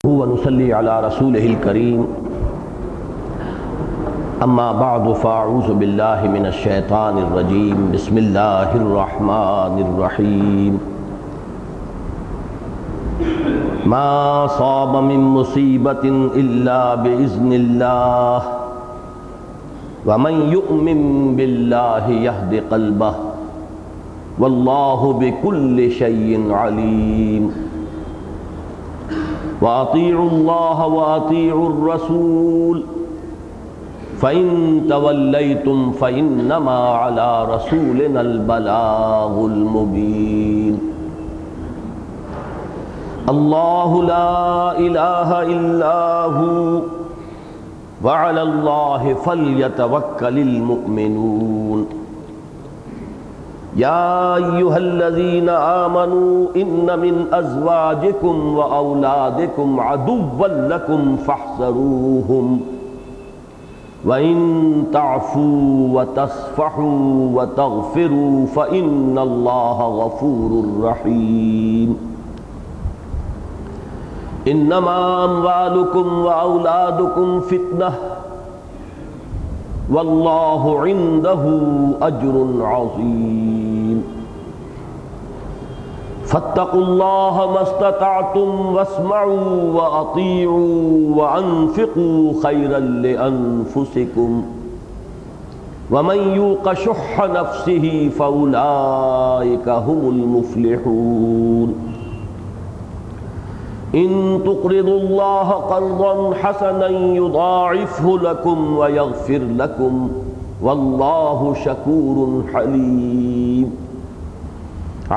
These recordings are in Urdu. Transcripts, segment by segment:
ونصلي على رسوله الكريم اما بعد فاعوذ بالله من الشيطان الرجيم بسم الله الرحمن الرحيم ما صاب من مصيبة إلا بإذن الله ومن يؤمن بالله يهد قلبه والله بكل شيء عليم وأطيعوا الله وأطيعوا الرسول فإن توليتم فإنما على رسولنا البلاغ المبين الله لا إله إلا هو وعلى الله فليتوكل المؤمنون يا أيها الذين آمنوا إن من أزواجكم وأولادكم عدوا لكم فاحذروهم وإن تعفوا وتصفحوا وتغفروا فإن الله غفور رحيم إنما أموالكم وأولادكم فتنة والله عنده أجر عظيم فاتقوا الله ما استطعتم واسمعوا وأطيعوا وأنفقوا خيرا لأنفسكم ومن يوق شح نفسه فأولئك هم المفلحون إن تقرضوا الله قرضا حسنا يضاعفه لكم ويغفر لكم والله شكور حليم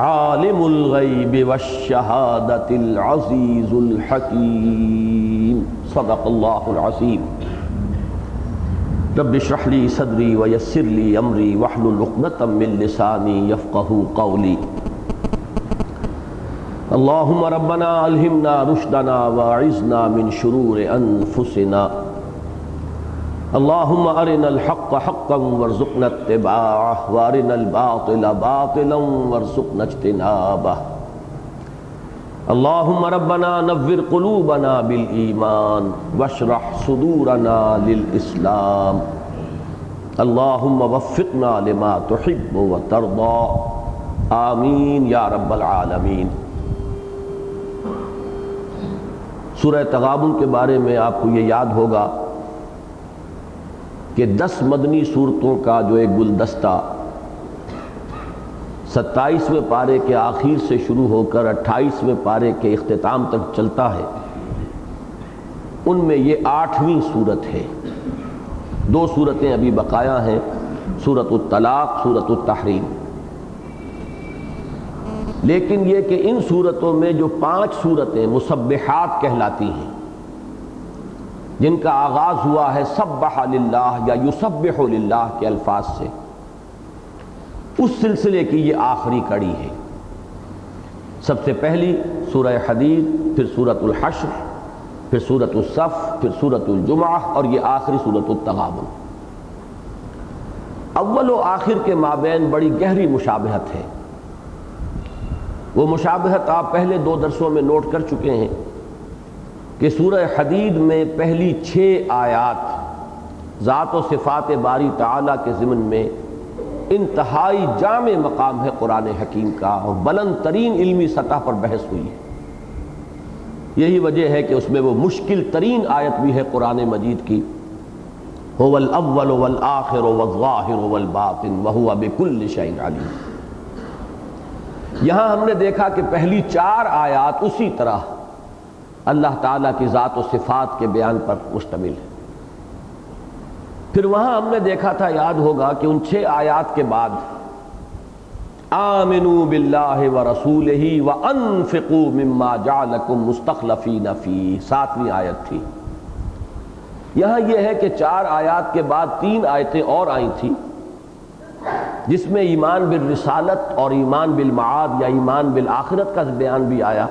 عالم الغيب والشهادة العزيز الحكيم صدق الله العظيم رب اشرح لي صدري ويسر لي أمري واحلل عقدة من لساني يفقهوا قولي اللهم ربنا ألهمنا رشدنا واعذنا من شرور أنفسنا اللهم أرنا الحق حقا وارزقنا اتباعه وأرنا الباطل باطلا وارزقنا اجتنابه اللهم ربنا نور قلوبنا بالإيمان واشرح صدورنا للإسلام اللهم وفقنا لما تحب وترضى آمين يا رب العالمين۔ سورہ تغابن کے بارے میں آپ کو یہ یاد ہوگا کہ 10 مدنی صورتوں کا جو ایک گلدستہ 27ویں پارے کے آخر سے شروع ہو کر 28ویں پارے کے اختتام تک چلتا ہے، ان میں یہ 8ویں صورت ہے۔ 2 صورتیں ابھی بقایا ہیں، سورۃ الطلاق، سورۃ التحریم۔ لیکن یہ کہ ان صورتوں میں جو 5 صورتیں مسبحات کہلاتی ہیں، جن کا آغاز ہوا ہے سبح للہ یا یسبح للہ کے الفاظ سے، اس سلسلے کی یہ آخری کڑی ہے۔ سب سے پہلی سورہ حدید، پھر سورۃ الحشر، پھر سورۃ الصف، پھر سورۃ الجمعہ اور یہ آخری سورۃ التغابن۔ اول و آخر کے مابین بڑی گہری مشابہت ہے۔ وہ مشابہت آپ پہلے 2 درسوں میں نوٹ کر چکے ہیں کہ سورہ حدید میں پہلی 6 آیات ذات و صفات باری تعالیٰ کے ضمن میں انتہائی جامع مقام ہے قرآن حکیم کا، اور بلند ترین علمی سطح پر بحث ہوئی ہے۔ یہی وجہ ہے کہ اس میں وہ مشکل ترین آیت بھی ہے قرآن مجید کی، هو الاول والآخر والظاہر والباطن وهو بكل شيء علیم۔ یہاں ہم نے دیکھا کہ پہلی 4 آیات اسی طرح اللہ تعالیٰ کی ذات و صفات کے بیان پر مشتمل ہے۔ پھر وہاں ہم نے دیکھا تھا، یاد ہوگا، کہ ان 6 آیات کے بعد آمنوا باللہ ورسولہ وانفقوا مما جعلکم مستخلفین فیہ، 7ویں آیت تھی۔ یہاں یہ ہے کہ 4 آیات کے بعد 3 آیتیں اور آئی تھیں، جس میں ایمان بالرسالت اور ایمان بالمعاد یا ایمان بالآخرت کا بیان بھی آیا۔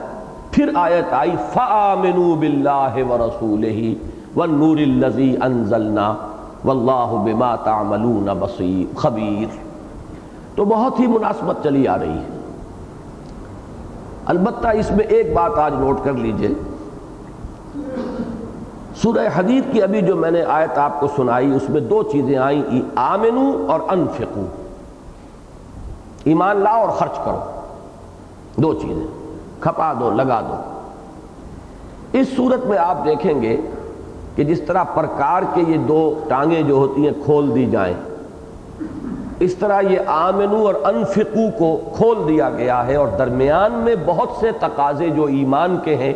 پھر آیت آئی فآمنوا باللہ ورسولہ والنور الذی انزلنا واللہ بما تعملون بصیر خبیر۔ تو بہت ہی مناسبت چلی آ رہی ہے۔ البتہ اس میں ایک بات آج نوٹ کر لیجئے سورہ حدید کی ابھی جو میں نے آیت آپ کو سنائی اس میں دو چیزیں آئیں، آمنو اور انفقو، ایمان لاؤ اور خرچ کرو، دو چیزیں کھپا دو، لگا دو۔ اس صورت میں آپ دیکھیں گے کہ جس طرح پرکار کے یہ دو ٹانگیں جو ہوتی ہیں کھول دی جائیں، اس طرح یہ آمنو اور انفقو کو کھول دیا گیا ہے، اور درمیان میں بہت سے تقاضے جو ایمان کے ہیں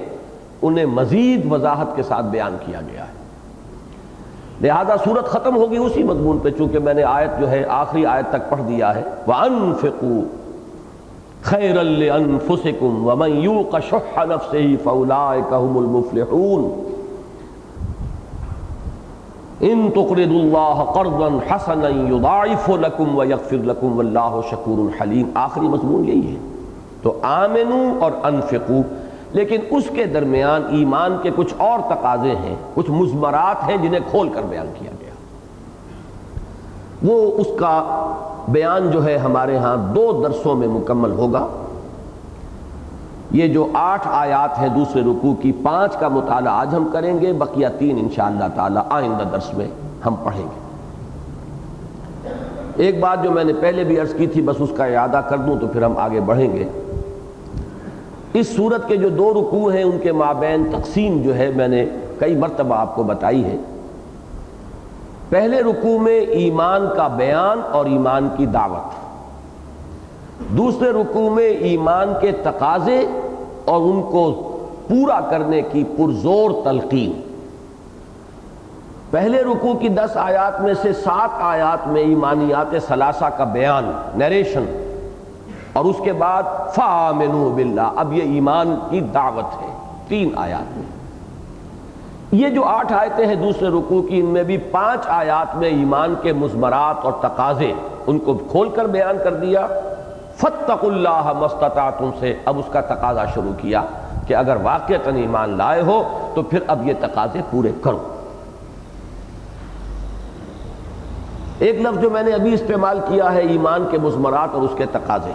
انہیں مزید وضاحت کے ساتھ بیان کیا گیا ہے۔ لہذا صورت ختم ہوگی اسی مضمون پہ، چونکہ میں نے آیت جو ہے آخری آیت تک پڑھ دیا ہے، وَأَنفِقُوا خَيْرًا لِأَنفُسِكُمْ وَمَنْ يُوقَ شُحَّ نَفْسِهِ فَأُولَٰئِكَ هُمُ الْمُفْلِحُونَ ان تقرضوا اللہ قرضا حسنا یضاعف لکم ویغفر لکم واللہ شکور حلیم، آخری مضمون یہی ہے۔ تو آمنو اور انفقو، لیکن اس کے درمیان ایمان کے کچھ اور تقاضے ہیں، کچھ مضمرات ہیں جنہیں کھول کر بیان کیا گیا۔ وہ اس کا بیان جو ہے ہمارے ہاں 2 درسوں میں مکمل ہوگا۔ یہ جو 8 آیات ہیں دوسرے رکوع کی، 5 کا مطالعہ آج ہم کریں گے، بقیہ 3 انشاءاللہ تعالی آئندہ درس میں ہم پڑھیں گے۔ ایک بات جو میں نے پہلے بھی عرض کی تھی، بس اس کا اعادہ کر دوں تو پھر ہم آگے بڑھیں گے۔ اس صورت کے جو 2 رکوع ہیں ان کے مابین تقسیم جو ہے میں نے کئی مرتبہ آپ کو بتائی ہے۔ پہلے رکوع میں ایمان کا بیان اور ایمان کی دعوت، دوسرے رکوع میں ایمان کے تقاضے اور ان کو پورا کرنے کی پرزور تلقین۔ پہلے رکوع کی 10 آیات میں سے 7 آیات میں ایمانیات ثلاثہ کا بیان، نیریشن، اور اس کے بعد فآمنوا باللہ، اب یہ ایمان کی دعوت ہے 3 آیات میں۔ یہ جو 8 آیتیں ہیں دوسرے رکوع کی، ان میں بھی 5 آیات میں ایمان کے مضمرات اور تقاضے ان کو کھول کر بیان کر دیا۔ فاتقوا اللہ ما استطعتم سے اب اس کا تقاضا شروع کیا کہ اگر واقعتاً ایمان لائے ہو تو پھر اب یہ تقاضے پورے کرو۔ ایک لفظ جو میں نے ابھی استعمال کیا ہے، ایمان کے مضمرات اور اس کے تقاضے،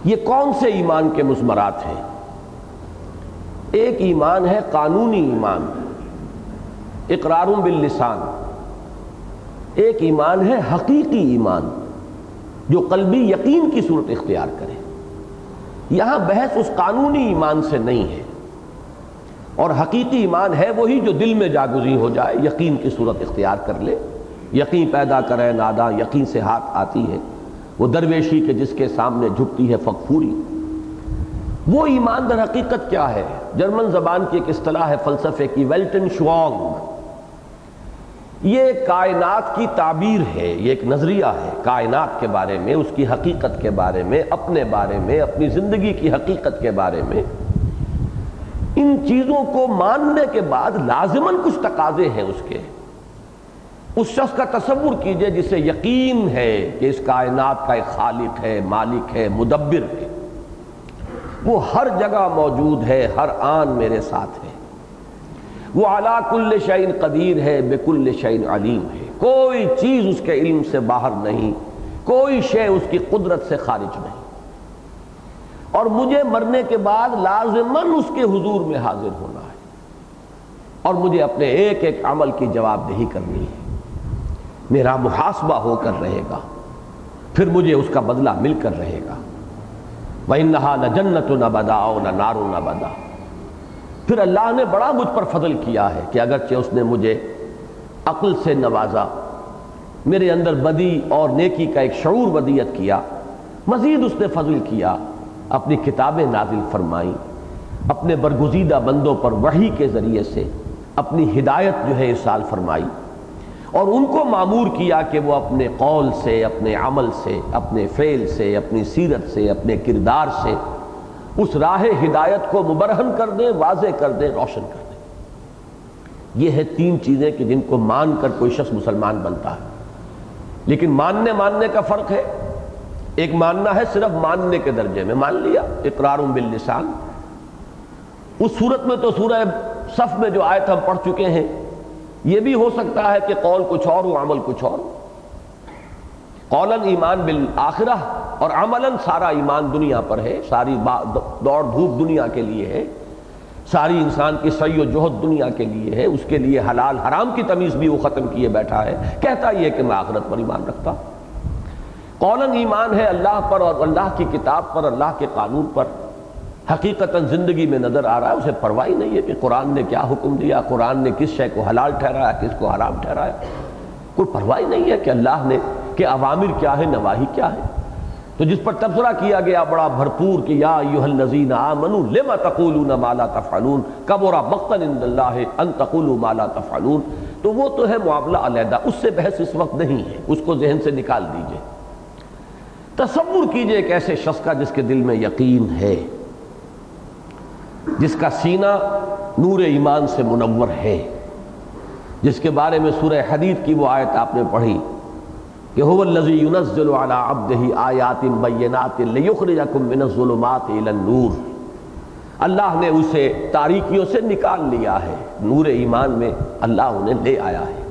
یہ کون سے ایمان کے مضمرات ہیں؟ ایک ایمان ہے قانونی ایمان، اقرار باللسان، ایک ایمان ہے حقیقی ایمان جو قلبی یقین کی صورت اختیار کرے۔ یہاں بحث اس قانونی ایمان سے نہیں ہے، اور حقیقی ایمان ہے وہی جو دل میں جاگزی ہو جائے، یقین کی صورت اختیار کر لے۔ یقین پیدا کرے ناداں، یقین سے ہاتھ آتی ہے، وہ درویشی کے جس کے سامنے جھکتی ہے فغفوری۔ وہ ایمان در حقیقت کیا ہے؟ جرمن زبان کی ایک اصطلاح ہے فلسفے کی، ویلٹن شوانگ۔ یہ کائنات کی تعبیر ہے، یہ ایک نظریہ ہے کائنات کے بارے میں، اس کی حقیقت کے بارے میں، اپنے بارے میں، اپنی زندگی کی حقیقت کے بارے میں۔ ان چیزوں کو ماننے کے بعد لازماً کچھ تقاضے ہیں اس کے۔ اس شخص کا تصور کیجئے جسے یقین ہے کہ اس کائنات کا ایک خالق ہے، مالک ہے، مدبر ہے، وہ ہر جگہ موجود ہے، ہر آن میرے ساتھ ہے، وہ علی کل شیء قدیر ہے، بکل شیء علیم ہے، کوئی چیز اس کے علم سے باہر نہیں، کوئی شے اس کی قدرت سے خارج نہیں، اور مجھے مرنے کے بعد لازماً اس کے حضور میں حاضر ہونا ہے، اور مجھے اپنے ایک ایک عمل کی جواب دہی کرنی ہے، میرا محاسبہ ہو کر رہے گا، پھر مجھے اس کا بدلہ مل کر رہے گا۔ وَإِنَّهَا لَجَنَّةٌ أَبَدًا أَوْ نَارٌ أَبَدًا۔ پھر اللہ نے بڑا مجھ پر فضل کیا ہے کہ اگرچہ اس نے مجھے عقل سے نوازا، میرے اندر بدی اور نیکی کا ایک شعور ودیت کیا، مزید اس نے فضل کیا، اپنی کتابیں نازل فرمائیں، اپنے برگزیدہ بندوں پر وحی کے ذریعے سے اپنی ہدایت جو ہے ارسال فرمائی، اور ان کو مامور کیا کہ وہ اپنے قول سے، اپنے عمل سے، اپنے فعل سے، اپنی سیرت سے، اپنے کردار سے اس راہ ہدایت کو مبرہن کر دیں، واضح کر دیں، روشن کر دیں۔ یہ ہے 3 چیزیں کہ جن کو مان کر کوئی شخص مسلمان بنتا ہے۔ لیکن ماننے کا فرق ہے، ایک ماننا ہے صرف ماننے کے درجے میں، مان لیا اقرار باللسان۔ اس صورت میں تو سورہ صف میں جو آیت ہم پڑھ چکے ہیں، یہ بھی ہو سکتا ہے کہ قول کچھ اور ہو، عمل کچھ اور۔ قولاً ایمان بالآخرہ، اور عملاً سارا ایمان دنیا پر ہے، ساری دوڑ دھوپ دنیا کے لیے ہے۔ ساری انسان کی سعی و جہد دنیا کے لیے ہے، اس کے لیے حلال حرام کی تمیز بھی وہ ختم کیے بیٹھا ہے، کہتا یہ کہ میں آخرت پر ایمان رکھتا ہوں۔ قولاً ایمان ہے اللہ پر اور اللہ کی کتاب پر، اللہ کے قانون پر، حقیقتاً زندگی میں نظر آ رہا ہے اسے پرواہ نہیں ہے کہ قرآن نے کیا حکم دیا، قرآن نے کس شے کو حلال ٹھہرایا، کس کو حرام ٹھہرایا، کوئی پرواہ نہیں ہے کہ اللہ نے کہ اوامر کیا ہے، نواہی کیا ہے۔ تو جس پر تبصرہ کیا گیا بڑا بھرپور کہ یا ایھا الذین آمنوا لم تقولون ما لا تفعلون کبر مقتا عند اللہ ان تقولوا ما لا تفعلون، تو وہ تو ہے معاملہ علیحدہ، اس سے بحث اس وقت نہیں ہے، اس کو ذہن سے نکال دیجئے۔ تصور کیجئے ایک ایسے شخص کا جس کے دل میں یقین ہے، جس کا سینہ نور ایمان سے منور ہے، جس کے بارے میں سورہ حدید کی وہ آیت آپ نے پڑھی کہ هو الذی ينزل على عبده آیات بینات لیخرجکم من الظلمات الی النور، اللہ نے اسے تاریکیوں سے نکال لیا ہے، نور ایمان میں اللہ انہیں لے آیا ہے۔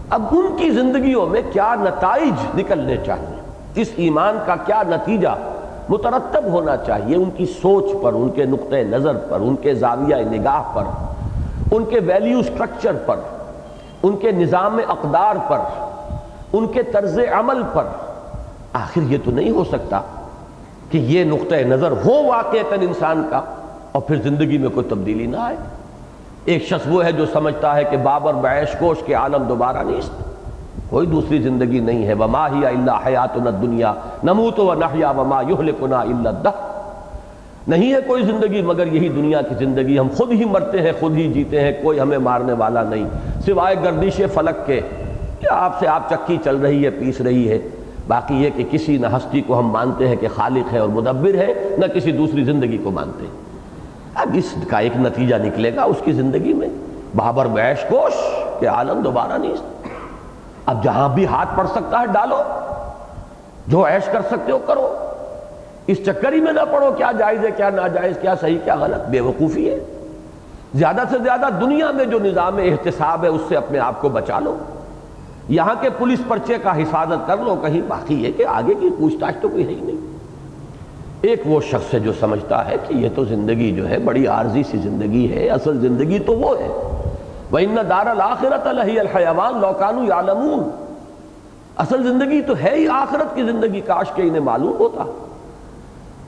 اب ان کی زندگیوں میں کیا نتائج نکلنے چاہیے، اس ایمان کا کیا نتیجہ مترتب ہونا چاہیے ان کی سوچ پر، ان کے نقطۂ نظر پر، ان کے زاویہ نگاہ پر، ان کے ویلیو سٹرکچر پر، ان کے نظام اقدار پر، ان کے طرز عمل پر۔ آخر یہ تو نہیں ہو سکتا کہ یہ نقطۂ نظر ہو واقعتاً انسان کا اور پھر زندگی میں کوئی تبدیلی نہ آئے۔ ایک شخص وہ ہے جو سمجھتا ہے کہ بابر بعیش کوش کے عالم دوبارہ نیست، کوئی دوسری زندگی نہیں ہے، وما ہی الا حیاتنا الدنیا نموت ونحیا وما یہلکنا الا الدہر، نہیں ہے کوئی زندگی مگر یہی دنیا کی زندگی، ہم خود ہی مرتے ہیں، خود ہی جیتے ہیں، کوئی ہمیں مارنے والا نہیں سوائے گردش فلک کے کہ آپ سے آپ چکی چل رہی ہے، پیس رہی ہے، باقی یہ کہ کسی نہ ہستی کو ہم مانتے ہیں کہ خالق ہے اور مدبر ہے، نہ کسی دوسری زندگی کو مانتے ہیں۔ اب اس کا ایک نتیجہ نکلے گا اس کی زندگی میں، بابر بعیش کوش کہ عالم دوبارہ نیست۔ اب جہاں بھی ہاتھ پڑ سکتا ہے ڈالو، جو عیش کر سکتے ہو کرو، اس چکر ہی میں نہ پڑو کیا جائز ہے کیا ناجائز، کیا صحیح کیا غلط، بے وقوفی ہے۔ زیادہ سے زیادہ دنیا میں جو نظام احتساب ہے اس سے اپنے آپ کو بچا لو، یہاں کے پولیس پرچے کا حفاظت کر لو کہیں، باقی ہے کہ آگے کی پوچھ تاچھ تو کوئی ہے ہی نہیں۔ ایک وہ شخص ہے جو سمجھتا ہے کہ یہ تو زندگی جو ہے بڑی عارضی سی زندگی ہے، اصل زندگی تو وہ ہے وَإِنَّ دَارَ الْآخِرَةَ لَهِيَ الْحَيَوَانُ لَوْ كَانُوا يَعْلَمُونَ، اصل زندگی تو ہے ہی آخرت کی زندگی، کاش کہ انہیں معلوم ہوتا۔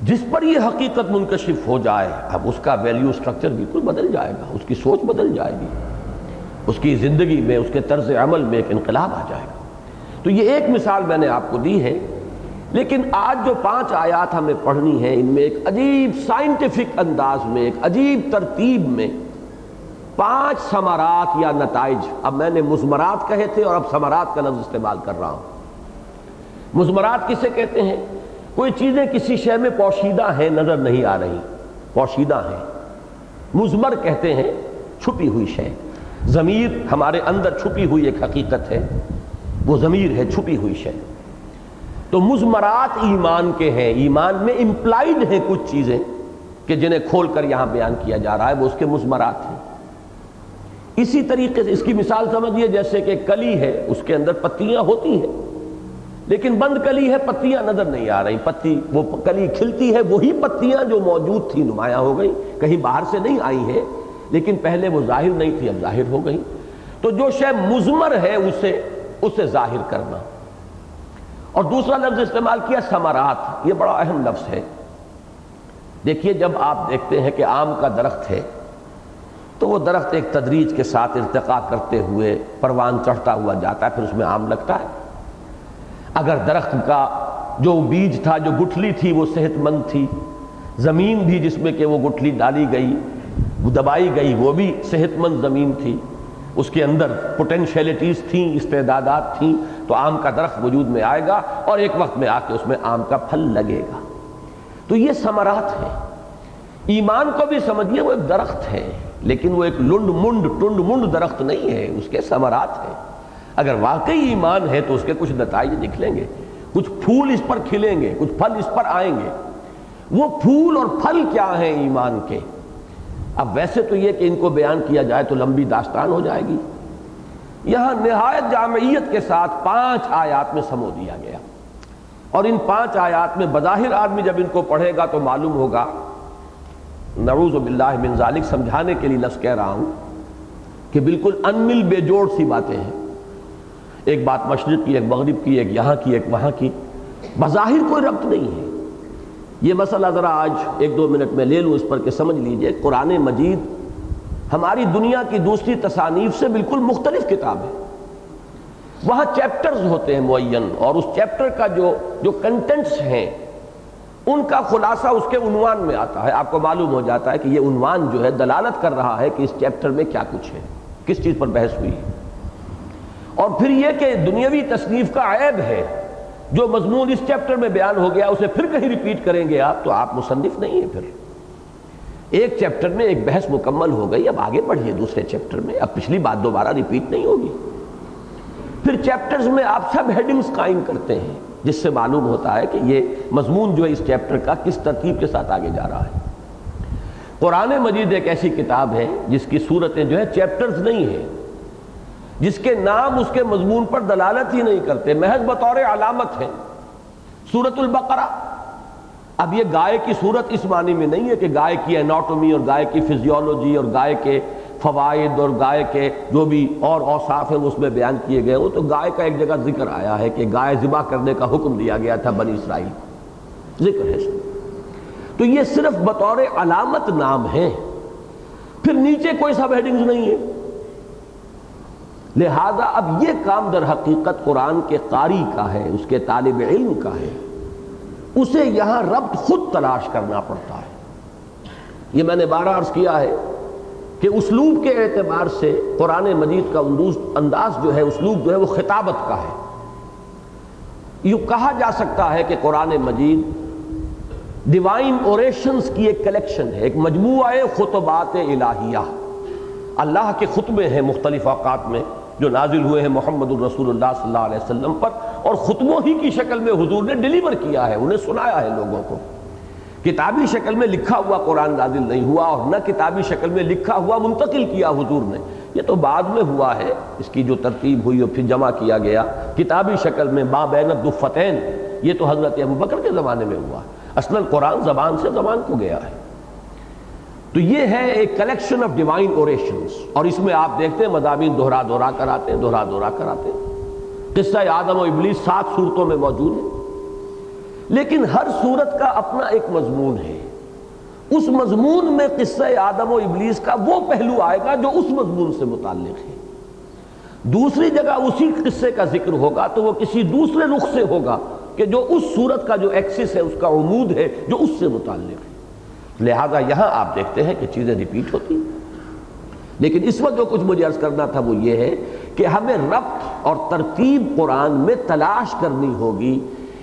جس پر یہ حقیقت منکشف ہو جائے اب اس کا ویلیو سٹرکچر بالکل بدل جائے گا، اس کی سوچ بدل جائے گی، اس کی زندگی میں، اس کے طرز عمل میں ایک انقلاب آ جائے گا۔ تو یہ ایک مثال میں نے آپ کو دی ہے، لیکن آج جو 5 آیات ہمیں پڑھنی ہیں ان میں ایک عجیب سائنٹیفک انداز میں، ایک عجیب ترتیب میں 5 ثمرات یا نتائج، اب میں نے مضمرات کہے تھے اور اب ثمرات کا لفظ استعمال کر رہا ہوں۔ مضمرات کسے کہتے ہیں؟ کوئی چیزیں کسی شے میں پوشیدہ ہیں، نظر نہیں آ رہی، پوشیدہ ہیں۔ مضمر کہتے ہیں چھپی ہوئی شے، ضمیر ہمارے اندر چھپی ہوئی ایک حقیقت ہے، وہ ضمیر ہے، چھپی ہوئی شے۔ تو مضمرات ایمان کے ہیں، ایمان میں امپلائیڈ ہیں کچھ چیزیں کہ جنہیں کھول کر یہاں بیان کیا جا رہا ہے، وہ اس کے مضمرات ہیں۔ اسی طریقے سے اس کی مثال سمجھیے جیسے کہ کلی ہے، اس کے اندر پتیاں ہوتی ہیں لیکن بند کلی ہے، پتیاں نظر نہیں آ رہی، پتی وہ کلی کھلتی ہے، وہی پتیاں جو موجود تھی نمایاں ہو گئی، کہیں باہر سے نہیں آئی ہیں لیکن پہلے وہ ظاہر نہیں تھی، اب ظاہر ہو گئی۔ تو جو شے مضمر ہے اسے ظاہر کرنا۔ اور دوسرا لفظ استعمال کیا ثمرات، یہ بڑا اہم لفظ ہے۔ دیکھیے جب آپ دیکھتے ہیں کہ آم کا درخت ہے تو وہ درخت ایک تدریج کے ساتھ ارتقاء کرتے ہوئے پروان چڑھتا ہوا جاتا ہے، پھر اس میں آم لگتا ہے۔ اگر درخت کا جو بیج تھا، جو گٹھلی تھی وہ صحت مند تھی، زمین بھی جس میں کہ وہ گٹھلی ڈالی گئی، دبائی گئی، وہ بھی صحت مند زمین تھی، اس کے اندر پوٹینشیلٹیز تھیں، استعدادات تھیں، تو آم کا درخت وجود میں آئے گا اور ایک وقت میں آ کے اس میں آم کا پھل لگے گا۔ تو یہ ثمرات ہیں۔ ایمان کو بھی سمجھیے وہ ایک درخت ہے، لیکن وہ ایک ٹنڈ منڈ درخت نہیں ہے، اس کے ثمرات ہیں۔ اگر واقعی ایمان ہے تو اس کے کچھ نتائج نکلیں گے، کچھ پھول اس پر کھلیں گے، کچھ پھل اس پر آئیں گے۔ وہ پھول اور پھل کیا ہیں ایمان کے؟ اب ویسے تو یہ کہ ان کو بیان کیا جائے تو لمبی داستان ہو جائے گی، یہاں نہایت جامعیت کے ساتھ 5 آیات میں سمو دیا گیا، اور ان 5 آیات میں بظاہر آدمی جب ان کو پڑھے گا تو معلوم ہوگا نعوذ باللہ من ذالک سمجھانے کے لیے لفظ کہہ رہا ہوں کہ بالکل انمل بے جوڑ سی باتیں ہیں. ایک بات مشرق کی، ایک مغرب کی، ایک یہاں کی، ایک وہاں کی، بظاہر کوئی ربط نہیں ہے. یہ مسئلہ ذرا آج 1-2 منٹ میں لے لوں اس پر کہ سمجھ لیجئے. قرآن مجید ہماری دنیا کی دوسری تصانیف سے بالکل مختلف کتاب ہے. وہاں چیپٹرز ہوتے ہیں معین، اور اس چیپٹر کا جو کنٹینٹس ہیں ان کا خلاصہ اس کے عنوان میں آتا ہے. آپ کو معلوم ہو جاتا ہے کہ یہ عنوان جو ہے دلالت کر رہا ہے کہ اس چیپٹر میں کیا کچھ ہے، کس چیز پر بحث ہوئی ہے. اور پھر یہ کہ دنیاوی تصنیف کا عیب ہے، جو مضمون اس چیپٹر میں بیان ہو گیا اسے پھر کہیں ریپیٹ کریں گے آپ تو آپ مصنف نہیں ہیں. پھر ایک چیپٹر میں ایک بحث مکمل ہو گئی، اب آگے بڑھیے دوسرے چیپٹر میں، اب پچھلی بات دوبارہ ریپیٹ نہیں ہوگی. پھر چیپٹرز میں آپ سب ہیڈنگز قائم کرتے ہیں جس سے معلوم ہوتا ہے کہ یہ مضمون جو ہے اس چیپٹر کا کس ترتیب کے ساتھ آگے جا رہا ہے. قرآن مجید ایک ایسی کتاب ہے جس کی صورتیں جو ہے چیپٹرز نہیں ہیں، جس کے نام اس کے مضمون پر دلالت ہی نہیں کرتے، محض بطور علامت ہیں. سورۃ البقرہ، اب یہ گائے کی صورت اس معنی میں نہیں ہے کہ گائے کی اناٹومی اور گائے کی فزیولوجی اور گائے کے فوائد اور گائے کے جو بھی اور اوصاف ہیں اس میں بیان کیے گئے. وہ تو گائے کا ایک جگہ ذکر آیا ہے کہ گائے ذبح کرنے کا حکم دیا گیا تھا بنی اسرائیل، ذکر ہے. تو یہ صرف بطور علامت نام ہیں، پھر نیچے کوئی سب ہیڈنگز نہیں ہے. لہذا اب یہ کام در حقیقت قرآن کے قاری کا ہے، اس کے طالب علم کا ہے. اسے یہاں ربط خود تلاش کرنا پڑتا ہے. یہ میں نے بارہ عرض کیا ہے کہ اسلوب کے اعتبار سے قرآن مجید کا انداز جو ہے، اسلوب جو ہے وہ خطابت کا ہے. یوں کہا جا سکتا ہے کہ قرآن مجید ڈیوائن اوریشنز کی ایک کلیکشن ہے، ایک مجموعہ خطبات الہیہ. اللہ کے خطبے ہیں مختلف اوقات میں جو نازل ہوئے ہیں محمد الرسول اللہ صلی اللہ علیہ وسلم پر، اور خطبوں ہی کی شکل میں حضور نے ڈیلیور کیا ہے، انہیں سنایا ہے لوگوں کو. کتابی شکل میں لکھا ہوا قرآن نازل نہیں ہوا، اور نہ کتابی شکل میں لکھا ہوا منتقل کیا حضور نے. یہ تو بعد میں ہوا ہے، اس کی جو ترتیب ہوئی اور پھر جمع کیا گیا کتابی شکل میں ما بین الضفتین، یہ تو حضرت ابوبکر کے زمانے میں ہوا. اصلاً قرآن زبان سے زبان کو گیا ہے. تو یہ ہے ایک کلیکشن آف ڈیوائن اوریشنز، اور اس میں آپ دیکھتے ہیں مضامین دہرا دہرا کر آتے ہیں. قصہ آدم و ابلیس 7 صورتوں میں موجود ہے، لیکن ہر صورت کا اپنا ایک مضمون ہے. اس مضمون میں قصہ آدم و ابلیس کا وہ پہلو آئے گا جو اس مضمون سے متعلق ہے. دوسری جگہ اسی قصے کا ذکر ہوگا تو وہ کسی دوسرے رخ سے ہوگا کہ جو اس صورت کا جو ایکسس ہے، اس کا عمود ہے، جو اس سے متعلق ہے. لہذا یہاں آپ دیکھتے ہیں کہ چیزیں ریپیٹ ہوتی ہیں. لیکن اس وقت جو کچھ مجھے عرض کرنا تھا وہ یہ ہے کہ ہمیں ربط اور ترتیب قرآن میں تلاش کرنی ہوگی.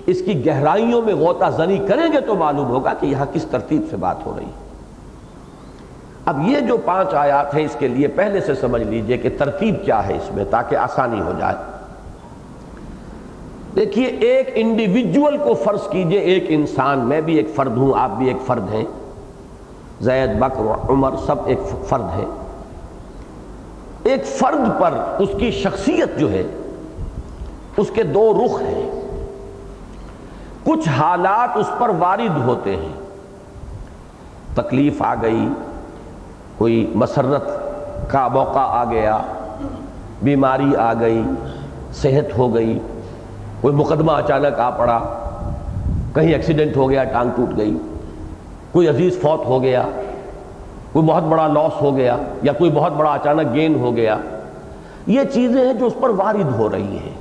اس کی گہرائیوں میں غوطہ زنی کریں گے تو معلوم ہوگا کہ یہاں کس ترتیب سے بات ہو رہی ہے. اب یہ جو 5 آیات ہیں اس کے لیے پہلے سے سمجھ لیجئے کہ ترتیب کیا ہے اس میں، تاکہ آسانی ہو جائے. دیکھیے، ایک انڈیویجول کو فرض کیجئے، ایک انسان، میں بھی ایک فرد ہوں، آپ بھی ایک فرد ہیں، زید، بکر، عمر سب ایک فرد ہے. ایک فرد پر اس کی شخصیت جو ہے اس کے 2 رخ ہیں. کچھ حالات اس پر وارد ہوتے ہیں، تکلیف آ گئی، کوئی مسرت کا موقع آ گیا، بیماری آ گئی، صحت ہو گئی، کوئی مقدمہ اچانک آ پڑا، کہیں ایکسیڈنٹ ہو گیا، ٹانگ ٹوٹ گئی، کوئی عزیز فوت ہو گیا، کوئی بہت بڑا لاس ہو گیا، یا کوئی بہت بڑا اچانک گین ہو گیا. یہ چیزیں ہیں جو اس پر وارد ہو رہی ہیں.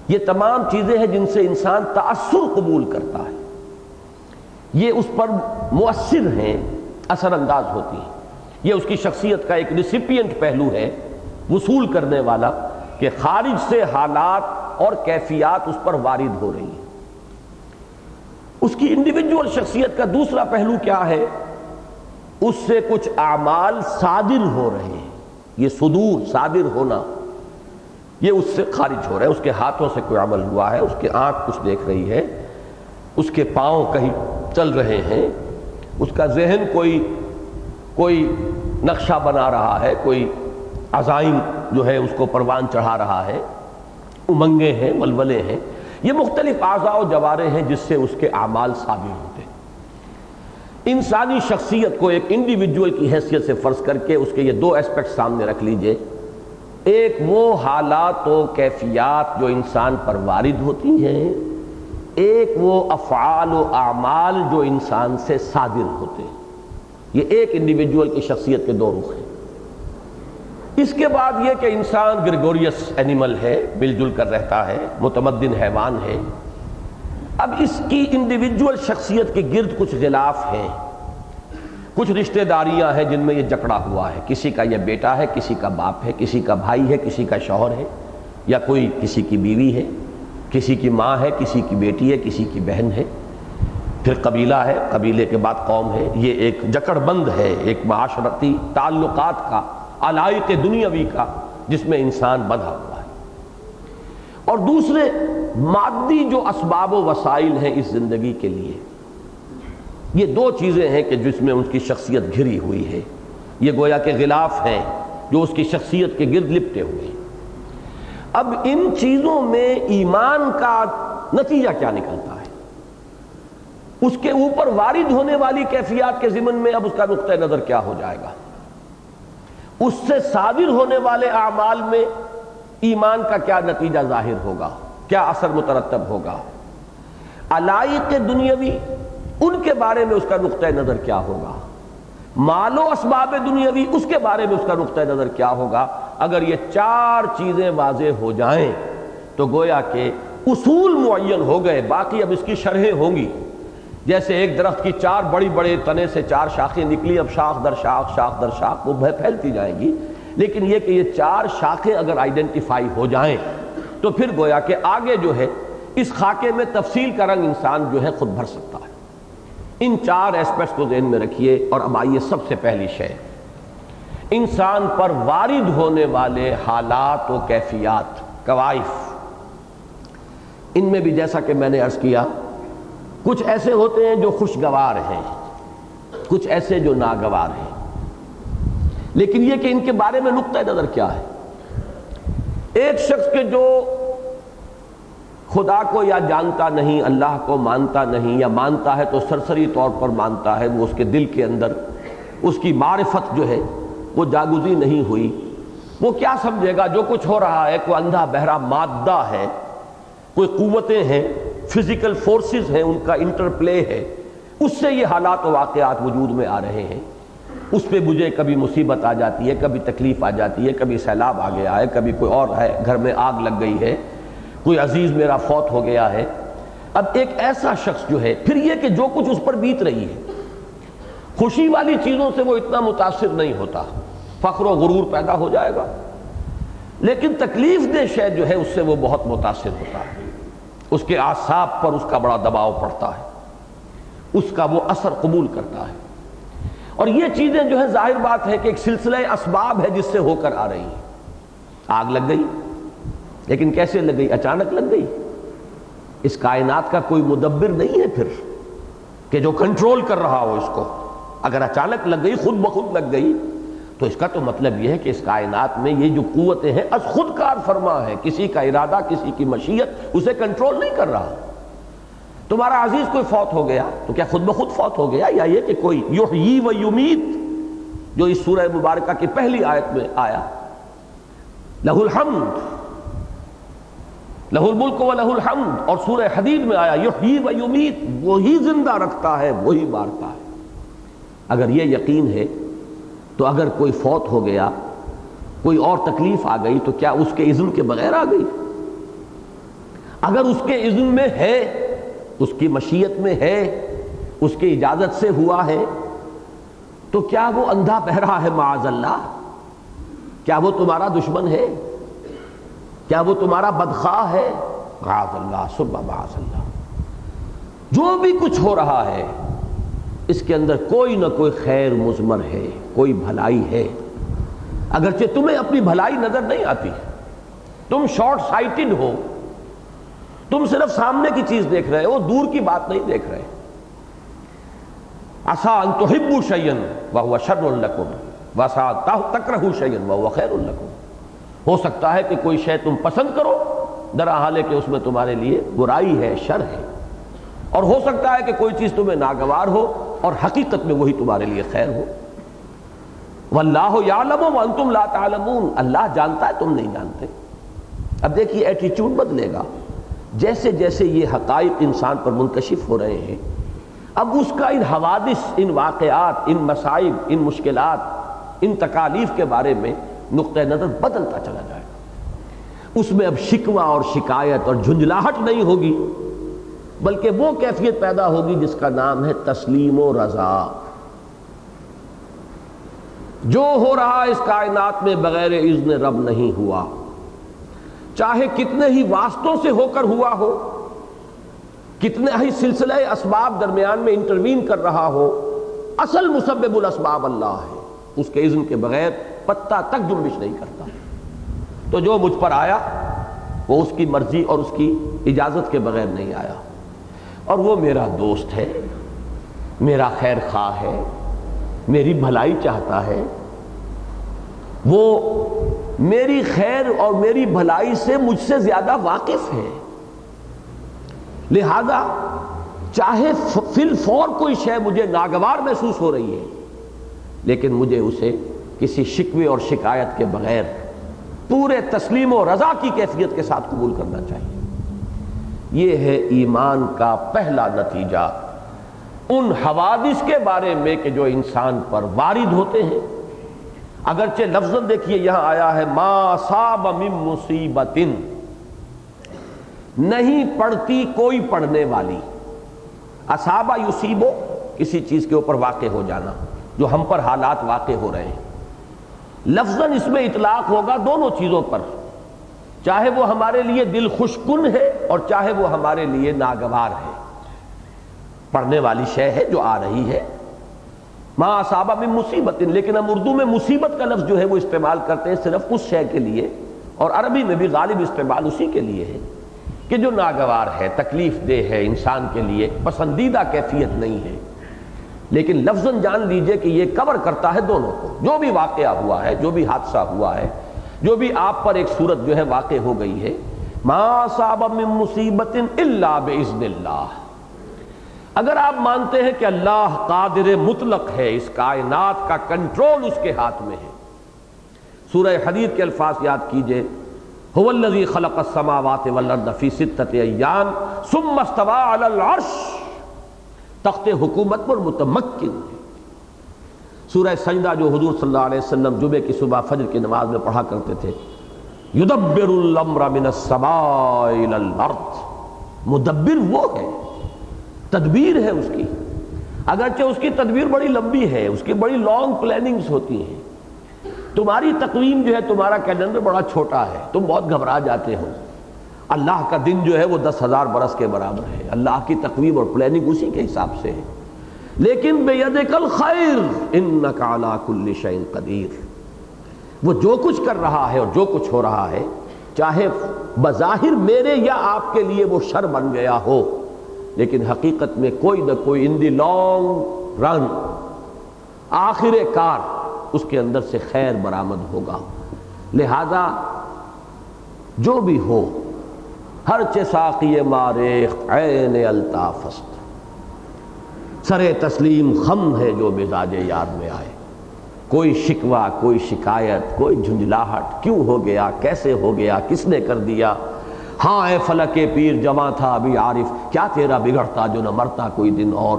یہ تمام چیزیں ہیں جن سے انسان تأثر قبول کرتا ہے، یہ اس پر مؤثر ہیں، اثر انداز ہوتی ہیں. یہ اس کی شخصیت کا ایک ریسیپینٹ پہلو ہے، وصول کرنے والا، کہ خارج سے حالات اور کیفیات اس پر وارد ہو رہی ہیں. اس کی انڈیویجول شخصیت کا دوسرا پہلو کیا ہے؟ اس سے کچھ اعمال صادر ہو رہے ہیں. یہ صدور، صادر ہونا، یہ اس سے خارج ہو رہا ہے. اس کے ہاتھوں سے کوئی عمل ہوا ہے، اس کے آنکھ کچھ دیکھ رہی ہے، اس کے پاؤں کہیں چل رہے ہیں، اس کا ذہن کوئی نقشہ بنا رہا ہے، کوئی عزائم جو ہے اس کو پروان چڑھا رہا ہے، امنگیں ہیں، ولولے ہیں. یہ مختلف اعضاء و جوارح ہیں جس سے اس کے اعمال صادر ہوتے ہیں. انسانی شخصیت کو ایک انڈیویجول کی حیثیت سے فرض کر کے اس کے یہ دو اسپیکٹ سامنے رکھ لیجئے. ایک وہ حالات و کیفیات جو انسان پر وارد ہوتی ہیں، ایک وہ افعال و اعمال جو انسان سے صادر ہوتے ہیں. یہ ایک انڈیویجول کی شخصیت کے دو رخ ہیں. اس کے بعد یہ کہ انسان گریگوریس اینیمل ہے، مل جل کر رہتا ہے، متمدن حیوان ہے. اب اس کی انڈیویجول شخصیت کے گرد کچھ غلاف ہیں، کچھ رشتہ داریاں ہیں جن میں یہ جکڑا ہوا ہے. کسی کا یہ بیٹا ہے، کسی کا باپ ہے، کسی کا بھائی ہے، کسی کا شوہر ہے، یا کوئی کسی کی بیوی ہے، کسی کی ماں ہے، کسی کی بیٹی ہے، کسی کی بہن ہے. پھر قبیلہ ہے، قبیلے کے بعد قوم ہے. یہ ایک جکڑ بند ہے، ایک معاشرتی تعلقات کا، علائق دنیاوی کا، جس میں انسان بندھا ہوا ہے. اور دوسرے مادی جو اسباب و وسائل ہیں اس زندگی کے لیے، یہ دو چیزیں ہیں کہ جس میں ان کی شخصیت گھری ہوئی ہے. یہ گویا کہ غلاف ہیں جو اس کی شخصیت کے گرد لپٹے ہوئے ہیں. اب ان چیزوں میں ایمان کا نتیجہ کیا نکلتا ہے، اس کے اوپر وارد ہونے والی کیفیات کے ضمن میں اب اس کا نقطہ نظر کیا ہو جائے گا، اس سے صادر ہونے والے اعمال میں ایمان کا کیا نتیجہ ظاہر ہوگا، کیا اثر مترتب ہوگا، علائق دنیاوی ان کے بارے میں اس کا نقطہ نظر کیا ہوگا، مال و اسباب دنیاوی اس کے بارے میں اس کا نقطہ نظر کیا ہوگا. اگر یہ چار چیزیں واضح ہو جائیں تو گویا کہ اصول معین ہو گئے. باقی اب اس کی شرحیں ہوں گی. جیسے ایک درخت کی چار بڑی بڑے تنے سے چار شاخیں نکلی، اب شاخ در شاخ، شاخ در شاخ وہ پھیلتی جائیں گی. لیکن یہ کہ یہ چار شاخیں اگر آئیڈینٹیفائی ہو جائیں تو پھر گویا کہ آگے جو ہے اس خاکے میں تفصیل کا رنگ انسان جو ہے خود بھر سکتا ہے. ان چار ایسپیکٹس کو ذہن میں رکھیے. اور اب آئیے سب سے پہلی شے، انسان پر وارد ہونے والے حالات و کیفیات، کوائف. ان میں بھی جیسا کہ میں نے عرض کیا، کچھ ایسے ہوتے ہیں جو خوشگوار ہیں، کچھ ایسے جو ناگوار ہیں. لیکن یہ کہ ان کے بارے میں نقطہ نظر کیا ہے. ایک شخص کے جو خدا کو یا جانتا نہیں، اللہ کو مانتا نہیں، یا مانتا ہے تو سرسری طور پر مانتا ہے، وہ اس کے دل کے اندر اس کی معرفت جو ہے وہ جاگزی نہیں ہوئی. وہ کیا سمجھے گا جو کچھ ہو رہا ہے کوئی اندھا بہرا مادہ ہے، کوئی قوتیں ہیں، فزیکل فورسز ہیں، ان کا انٹرپلے ہے، اس سے یہ حالات و واقعات وجود میں آ رہے ہیں. اس پہ مجھے کبھی مصیبت آ جاتی ہے، کبھی تکلیف آ جاتی ہے، کبھی سیلاب آ گیا ہے، کبھی کوئی اور ہے، گھر میں آگ لگ گئی ہے، کوئی عزیز میرا فوت ہو گیا ہے. اب ایک ایسا شخص جو ہے، پھر یہ کہ جو کچھ اس پر بیت رہی ہے، خوشی والی چیزوں سے وہ اتنا متاثر نہیں ہوتا، فخر و غرور پیدا ہو جائے گا. لیکن تکلیف دہ شے جو ہے اس سے وہ بہت متاثر ہوتا ہے، اس کے اعصاب پر اس کا بڑا دباؤ پڑتا ہے، اس کا وہ اثر قبول کرتا ہے. اور یہ چیزیں جو ہے ظاہر بات ہے کہ ایک سلسلہ اسباب ہے جس سے ہو کر آ رہی ہیں. آگ لگ گئی، لیکن کیسے لگ گئی؟ اچانک لگ گئی. اس کائنات کا کوئی مدبر نہیں ہے پھر کہ جو کنٹرول کر رہا ہو اس کو. اگر اچانک لگ گئی، خود بخود لگ گئی، تو اس کا تو مطلب یہ ہے کہ اس کائنات میں یہ جو قوتیں ہیں از خود کار فرما ہے. کسی کا ارادہ، کسی کی مشیت اسے کنٹرول نہیں کر رہا. تمہارا عزیز کوئی فوت ہو گیا تو کیا خود بخود فوت ہو گیا، یا یہ کہ کوئی یحیی و یمیت جو اس سورہ مبارکہ کی پہلی آیت میں آیا، لہ الحمد، لہ الملک و لہ الحمد، اور سورہ حدید میں آیا یحیی و یمیت، وہی زندہ رکھتا ہے، وہی مارتا ہے. اگر یہ یقین ہے تو اگر کوئی فوت ہو گیا، کوئی اور تکلیف آ گئی، تو کیا اس کے اذن کے بغیر آ گئی؟ اگر اس کے اذن میں ہے، اس کی مشیت میں ہے، اس کی اجازت سے ہوا ہے، تو کیا وہ اندھا بہرا ہے معاذ اللہ؟ کیا وہ تمہارا دشمن ہے؟ کیا وہ تمہارا بدخواہ ہے؟ معاذ اللہ، ثم معاذ اللہ. جو بھی کچھ ہو رہا ہے اس کے اندر کوئی نہ کوئی خیر مضمر ہے، کوئی بھلائی ہے. اگرچہ تمہیں اپنی بھلائی نظر نہیں آتی، تم شارٹ سائٹڈ ہو، تم صرف سامنے کی چیز دیکھ رہے ہو، دور کی بات نہیں دیکھ رہے. عسیٰ ان تحبوا شیئا وہو شر لکم وعسیٰ تکرہوا شیئا وہو خیر لکم. ہو سکتا ہے کہ کوئی شے تم پسند کرو، درحال ہے کہ اس میں تمہارے لیے برائی ہے، شر ہے. اور ہو سکتا ہے کہ کوئی چیز تمہیں ناگوار ہو، اور حقیقت میں وہی تمہارے لیے خیر ہو۔ واللہ یعلم وانتم لا تعلمون، اللہ جانتا ہے تم نہیں جانتے۔ اب دیکھیے ایٹیچیوڈ بدلے گا جیسے جیسے یہ حقائق انسان پر منکشف ہو رہے ہیں، اب اس کا ان حوادث، ان واقعات، ان مصائب، ان مشکلات، ان تکالیف کے بارے میں نقطہ نظر بدلتا چلا جائے گا۔ اس میں اب شکوہ اور شکایت اور جھنجھلاہٹ نہیں ہوگی، بلکہ وہ کیفیت پیدا ہوگی جس کا نام ہے تسلیم و رضا۔ جو ہو رہا اس کائنات میں بغیر اذن رب نہیں ہوا، چاہے کتنے ہی واسطوں سے ہو کر ہوا ہو، کتنے ہی سلسلہ اسباب درمیان میں انٹروین کر رہا ہو، اصل مسبب الاسباب اللہ ہے، اس کے اذن کے بغیر پتہ تک جنبش نہیں کرتا۔ تو جو مجھ پر آیا وہ اس کی مرضی اور اس کی اجازت کے بغیر نہیں آیا، اور وہ میرا دوست ہے، میرا خیر خواہ ہے، میری بھلائی چاہتا ہے، وہ میری خیر اور میری بھلائی سے مجھ سے زیادہ واقف ہے، لہذا چاہے فی الفور کوئی شے مجھے ناگوار محسوس ہو رہی ہے، لیکن مجھے اسے کسی شکوے اور شکایت کے بغیر پورے تسلیم و رضا کی کیفیت کے ساتھ قبول کرنا چاہیے۔ یہ ہے ایمان کا پہلا نتیجہ ان حوادث کے بارے میں کہ جو انسان پر وارد ہوتے ہیں۔ اگرچہ لفظاً دیکھیے یہاں آیا ہے ما اصاب من مصیبت، نہیں پڑتی کوئی پڑنے والی، اصابہ یصیبو کسی چیز کے اوپر واقع ہو جانا، جو ہم پر حالات واقع ہو رہے ہیں، لفظاً اس میں اطلاق ہوگا دونوں چیزوں پر، چاہے وہ ہمارے لیے دل خوش کن ہے اور چاہے وہ ہمارے لیے ناگوار ہے، پڑھنے والی شے ہے جو آ رہی ہے۔ ما اصاب من مصیبت، لیکن ہم اردو میں مصیبت کا لفظ جو ہے وہ استعمال کرتے ہیں صرف اس شے کے لیے، اور عربی میں بھی غالب استعمال اسی کے لیے ہے کہ جو ناگوار ہے، تکلیف دہ ہے، انسان کے لیے پسندیدہ کیفیت نہیں ہے، لیکن لفظاً جان لیجئے کہ یہ کور کرتا ہے دونوں کو۔ جو بھی واقعہ ہوا ہے، جو بھی حادثہ ہوا ہے، جو بھی آپ پر ایک صورت جو ہے واقع ہو گئی ہے، ما اصاب من مصیبت الا باذن اللہ، اگر آپ مانتے ہیں کہ اللہ قادر مطلق ہے، اس کائنات کا کنٹرول اس کے ہاتھ میں ہے، سورہ حدید کے الفاظ یاد کیجئے، هو الذی خلق السماوات والارض فی ستۃ ایام ثم استوى علی العرش، تخت حکومت پر متمکن ہے۔ سورہ سجدہ جو حضور صلی اللہ علیہ وسلم جمعے کی صبح فجر کی نماز میں پڑھا کرتے تھے، یدبر الامر من السماء الی الارض، مدبر وہ ہے، تدبیر ہے اس کی، اگرچہ اس کی تدبیر بڑی لمبی ہے، اس کی بڑی لانگ پلاننگز ہوتی ہیں۔ تمہاری تقویم جو ہے، تمہارا کیلنڈر بڑا چھوٹا ہے، تم بہت گھبرا جاتے ہو، اللہ کا دن جو ہے وہ 10,000 برس کے برابر ہے، اللہ کی تقویم اور پلاننگ اسی کے حساب سے ہے۔ لیکن بیدک الخیر انک علی کل شیء قدیر، وہ جو کچھ کر رہا ہے اور جو کچھ ہو رہا ہے، چاہے بظاہر میرے یا آپ کے لیے وہ شر بن گیا ہو، لیکن حقیقت میں کوئی نہ کوئی ان دی لانگ رن، آخر کار اس کے اندر سے خیر برآمد ہوگا۔ لہذا جو بھی ہو، ہر چہ ساقی ماریخ عین الطاف است، سر تسلیم خم ہے جو مزاج یار میں آئے، کوئی شکوہ، کوئی شکایت، کوئی جھنجھلاہٹ، کیوں ہو گیا، کیسے ہو گیا، کس نے کر دیا، ہاں اے فلک پیر جواں تھا ابھی عارف، کیا تیرا بگڑتا جو نہ مرتا کوئی دن اور۔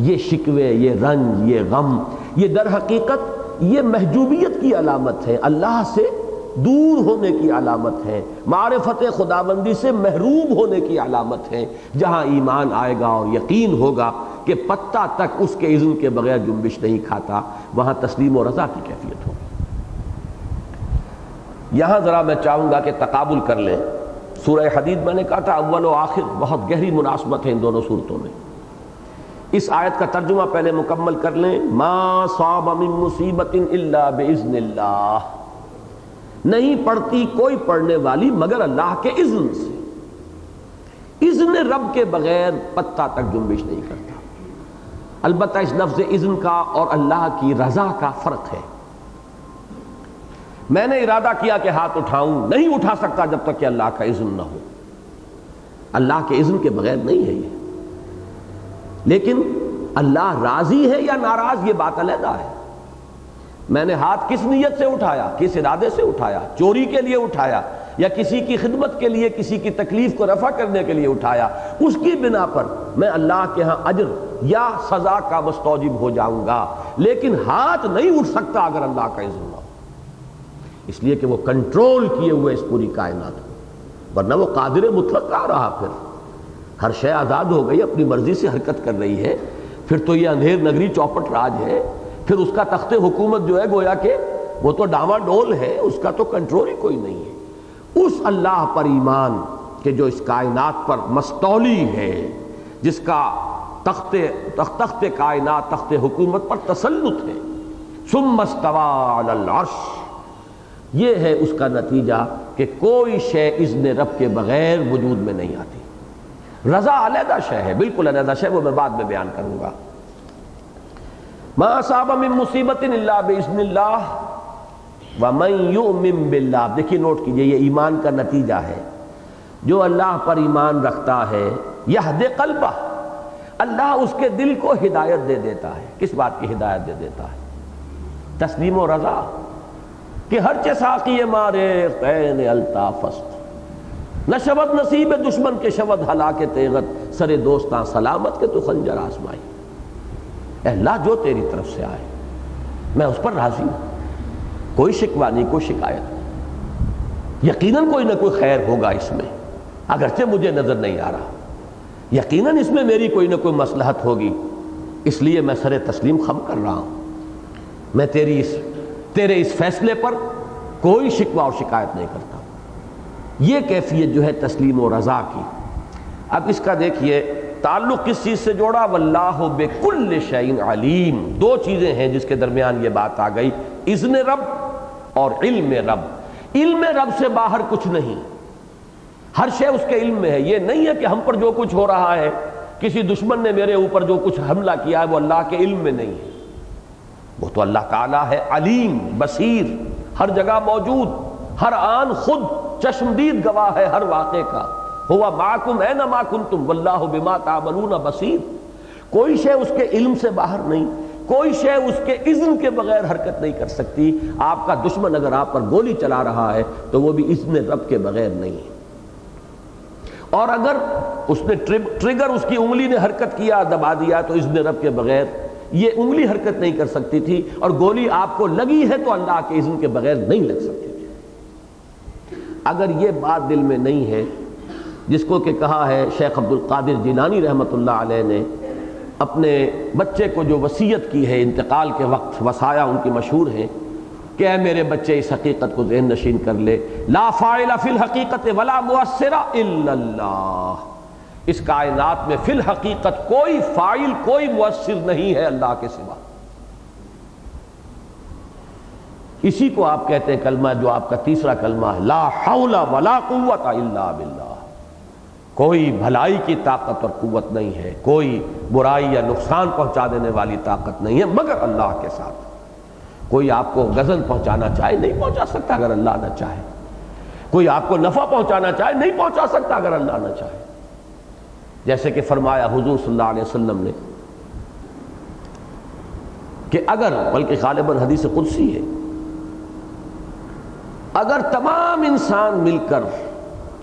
یہ شکوے، یہ رنج، یہ غم، یہ در حقیقت یہ محجوبیت کی علامت ہے، اللہ سے دور ہونے کی علامت ہے، معرفت خداوندی سے محروم ہونے کی علامت ہے۔ جہاں ایمان آئے گا اور یقین ہوگا کہ پتہ تک اس کے اذن کے بغیر جنبش نہیں کھاتا، وہاں تسلیم و رضا کی کیفیت ہوگی۔ یہاں ذرا میں چاہوں گا کہ تقابل کر لیں، سورہ حدید میں نے کہا تھا اول و آخر بہت گہری مناسبت ہے ان دونوں صورتوں میں۔ اس آیت کا ترجمہ پہلے مکمل کر لیں، ما صاب من مصیبت الا باذن اللہ، نہیں پڑتی کوئی پڑھنے والی مگر اللہ کے اذن سے، اذن رب کے بغیر پتہ تک جنبش نہیں کرتا۔ البتہ اس لفظ اذن کا اور اللہ کی رضا کا فرق ہے۔ میں نے ارادہ کیا کہ ہاتھ اٹھاؤں، نہیں اٹھا سکتا جب تک کہ اللہ کا اذن نہ ہو، اللہ کے اذن کے بغیر نہیں ہے یہ۔ لیکن اللہ راضی ہے یا ناراض یہ بات علیحدہ ہے. میں نے ہاتھ کس نیت سے اٹھایا، کس ارادے سے اٹھایا، چوری کے لیے اٹھایا یا کسی کی خدمت کے لیے، کسی کی تکلیف کو رفع کرنے کے لیے اٹھایا، اس کی بنا پر میں اللہ کے ہاں اجر یا سزا کا مستوجب ہو جاؤں گا. لیکن ہاتھ نہیں اٹھ سکتا اگر اللہ کا اذن نہ ہو، اس لیے کہ وہ کنٹرول کیے ہوئے اس پوری کائنات کو، ورنہ وہ قادر مطلق کا رہا. پھر ہر شے آزاد ہو گئی، اپنی مرضی سے حرکت کر رہی ہے. پھر تو یہ اندھیر نگری چوپٹ راج ہے. پھر اس کا تخت حکومت جو ہے گویا کہ وہ تو ڈاواں ڈول ہے، اس کا تو کنٹرول ہی کوئی نہیں ہے. اس اللہ پر ایمان کہ جو اس کائنات پر مستولی ہے، جس کا تخت کائنات، تخت حکومت پر تسلط ہے. ثم استوى علی العرش، یہ ہے اس کا نتیجہ کہ کوئی شے اذن رب کے بغیر وجود میں نہیں آتی. رضا علیحدہ شے ہے، بالکل علیحدہ شے، وہ میں بعد میں بیان کروں گا. ما اصاب من مصیبت الا باذن اللہ ومن یؤمن باللہ. دیکھیے نوٹ کیجئے، یہ ایمان کا نتیجہ ہے. جو اللہ پر ایمان رکھتا ہے یہد قلبہ، اللہ اس کے دل کو ہدایت دے دیتا ہے. کس بات کی ہدایت دے دیتا ہے؟ تسلیم و رضا، کہ ہر چے ساقی مارے قین الطافست، نہ شود نصیب دشمن کے شود ہلاک تیغت، سرے دوستاں سلامت کے تو خنجر آزمائی. اے اللہ جو تیری طرف سے آئے میں اس پر راضی ہوں، کوئی شکوہ نہیں، کوئی شکایت نہیں. یقیناً کوئی نہ کوئی خیر ہوگا اس میں، اگرچہ مجھے نظر نہیں آ رہا. یقیناً اس میں میری کوئی نہ کوئی مصلحت ہوگی، اس لیے میں سر تسلیم خم کر رہا ہوں. میں تیرے اس فیصلے پر کوئی شکوہ اور شکایت نہیں کرتا. یہ کیفیت جو ہے تسلیم و رضا کی. اب اس کا دیکھیے تعلق کس چیز سے جوڑا؟ واللہ بکل شیء علیم. دو چیزیں ہیں جس کے درمیان یہ بات آ گئی، اذن رب اور علم رب. علم رب سے باہر کچھ نہیں، ہر شے اس کے علم میں ہے. یہ نہیں ہے کہ ہم پر جو کچھ ہو رہا ہے، کسی دشمن نے میرے اوپر جو کچھ حملہ کیا ہے وہ اللہ کے علم میں نہیں ہے. وہ تو اللہ تعالیٰ ہے علیم بصیر، ہر جگہ موجود، ہر آن خود چشمدید گواہ ہے ہر واقعے کا. ہوا معکم اینما کنتم واللہ بما تعملون بصیر. کوئی شے اس کے علم سے باہر نہیں، کوئی شے اس کے اذن کے بغیر حرکت نہیں کر سکتی. آپ کا دشمن اگر آپ پر گولی چلا رہا ہے تو وہ بھی اذن رب کے بغیر نہیں ہے. اور اگر اس نے ٹریگر اس کی انگلی نے حرکت کیا، دبا دیا، تو اذن رب کے بغیر یہ انگلی حرکت نہیں کر سکتی تھی. اور گولی آپ کو لگی ہے تو اللہ کے اذن کے بغیر نہیں لگ سکتی تھی. اگر یہ بات دل میں نہیں ہے، جس کو کہ کہا ہے شیخ عبد القادر جیلانی رحمۃ اللہ علیہ نے اپنے بچے کو جو وصیت کی ہے انتقال کے وقت، وصایا ان کی مشہور ہیں کہ اے میرے بچے اس حقیقت کو ذہن نشین کر لے، لا فاعل فی الحقیقت ولا مؤثر الا اللہ. اس کائنات میں فی الحقیقت کوئی فاعل، کوئی مؤثر نہیں ہے اللہ کے سوا. اسی کو آپ کہتے ہیں کلمہ جو آپ کا تیسرا کلمہ ہے، لا حول ولا قوت الا باللہ. کوئی بھلائی کی طاقت اور قوت نہیں ہے، کوئی برائی یا نقصان پہنچا دینے والی طاقت نہیں ہے مگر اللہ کے ساتھ. کوئی آپ کو غضب پہنچانا چاہے نہیں پہنچا سکتا اگر اللہ نہ چاہے. کوئی آپ کو نفع پہنچانا چاہے نہیں پہنچا سکتا اگر اللہ نہ چاہے. جیسے کہ فرمایا حضور صلی اللہ علیہ وسلم نے کہ اگر، بلکہ غالباً حدیث قدسی ہے، اگر تمام انسان مل کر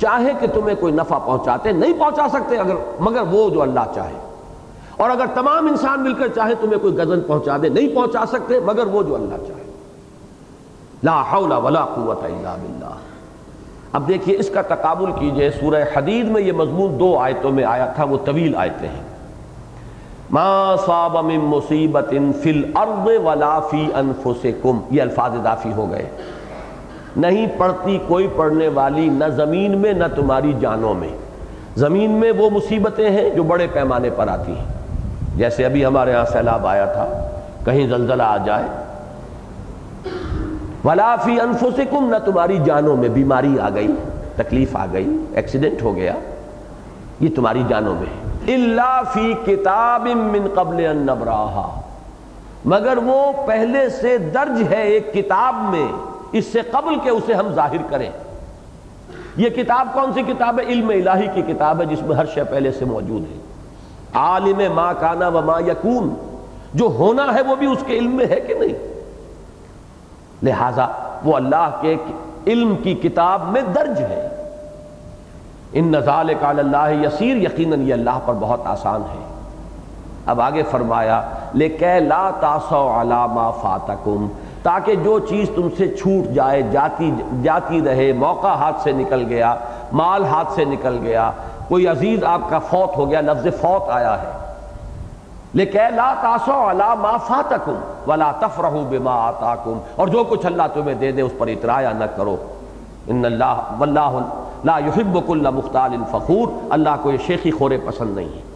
چاہے کہ تمہیں کوئی نفع پہنچاتے، نہیں پہنچا سکتے مگر وہ جو اللہ چاہے. اور اگر تمام انسان مل کر چاہے تمہیں کوئی غضب پہنچا دے، نہیں پہنچا سکتے مگر وہ جو اللہ چاہے. لا حول ولا قوت الا باللہ. اب دیکھیے اس کا تقابل کیجئے. سورہ حدید میں یہ مضمون 2 آیتوں میں آیا تھا، وہ طویل آیتیں ہیں. ما صاب من مصیبت فی الارض ولا فی انفسکم، یہ الفاظ اضافی ہو گئے. نہیں پڑتی کوئی پڑنے والی نہ زمین میں نہ تمہاری جانوں میں. زمین میں وہ مصیبتیں ہیں جو بڑے پیمانے پر آتی ہیں، جیسے ابھی ہمارے ہاں سیلاب آیا تھا، کہیں زلزلہ آ جائے. ولا فی انفسکم، نہ تمہاری جانوں میں بیماری آ گئی، تکلیف آ گئی، ایکسیڈنٹ ہو گیا، یہ تمہاری جانوں میں. الا فی کتاب من قبل ان نبراہا، مگر وہ پہلے سے درج ہے ایک کتاب میں، اس سے قبل کہ اسے ہم ظاہر کریں. یہ کتاب کون سی کتاب ہے؟ علم الہی کی کتاب ہے، جس میں ہر شے پہلے سے موجود ہے. عالم ما کانا و ما یکون، جو ہونا ہے وہ بھی اس کے علم میں ہے کہ نہیں، لہذا وہ اللہ کے علم کی کتاب میں درج ہے۔ ان ذالک علی اللہ یسیر، یقیناً یہ اللہ پر بہت آسان ہے۔ اب آگے فرمایا لِکَیْ لَا تَعْصَوْا عَلَىٰ مَا فَاتَکُمْ، تاکہ جو چیز تم سے چھوٹ جائے، جاتی رہے، موقع ہاتھ سے نکل گیا، مال ہاتھ سے نکل گیا، کوئی عزیز آپ کا فوت ہو گیا، لفظ فوت آیا ہے، لِکَیْ لَا تَعْصَوْا عَلَىٰ مَا فَاتَکُمْ وَلَا تَفْرَحُوا بِمَا آتَاکُمْ، اور جو کچھ اللہ تمہیں دے دے اس پر اترایا نہ کرو۔ ان اللہ واللہ لا يحب كل مختال فخور، اللہ کو یہ شیخی خورے پسند نہیں ہے۔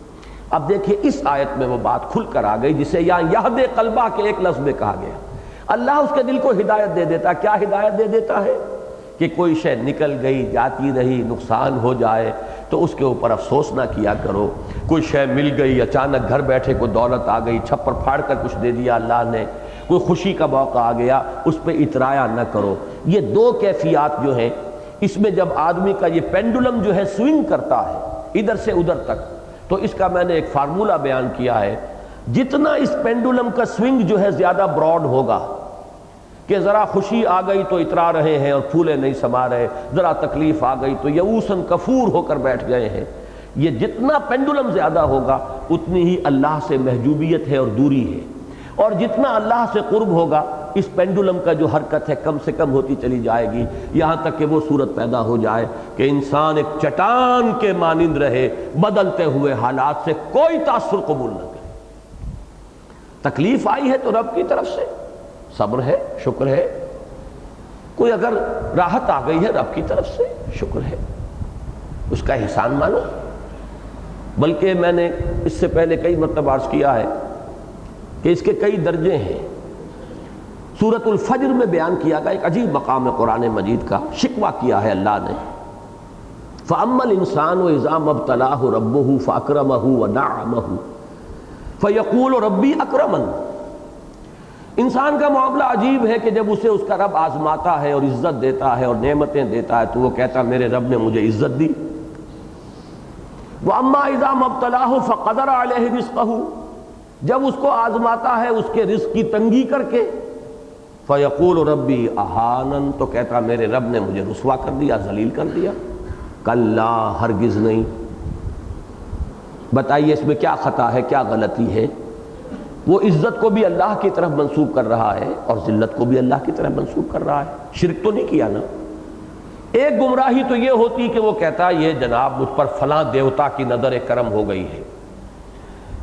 اب دیکھیں اس آیت میں وہ بات کھل کر آ گئی جسے یہاں یہد قلبہ کے ایک لفظ میں کہا گیا۔ اللہ اس کے دل کو ہدایت دے دیتا، کیا ہدایت دے دیتا ہے؟ کہ کوئی شے نکل گئی، جاتی رہی، نقصان ہو جائے تو اس کے اوپر افسوس نہ کیا کرو۔ کوئی شے مل گئی، اچانک گھر بیٹھے کوئی دولت آ گئی، چھپر پھاڑ کر کچھ دے دیا اللہ نے، کوئی خوشی کا موقع آ گیا، اس پہ اترایا نہ کرو۔ یہ دو کیفیات جو ہیں، اس میں جب آدمی کا یہ پینڈولم جو ہے سوئنگ کرتا ہے ادھر سے ادھر تک، تو اس کا میں نے ایک فارمولہ بیان کیا ہے، جتنا اس پینڈولم کا سوئنگ جو ہے زیادہ براڈ ہوگا، کہ ذرا خوشی آ گئی تو اترا رہے ہیں اور پھولے نہیں سما رہے، ذرا تکلیف آ گئی تو یئوساً کفور ہو کر بیٹھ گئے ہیں، یہ جتنا پینڈولم زیادہ ہوگا اتنی ہی اللہ سے محجوبیت ہے اور دوری ہے، اور جتنا اللہ سے قرب ہوگا اس پینڈولم کا جو حرکت ہے کم سے کم ہوتی چلی جائے گی، یہاں تک کہ وہ صورت پیدا ہو جائے کہ انسان ایک چٹان کے مانند رہے، بدلتے ہوئے حالات سے کوئی تاثر قبول نہ کرے۔ تکلیف آئی ہے تو رب کی طرف سے صبر ہے، شکر ہے، کوئی اگر راحت آ گئی ہے رب کی طرف سے شکر ہے، اس کا احسان مانو۔ بلکہ میں نے اس سے پہلے کئی مرتبہ عرض کیا ہے کہ اس کے کئی درجے ہیں۔ سورۃ الفجر میں بیان کیا گیا ایک عجیب مقام ہے قرآن مجید کا، شکوہ کیا ہے اللہ نے، فَأَمَّا الْإِنسَانُ إِذَا مَا ابْتَلَاهُ رَبُّهُ فَأَكْرَمَهُ وَنَعَّمَهُ فَيَقُولُ رَبِّي أَكْرَمَنِ۔ انسان کا معاملہ عجیب ہے کہ جب اسے اس کا رب آزماتا ہے اور عزت دیتا ہے اور نعمتیں دیتا ہے تو وہ کہتا میرے رب نے مجھے عزت دی۔ وَأَمَّا إِذَا مَا ابْتَلَاهُ فَقَدَرَ عَلَيْهِ رِزْقَهُ، جب اس کو آزماتا ہے اس کے رزق کی تنگی کر کے، فَيَقُولُ رَبِّي أَهَانَنِ، تو کہتا میرے رب نے مجھے رسوا کر دیا، ذلیل کر دیا۔ کلا، ہرگز نہیں۔ بتائیے اس میں کیا خطا ہے، کیا غلطی ہے؟ وہ عزت کو بھی اللہ کی طرف منسوب کر رہا ہے اور ذلت کو بھی اللہ کی طرف منسوب کر رہا ہے، شرک تو نہیں کیا نا۔ ایک گمراہی تو یہ ہوتی کہ وہ کہتا یہ جناب مجھ پر فلاں دیوتا کی نظر کرم ہو گئی ہے،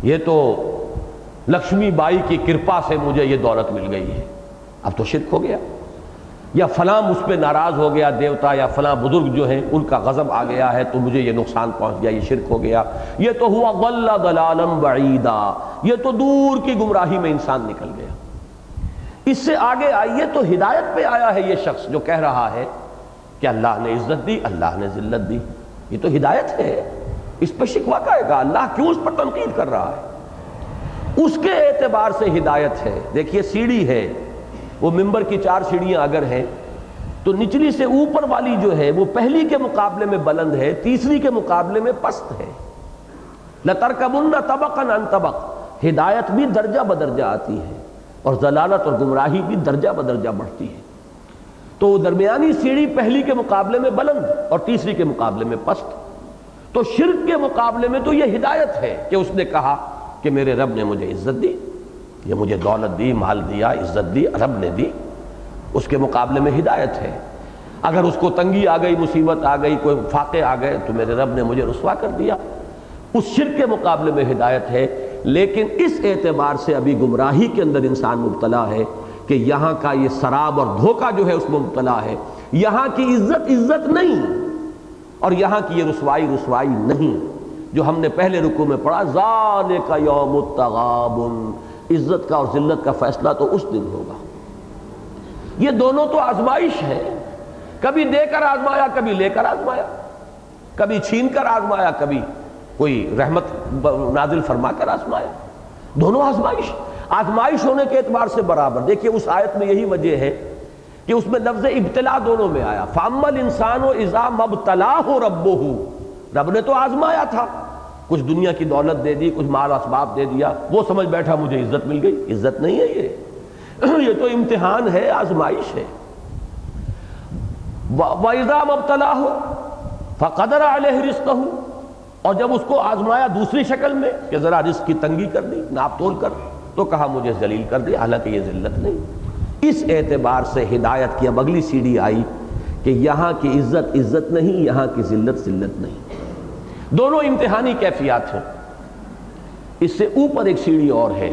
یہ تو لکشمی بائی کی کرپا سے مجھے یہ دولت مل گئی ہے، اب تو شرک ہو گیا۔ یا فلاں مجھ پہ ناراض ہو گیا دیوتا، یا فلاں بزرگ جو ہیں ان کا غضب آ گیا ہے تو مجھے یہ نقصان پہنچ گیا، یہ شرک ہو گیا۔ یہ تو ہوا ضل ضلالا بعیدا، یہ تو دور کی گمراہی میں انسان نکل گیا۔ اس سے آگے آئیے تو ہدایت پہ آیا ہے یہ شخص جو کہہ رہا ہے کہ اللہ نے عزت دی، اللہ نے ذلت دی، یہ تو ہدایت ہے، اس پہ شکوہ کہے گا اللہ کیوں اس پر تنقید کر رہا ہے؟ اس کے اعتبار سے ہدایت ہے۔ دیکھیے سیڑھی ہے، وہ ممبر کی 4 سیڑھیاں اگر ہیں تو نچلی سے اوپر والی جو ہے وہ پہلی کے مقابلے میں بلند ہے، تیسری کے مقابلے میں پست ہے۔ لَتَرْكَبُنَّ طَبَقًا عَنْ طَبَقٍ، ہدایت بھی درجہ بدرجہ آتی ہے اور ضلالت اور گمراہی بھی درجہ بدرجہ بڑھتی ہے۔ تو درمیانی سیڑھی پہلی کے مقابلے میں بلند اور تیسری کے مقابلے میں پست۔ تو شرک کے مقابلے میں تو یہ ہدایت ہے کہ اس نے کہا کہ میرے رب نے مجھے عزت دی، یہ مجھے دولت دی، مال دیا، عزت دی، رب نے دی، اس کے مقابلے میں ہدایت ہے۔ اگر اس کو تنگی آ گئی، مصیبت آ گئی، کوئی فاقے آ گئے تو میرے رب نے مجھے رسوا کر دیا، اس شرک کے مقابلے میں ہدایت ہے۔ لیکن اس اعتبار سے ابھی گمراہی کے اندر انسان مبتلا ہے کہ یہاں کا یہ سراب اور دھوکہ جو ہے اس میں مبتلا ہے، یہاں کی عزت عزت نہیں اور یہاں کی یہ رسوائی رسوائی نہیں، جو ہم نے پہلے رکوع میں پڑھا ذالک یوم التغابن، عزت کا اور ذلت کا فیصلہ تو اس دن ہوگا۔ یہ دونوں تو آزمائش ہے، کبھی دے کر آزمایا، کبھی لے کر آزمایا، کبھی چھین کر آزمایا، کبھی کوئی رحمت نازل فرما کر آزمایا، دونوں آزمائش آزمائش ہونے کے اعتبار سے برابر۔ دیکھیے اس آیت میں یہی وجہ ہے کہ اس میں لفظ ابتلا دونوں میں آیا، فَأَمَّا الْإِنسَانُ إِذَا مَا ابْتَلَاهُ رَبُّهُ، رب نے تو آزمایا تھا، کچھ دنیا کی دولت دے دی، کچھ مال اسباب دے دیا، وہ سمجھ بیٹھا مجھے عزت مل گئی۔ عزت نہیں ہے یہ تو امتحان ہے، آزمائش ہے۔ وَإِذَا مَبْتَلَاهُ فَقَدَرَ عَلَيْهِ رِزْقَهُ، اور جب اس کو آزمایا دوسری شکل میں کہ ذرا رزق کی تنگی کر دی، ناپ تول کر، تو کہا مجھے ذلیل کر دیا، حالانکہ یہ ذلت نہیں۔ اس اعتبار سے ہدایت کی اب اگلی سیڑھی آئی کہ یہاں کی عزت عزت نہیں، یہاں کی ذلت ذلت نہیں، دونوں امتحانی کیفیات ہیں۔ اس سے اوپر ایک سیڑھی اور ہے۔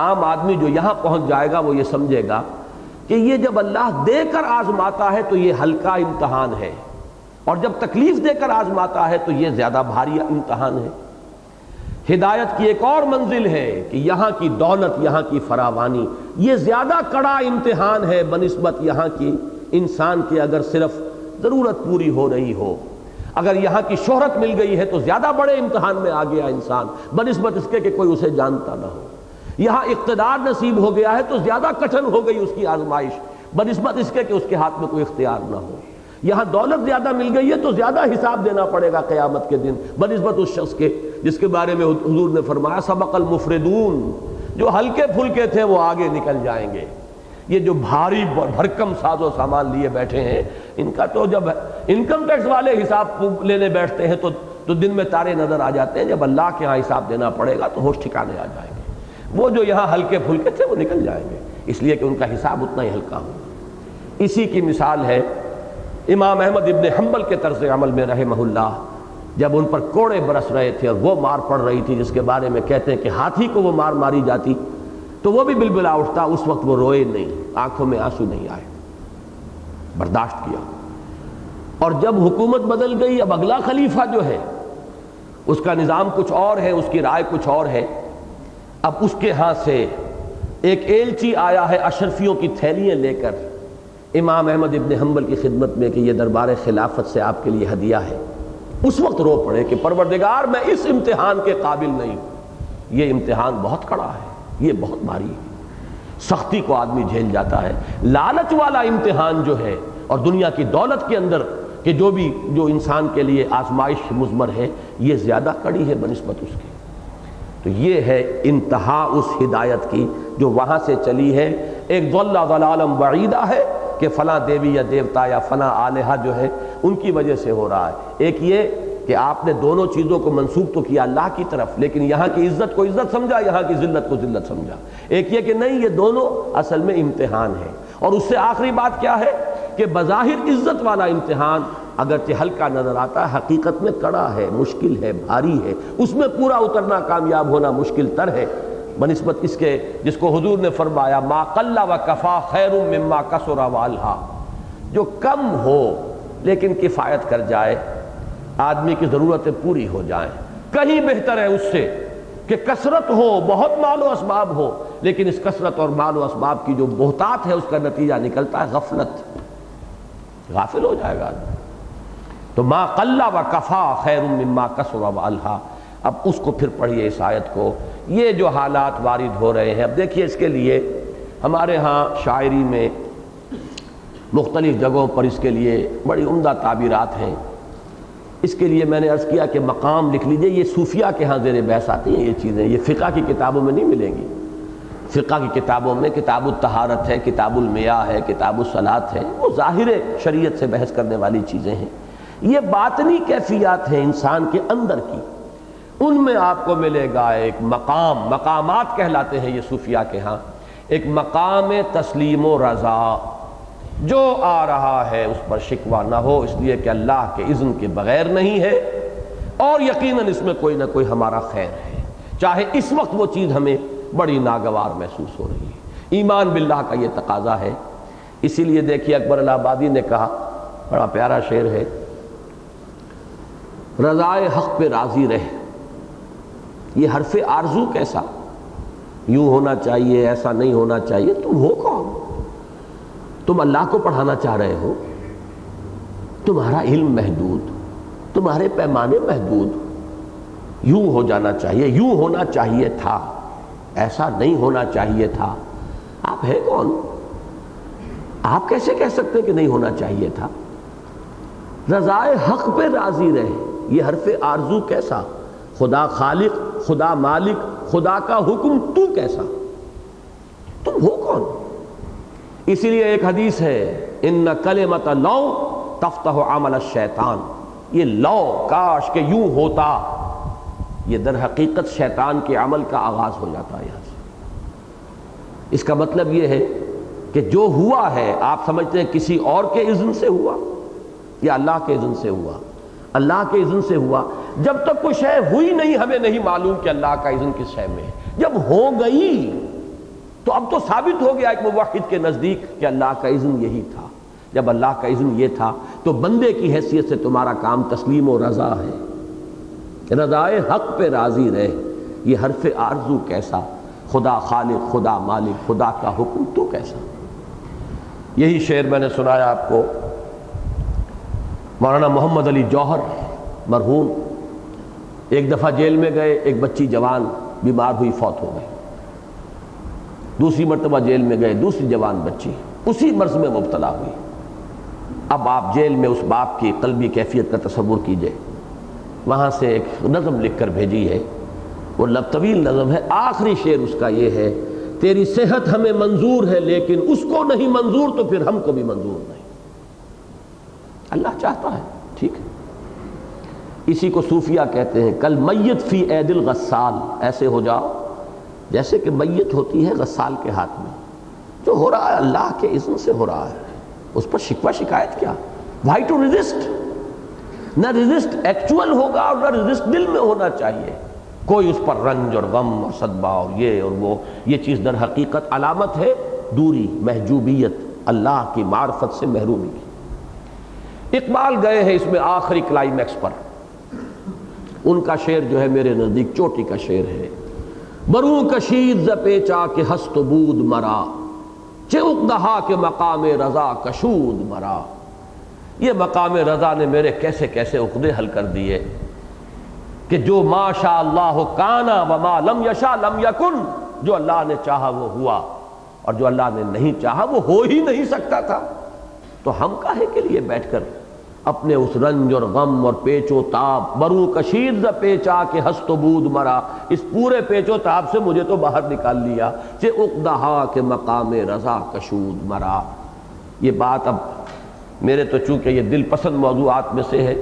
عام آدمی جو یہاں پہنچ جائے گا وہ یہ سمجھے گا کہ یہ جب اللہ دے کر آزماتا ہے تو یہ ہلکا امتحان ہے، اور جب تکلیف دے کر آزماتا ہے تو یہ زیادہ بھاری امتحان ہے۔ ہدایت کی ایک اور منزل ہے کہ یہاں کی دولت، یہاں کی فراوانی، یہ زیادہ کڑا امتحان ہے بنسبت یہاں کی انسان کے اگر صرف ضرورت پوری ہو رہی ہو۔ اگر یہاں کی شہرت مل گئی ہے تو زیادہ بڑے امتحان میں آ گیا انسان بنسبت اس کے کہ کوئی اسے جانتا نہ ہو۔ یہاں اقتدار نصیب ہو گیا ہے تو زیادہ کٹھن ہو گئی اس کی آزمائش بنسبت اس کے کہ اس کے ہاتھ میں کوئی اختیار نہ ہو۔ یہاں دولت زیادہ مل گئی ہے تو زیادہ حساب دینا پڑے گا قیامت کے دن بنسبت اس شخص کے جس کے بارے میں حضور نے فرمایا سبق المفردون، جو ہلکے پھلکے تھے وہ آگے نکل جائیں گے۔ یہ جو بھاری بھرکم ساز و سامان لیے بیٹھے ہیں، ان کا تو جب انکم ٹیکس والے حساب لینے بیٹھتے ہیں تو دن میں تارے نظر آ جاتے ہیں، جب اللہ کے ہاں حساب دینا پڑے گا تو ہوش ٹھکانے آ جائیں گے۔ وہ جو یہاں ہلکے پھلکے تھے وہ نکل جائیں گے، اس لیے کہ ان کا حساب اتنا ہی ہلکا ہو۔ اسی کی مثال ہے امام احمد ابن حنبل کے طرز عمل میں رحمہ اللہ، جب ان پر کوڑے برس رہے تھے اور وہ مار پڑ رہی تھی جس کے بارے میں کہتے ہیں کہ ہاتھی کو وہ مار ماری جاتی تو وہ بھی بلبلا اٹھتا، اس وقت وہ روئے نہیں، آنکھوں میں آنسو نہیں آئے، برداشت کیا۔ اور جب حکومت بدل گئی، اب اگلا خلیفہ جو ہے اس کا نظام کچھ اور ہے، اس کی رائے کچھ اور ہے، اب اس کے ہاں سے ایک ایلچی آیا ہے اشرفیوں کی تھیلیاں لے کر امام احمد ابن حنبل کی خدمت میں کہ یہ دربار خلافت سے آپ کے لیے ہدیہ ہے۔ اس وقت رو پڑے کہ پروردگار میں اس امتحان کے قابل نہیں، یہ امتحان بہت کڑا ہے، یہ بہت بھاری ہے، سختی کو آدمی جھیل جاتا ہے۔ لالچ والا امتحان جو ہے اور دنیا کی دولت کے اندر کہ جو انسان کے لیے آزمائش مضمر ہے، یہ زیادہ کڑی ہے بنسبت اس کے۔ تو یہ ہے انتہا اس ہدایت کی جو وہاں سے چلی ہے۔ ایک ضل ضلالا بعیدہ ہے کہ فلاں دیوی یا دیوتا یا فلاں آلہہ جو ہے ان کی وجہ سے ہو رہا ہے۔ ایک یہ کہ آپ نے دونوں چیزوں کو منسوب تو کیا اللہ کی طرف، لیکن یہاں کی عزت کو عزت سمجھا، یہاں کی ذلت کو ذلت سمجھا۔ ایک یہ کہ نہیں، یہ دونوں اصل میں امتحان ہے۔ اور اس سے آخری بات کیا ہے کہ بظاہر عزت والا امتحان اگرچہ ہلکا نظر آتا ہے، حقیقت میں کڑا ہے، مشکل ہے، بھاری ہے، اس میں پورا اترنا، کامیاب ہونا مشکل تر ہے بنسبت اس کے جس کو حضور نے فرمایا ما قل و کفا خیر مما کثر و الہا، جو کم ہو لیکن کفایت کر جائے، آدمی کی ضرورتیں پوری ہو جائیں، کہیں بہتر ہے اس سے کہ کثرت ہو، بہت مال و اسباب ہو، لیکن اس کثرت اور مال و اسباب کی جو بہتات ہے اس کا نتیجہ نکلتا ہے غفلت، غافل ہو جائے گا آدمی۔ تو ما قل و کفا خیر مما کثر و الہا۔ اب اس کو پھر پڑھیے اس آیت کو، یہ جو حالات وارد ہو رہے ہیں، اب دیکھیے اس کے لیے ہمارے ہاں شاعری میں مختلف جگہوں پر اس کے لیے بڑی عمدہ تعبیرات ہیں۔ اس کے لیے میں نے عرض کیا کہ مقام لکھ لیجئے، یہ صوفیہ کے ہاں زیر بحث آتی ہیں یہ چیزیں، یہ فقہ کی کتابوں میں نہیں ملیں گی۔ فقہ کی کتابوں میں کتاب الطہارت ہے، کتاب المیاہ ہے، کتاب الصلاۃ ہے، وہ ظاہر شریعت سے بحث کرنے والی چیزیں ہیں۔ یہ باطنی کیفیات ہیں انسان کے اندر کی، ان میں آپ کو ملے گا ایک مقام، مقامات کہلاتے ہیں یہ صوفیہ کے ہاں، ایک مقام تسلیم و رضا، جو آ رہا ہے اس پر شکوہ نہ ہو، اس لیے کہ اللہ کے اذن کے بغیر نہیں ہے، اور یقیناً اس میں کوئی نہ کوئی ہمارا خیر ہے، چاہے اس وقت وہ چیز ہمیں بڑی ناگوار محسوس ہو رہی ہے۔ ایمان باللہ کا یہ تقاضا ہے۔ اسی لیے دیکھیے اکبر الہ آبادی نے کہا، بڑا پیارا شعر ہے، رضائے حق پہ راضی رہ، یہ حرف آرزو کیسا، یوں ہونا چاہیے، ایسا نہیں ہونا چاہیے، تم ہو کون؟ تم اللہ کو پڑھانا چاہ رہے ہو، تمہارا علم محدود، تمہارے پیمانے محدود، یوں ہو جانا چاہیے، یوں ہونا چاہیے تھا، ایسا نہیں ہونا چاہیے تھا، آپ ہے کون؟ آپ کیسے کہہ سکتے ہیں کہ نہیں ہونا چاہیے تھا؟ رضائے حق پہ راضی رہے، یہ حرف آرزو کیسا، خدا خالق، خدا مالک، خدا کا حکم تو کیسا؟ تم ہو کون؟ اسی لیے ایک حدیث ہے ان کلمۃ لو تفتح عمل الشیطان، یہ لو کاش کہ یوں ہوتا، یہ در حقیقت شیطان کے عمل کا آغاز ہو جاتا ہے یہاں سے۔ اس کا مطلب یہ ہے کہ جو ہوا ہے آپ سمجھتے ہیں کسی اور کے اذن سے ہوا یا اللہ کے اذن سے ہوا؟ اللہ کے اذن سے ہوا۔ جب تک کوئی شے ہوئی نہیں ہمیں نہیں معلوم کہ اللہ کا اذن کس شے میں ہے، جب ہو گئی تو اب تو ثابت ہو گیا ایک موحد کے نزدیک کہ اللہ کا اذن یہی تھا۔ جب اللہ کا اذن یہ تھا تو بندے کی حیثیت سے تمہارا کام تسلیم و رضا ہے، رضائے حق پہ راضی رہے۔ یہ حرف آرزو کیسا؟ خدا خالق، خدا مالک، خدا کا حکم تو کیسا؟ یہی شعر میں نے سنایا آپ کو، مولانا محمد علی جوہر مرحوم ایک دفعہ جیل میں گئے، ایک بچی جوان بیمار ہوئی، فوت ہو گئی۔ دوسری مرتبہ جیل میں گئے، دوسری جوان بچی اسی مرض میں مبتلا ہوئی۔ اب آپ جیل میں اس باپ کی قلبی کیفیت کا تصور کیجئے۔ وہاں سے ایک نظم لکھ کر بھیجی ہے، وہ طویل نظم ہے، آخری شعر اس کا یہ ہے، تیری صحت ہمیں منظور ہے لیکن اس کو نہیں منظور تو پھر ہم کو بھی منظور نہیں۔ اللہ چاہتا ہے، ٹھیک ہے۔ اسی کو صوفیہ کہتے ہیں کل میت فی عید الغسال، ایسے ہو جاؤ جیسے کہ میت ہوتی ہے غسال کے ہاتھ میں۔ جو ہو رہا ہے اللہ کے اذن سے ہو رہا ہے، اس پر شکوہ شکایت کیا؟ Why to resist? نہ ریزسٹ ایکچول ہوگا اور نہ ریزسٹ دل میں ہونا چاہیے۔ کوئی اس پر رنج اور غم اور صدمہ اور یہ اور وہ، یہ چیز در حقیقت علامت ہے دوری، محجوبیت، اللہ کی معرفت سے محرومی کی۔ اقبال گئے ہیں اس میں آخری کلائمیکس پر، ان کا شعر جو ہے میرے نزدیک چوٹی کا شعر ہے۔ بروں کشید ز پیچا کہ ہست و بود مرا، چہ اقدہا کے مقام رضا کشود مرا۔ یہ مقام رضا نے میرے کیسے کیسے عقدے حل کر دیے کہ جو ما شاء اللہ کانا وما لم یشاء لم یکن، جو اللہ نے چاہا وہ ہوا اور جو اللہ نے نہیں چاہا وہ ہو ہی نہیں سکتا تھا۔ تو ہم کاہے کے لیے بیٹھ کر اپنے اس رنج اور غم اور پیچ و تاب، بروں کشید ز پیچا کہ ہست و بود مرا، اس پورے پیچ و تاب سے مجھے تو باہر نکال لیا، کہ اقدہا کے مقام رضا کشود مرا۔ یہ بات اب میرے تو چونکہ یہ دل پسند موضوعات میں سے ہے،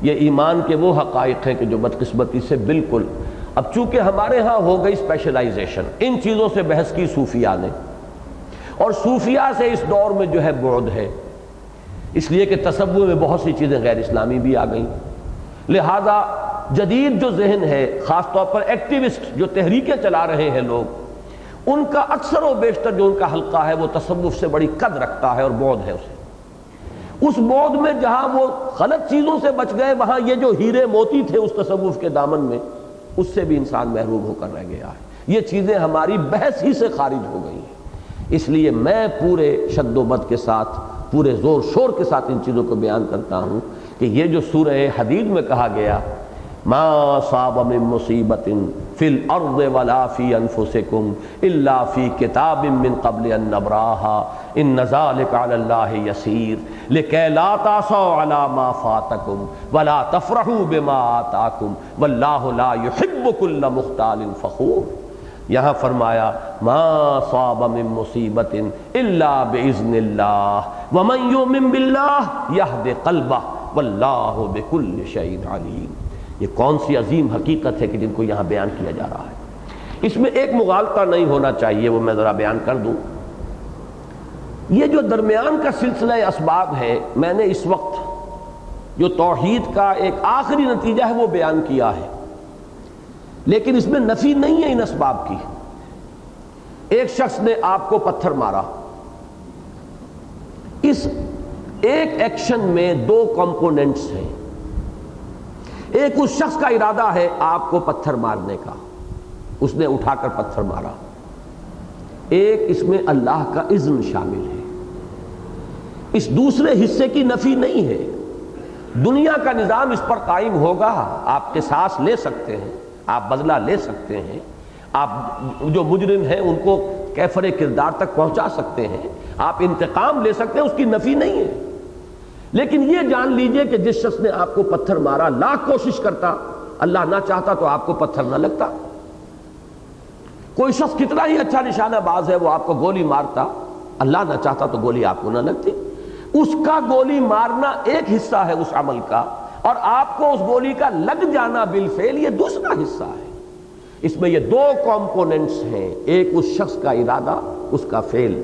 یہ ایمان کے وہ حقائق ہیں کہ جو بدقسمتی سے بالکل، اب چونکہ ہمارے ہاں ہو گئی اسپیشلائزیشن، ان چیزوں سے بحث کی صوفیہ نے، اور صوفیہ سے اس دور میں جو ہے بعد ہے، اس لیے کہ تصور میں بہت سی چیزیں غیر اسلامی بھی آ گئیں۔ لہذا جدید جو ذہن ہے، خاص طور پر ایکٹیوسٹ جو تحریکیں چلا رہے ہیں لوگ، ان کا اکثر و بیشتر جو ان کا حلقہ ہے وہ تصوف سے بڑی قد رکھتا ہے اور بعد ہے اسے۔ اس بعد میں جہاں وہ غلط چیزوں سے بچ گئے، وہاں یہ جو ہیرے موتی تھے اس تصوف کے دامن میں، اس سے بھی انسان محروم ہو کر رہ گیا ہے۔ یہ چیزیں ہماری بحث ہی سے خارج ہو گئی ہیں۔ اس لیے میں پورے شد و بد کے ساتھ، پورے زور شور کے ساتھ ان چیزوں کو بیان کرتا ہوں کہ یہ جو سورہ حدید میں کہا گیا ما صاب من مصیبت فی الارض ولا فی انفسکم الا فی کتاب من قبل ان نبراها ان ذلک علی اللہ یسیر لکی لا تعصوا علی ما فاتکم ولا تفرحوا بما آتاکم واللہ لا یحب کل مختال فخور۔ یہاں فرمایا ما صاب من مصیبت الا باذن اللہ ومن یؤمن باللہ یہد قلبہ واللہ بکل شیء علیم۔ یہ کون سی عظیم حقیقت ہے کہ جن کو یہاں بیان کیا جا رہا ہے۔ اس میں ایک مغالطہ نہیں ہونا چاہیے، وہ میں ذرا بیان کر دوں۔ یہ جو درمیان کا سلسلہ اسباب ہے، میں نے اس وقت جو توحید کا ایک آخری نتیجہ ہے وہ بیان کیا ہے، لیکن اس میں نفی نہیں ہے ان اسباب کی۔ ایک شخص نے آپ کو پتھر مارا، اس ایک ایکشن میں دو کمپوننٹس ہیں۔ ایک اس شخص کا ارادہ ہے آپ کو پتھر مارنے کا، اس نے اٹھا کر پتھر مارا۔ ایک اس میں اللہ کا اذن شامل ہے۔ اس دوسرے حصے کی نفی نہیں ہے۔ دنیا کا نظام اس پر قائم ہوگا، آپ قصاص لے سکتے ہیں، آپ بدلہ لے سکتے ہیں، آپ جو مجرم ہیں ان کو کیفر کردار تک پہنچا سکتے ہیں، آپ انتقام لے سکتے ہیں، اس کی نفی نہیں ہے۔ لیکن یہ جان لیجئے کہ جس شخص نے آپ کو پتھر مارا لاکھ کوشش کرتا اللہ نہ چاہتا تو آپ کو پتھر نہ لگتا. کوئی شخص کتنا ہی اچھا نشانہ باز ہے، وہ آپ کو گولی مارتا، اللہ نہ چاہتا تو گولی آپ کو نہ لگتی. اس کا گولی مارنا ایک حصہ ہے اس عمل کا، اور آپ کو اس گولی کا لگ جانا بالفعل یہ دوسرا حصہ ہے. اس میں یہ دو کمپوننٹس ہیں، ایک اس شخص کا ارادہ، اس کا فعل.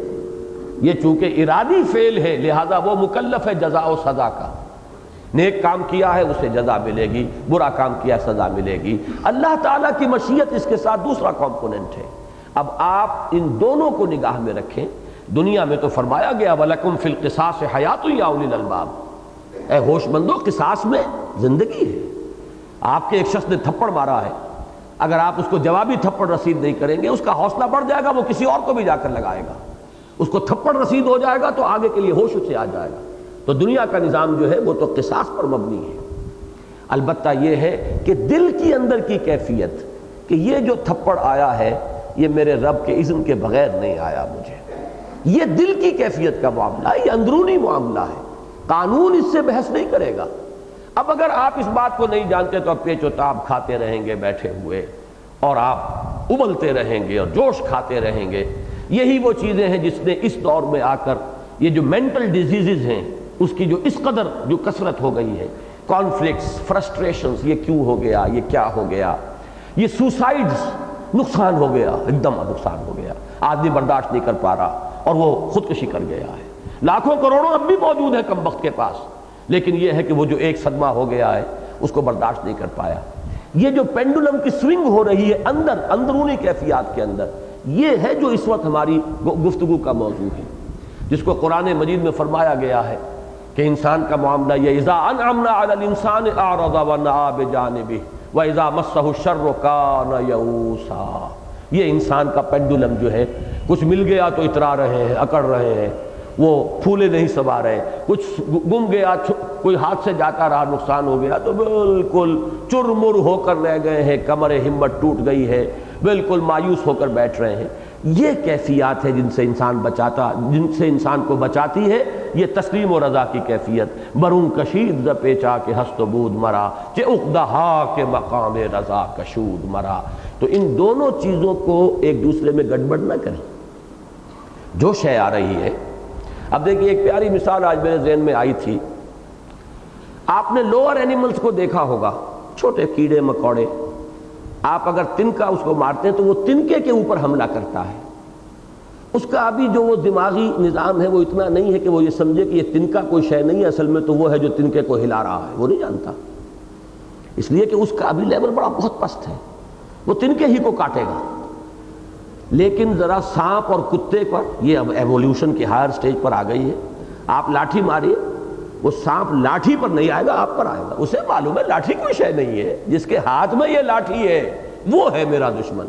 یہ چونکہ ارادی فعل ہے لہذا وہ مکلف ہے جزا و سزا کا. نیک کام کیا ہے اسے جزا ملے گی، برا کام کیا ہے سزا ملے گی. اللہ تعالیٰ کی مشیت اس کے ساتھ دوسرا کمپوننٹ ہے. اب آپ ان دونوں کو نگاہ میں رکھیں. دنیا میں تو فرمایا گیا وَلَكُمْ فِي الْقِصَاصِ حَيَاةٌ يَا أُولِي الْأَلْبَابِ، اے ہوش مندو قصاص میں زندگی ہے. آپ کے ایک شخص نے تھپڑ مارا ہے، اگر آپ اس کو جوابی تھپڑ رسید نہیں کریں گے اس کا حوصلہ بڑھ جائے گا، وہ کسی اور کو بھی جا کر لگائے گا. اس کو تھپڑ رسید ہو جائے گا تو آگے کے لیے ہوش اسے آ جائے گا. تو دنیا کا نظام جو ہے وہ تو قصاص پر مبنی ہے. البتہ یہ ہے کہ دل کی اندر کی کیفیت کہ یہ جو تھپڑ آیا ہے یہ میرے رب کے اذن کے بغیر نہیں آیا مجھے، یہ دل کی کیفیت کا معاملہ ہے، یہ اندرونی معاملہ ہے. قانون اس سے بحث نہیں کرے گا. اب اگر آپ اس بات کو نہیں جانتے تو اب پیچ و تاب کھاتے رہیں گے بیٹھے ہوئے، اور آپ ابلتے رہیں گے اور جوش کھاتے رہیں گے. یہی وہ چیزیں ہیں جس نے اس دور میں آ کر یہ جو مینٹل ڈیزیزز ہیں اس کی جو اس قدر جو کثرت ہو گئی ہے، کانفلکٹس، فرسٹریشنز، یہ کیوں ہو گیا، یہ کیا ہو گیا، یہ سوسائڈز، نقصان ہو گیا، ایک دم نقصان ہو گیا، آدمی برداشت نہیں کر پا رہا اور وہ خودکشی کر گیا ہے. لاکھوں کروڑوں اب بھی موجود ہے کم بخت کے پاس، لیکن یہ ہے کہ وہ جو ایک صدمہ ہو گیا ہے اس کو برداشت نہیں کر پایا. یہ جو پینڈولم کی سوئنگ ہو رہی ہے اندرونی کیفیات کے اندر، یہ ہے جو اس وقت ہماری گفتگو کا موضوع ہے، جس کو قرآن مجید میں فرمایا گیا ہے کہ انسان کا معاملہ یہ اذا انعمنا علی الانسان اعرض ونأى بجانبہ واذا مسہ الشر کان یئوسا. یہ انسان کا پینڈولم جو ہے، کچھ مل گیا تو اترا رہے ہیں، اکڑ رہے ہیں، وہ پھولے نہیں سما رہے. کچھ گم گیا، کوئی ہاتھ سے جاتا رہا، نقصان ہو گیا تو بالکل چرمر ہو کر رہ گئے ہیں، کمر ہمت ٹوٹ گئی ہے، بالکل مایوس ہو کر بیٹھ رہے ہیں. یہ کیفیات ہے جن سے انسان کو بچاتی ہے یہ تسلیم و رضا کی کیفیت. برون کشید ز پیچا کے ہست و بود مرا، چہ عقدہا کے مقام رضا کشود مرا. تو ان دونوں چیزوں کو ایک دوسرے میں گڑبڑ نہ کریں. جو شے آ رہی ہے، اب دیکھیے ایک پیاری مثال آج میرے ذہن میں آئی تھی. آپ نے لوور اینیملز کو دیکھا ہوگا، چھوٹے کیڑے مکوڑے. آپ اگر تنکا اس کو مارتے ہیں تو وہ تنکے کے اوپر حملہ کرتا ہے. اس کا ابھی جو وہ دماغی نظام ہے وہ اتنا نہیں ہے کہ وہ یہ سمجھے کہ یہ تنکا کوئی شے نہیں ہے، اصل میں تو وہ ہے جو تنکے کو ہلا رہا ہے. وہ نہیں جانتا، اس لیے کہ اس کا ابھی لیول بہت پست ہے، وہ تنکے ہی کو کاٹے گا. لیکن ذرا سانپ اور کتے پر، یہ اب ایوولوشن کی ہائر سٹیج پر آ گئی ہے. آپ لاٹھی ماریے، وہ سانپ لاٹھی پر نہیں آئے گا، آپ پر آئے گا. اسے معلوم ہے لاٹھی کوئی شے نہیں ہے، جس کے ہاتھ میں یہ لاٹھی ہے وہ ہے میرا دشمن.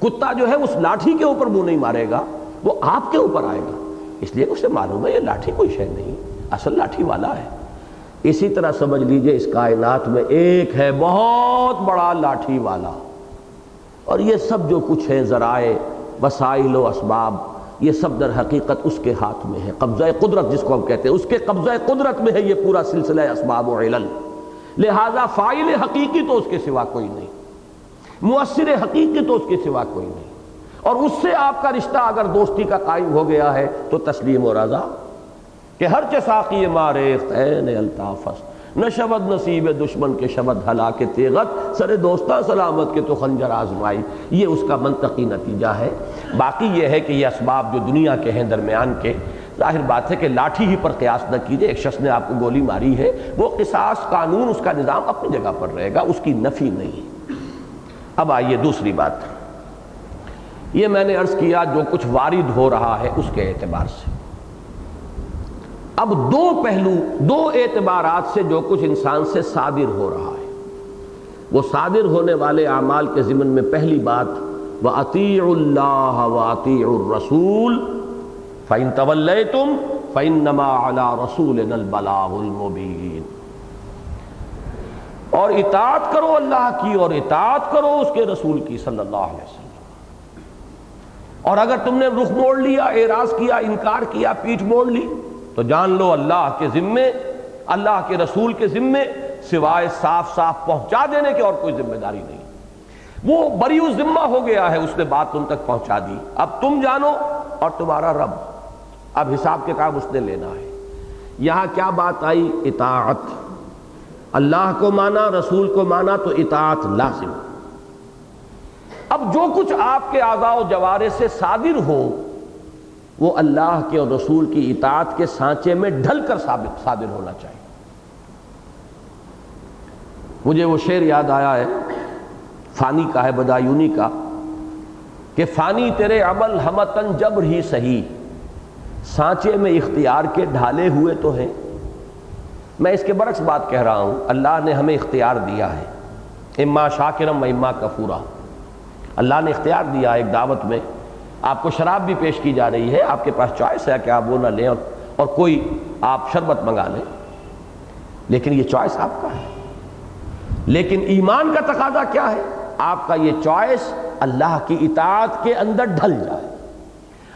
کتا جو ہے اس لاٹھی کے اوپر منہ نہیں مارے گا، وہ آپ کے اوپر آئے گا، اس لیے اسے معلوم ہے یہ لاٹھی کوئی شے نہیں، اصل لاٹھی والا ہے. اسی طرح سمجھ لیجئے اس کائنات میں ایک ہے بہت بڑا لاٹھی والا، اور یہ سب جو کچھ ہے ذرائع، وسائل و اسباب، یہ سب در حقیقت اس کے ہاتھ میں ہے. قبضہ قدرت جس کو ہم کہتے ہیں، اس کے قبضہ قدرت میں ہے یہ پورا سلسلہ اسباب و علل. لہذا فاعل حقیقی تو اس کے سوا کوئی نہیں، مؤثر حقیقی تو اس کے سوا کوئی نہیں. اور اس سے آپ کا رشتہ اگر دوستی کا قائم ہو گیا ہے تو تسلیم و رضا کہ ہر چہ ساقی ماریخت عین الطافس، نہ شبد نصیب دشمن کے شبد ہلاک تیغت، سر دوستاں سلامت کے تو خنجر آزمائی. یہ اس کا منطقی نتیجہ ہے. باقی یہ ہے کہ یہ اسباب جو دنیا کے ہیں درمیان کے، ظاہر بات ہے کہ لاٹھی ہی پر قیاس نہ کیجئے. ایک شخص نے آپ کو گولی ماری ہے، وہ قصاص قانون اس کا نظام اپنی جگہ پر رہے گا، اس کی نفی نہیں. اب آئیے دوسری بات، یہ میں نے عرض کیا جو کچھ وارد ہو رہا ہے اس کے اعتبار سے. اب دو پہلو، دو اعتبارات سے جو کچھ انسان سے صادر ہو رہا ہے، وہ صادر ہونے والے اعمال کے ضمن میں پہلی بات وَأَطِيعُوا اللَّهَ وَأَطِيعُوا الرَّسُولَ فَإِن تَوَلَّيْتُمْ فَإِنَّمَا عَلَىٰ رَسُولِنَا الْبَلَاغُ الْمُبِينُ. اور اطاعت کرو اللہ کی اور اطاعت کرو اس کے رسول کی صلی اللہ علیہ وسلم. اور اگر تم نے رخ موڑ لیا، اعراض کیا، انکار کیا، پیٹھ موڑ لی، تو جان لو اللہ کے ذمے، اللہ کے رسول کے ذمے سوائے صاف صاف پہنچا دینے کی اور کوئی ذمہ داری نہیں۔ وہ بری ذمہ ہو گیا ہے، اس نے بات تم تک پہنچا دی، اب تم جانو اور تمہارا رب، اب حساب کے کام اس نے لینا ہے۔ یہاں کیا بات آئی؟ اطاعت، اللہ کو مانا، رسول کو مانا تو اطاعت لازم۔ اب جو کچھ آپ کے اعضاء و جوارح سے صادر ہو وہ اللہ کے اور رسول کی اطاعت کے سانچے میں ڈھل کر صادر ہونا چاہیے۔ مجھے وہ شعر یاد آیا ہے، فانی کا ہے، بدایونی کا، کہ فانی تیرے عمل ہمتن جبر ہی سہی، سانچے میں اختیار کے ڈھالے ہوئے تو ہیں۔ میں اس کے برعکس بات کہہ رہا ہوں، اللہ نے ہمیں اختیار دیا ہے، اما شاکرم و اما کفورا، اللہ نے اختیار دیا ہے۔ ایک دعوت میں آپ کو شراب بھی پیش کی جا رہی ہے، آپ کے پاس چوائس ہے کہ آپ وہ نہ لیں اور کوئی آپ شربت منگا لیں، لیکن یہ چوائس آپ کا ہے۔ لیکن ایمان کا تقاضا کیا ہے؟ آپ کا یہ چوائس اللہ کی اطاعت کے اندر ڈھل جائے۔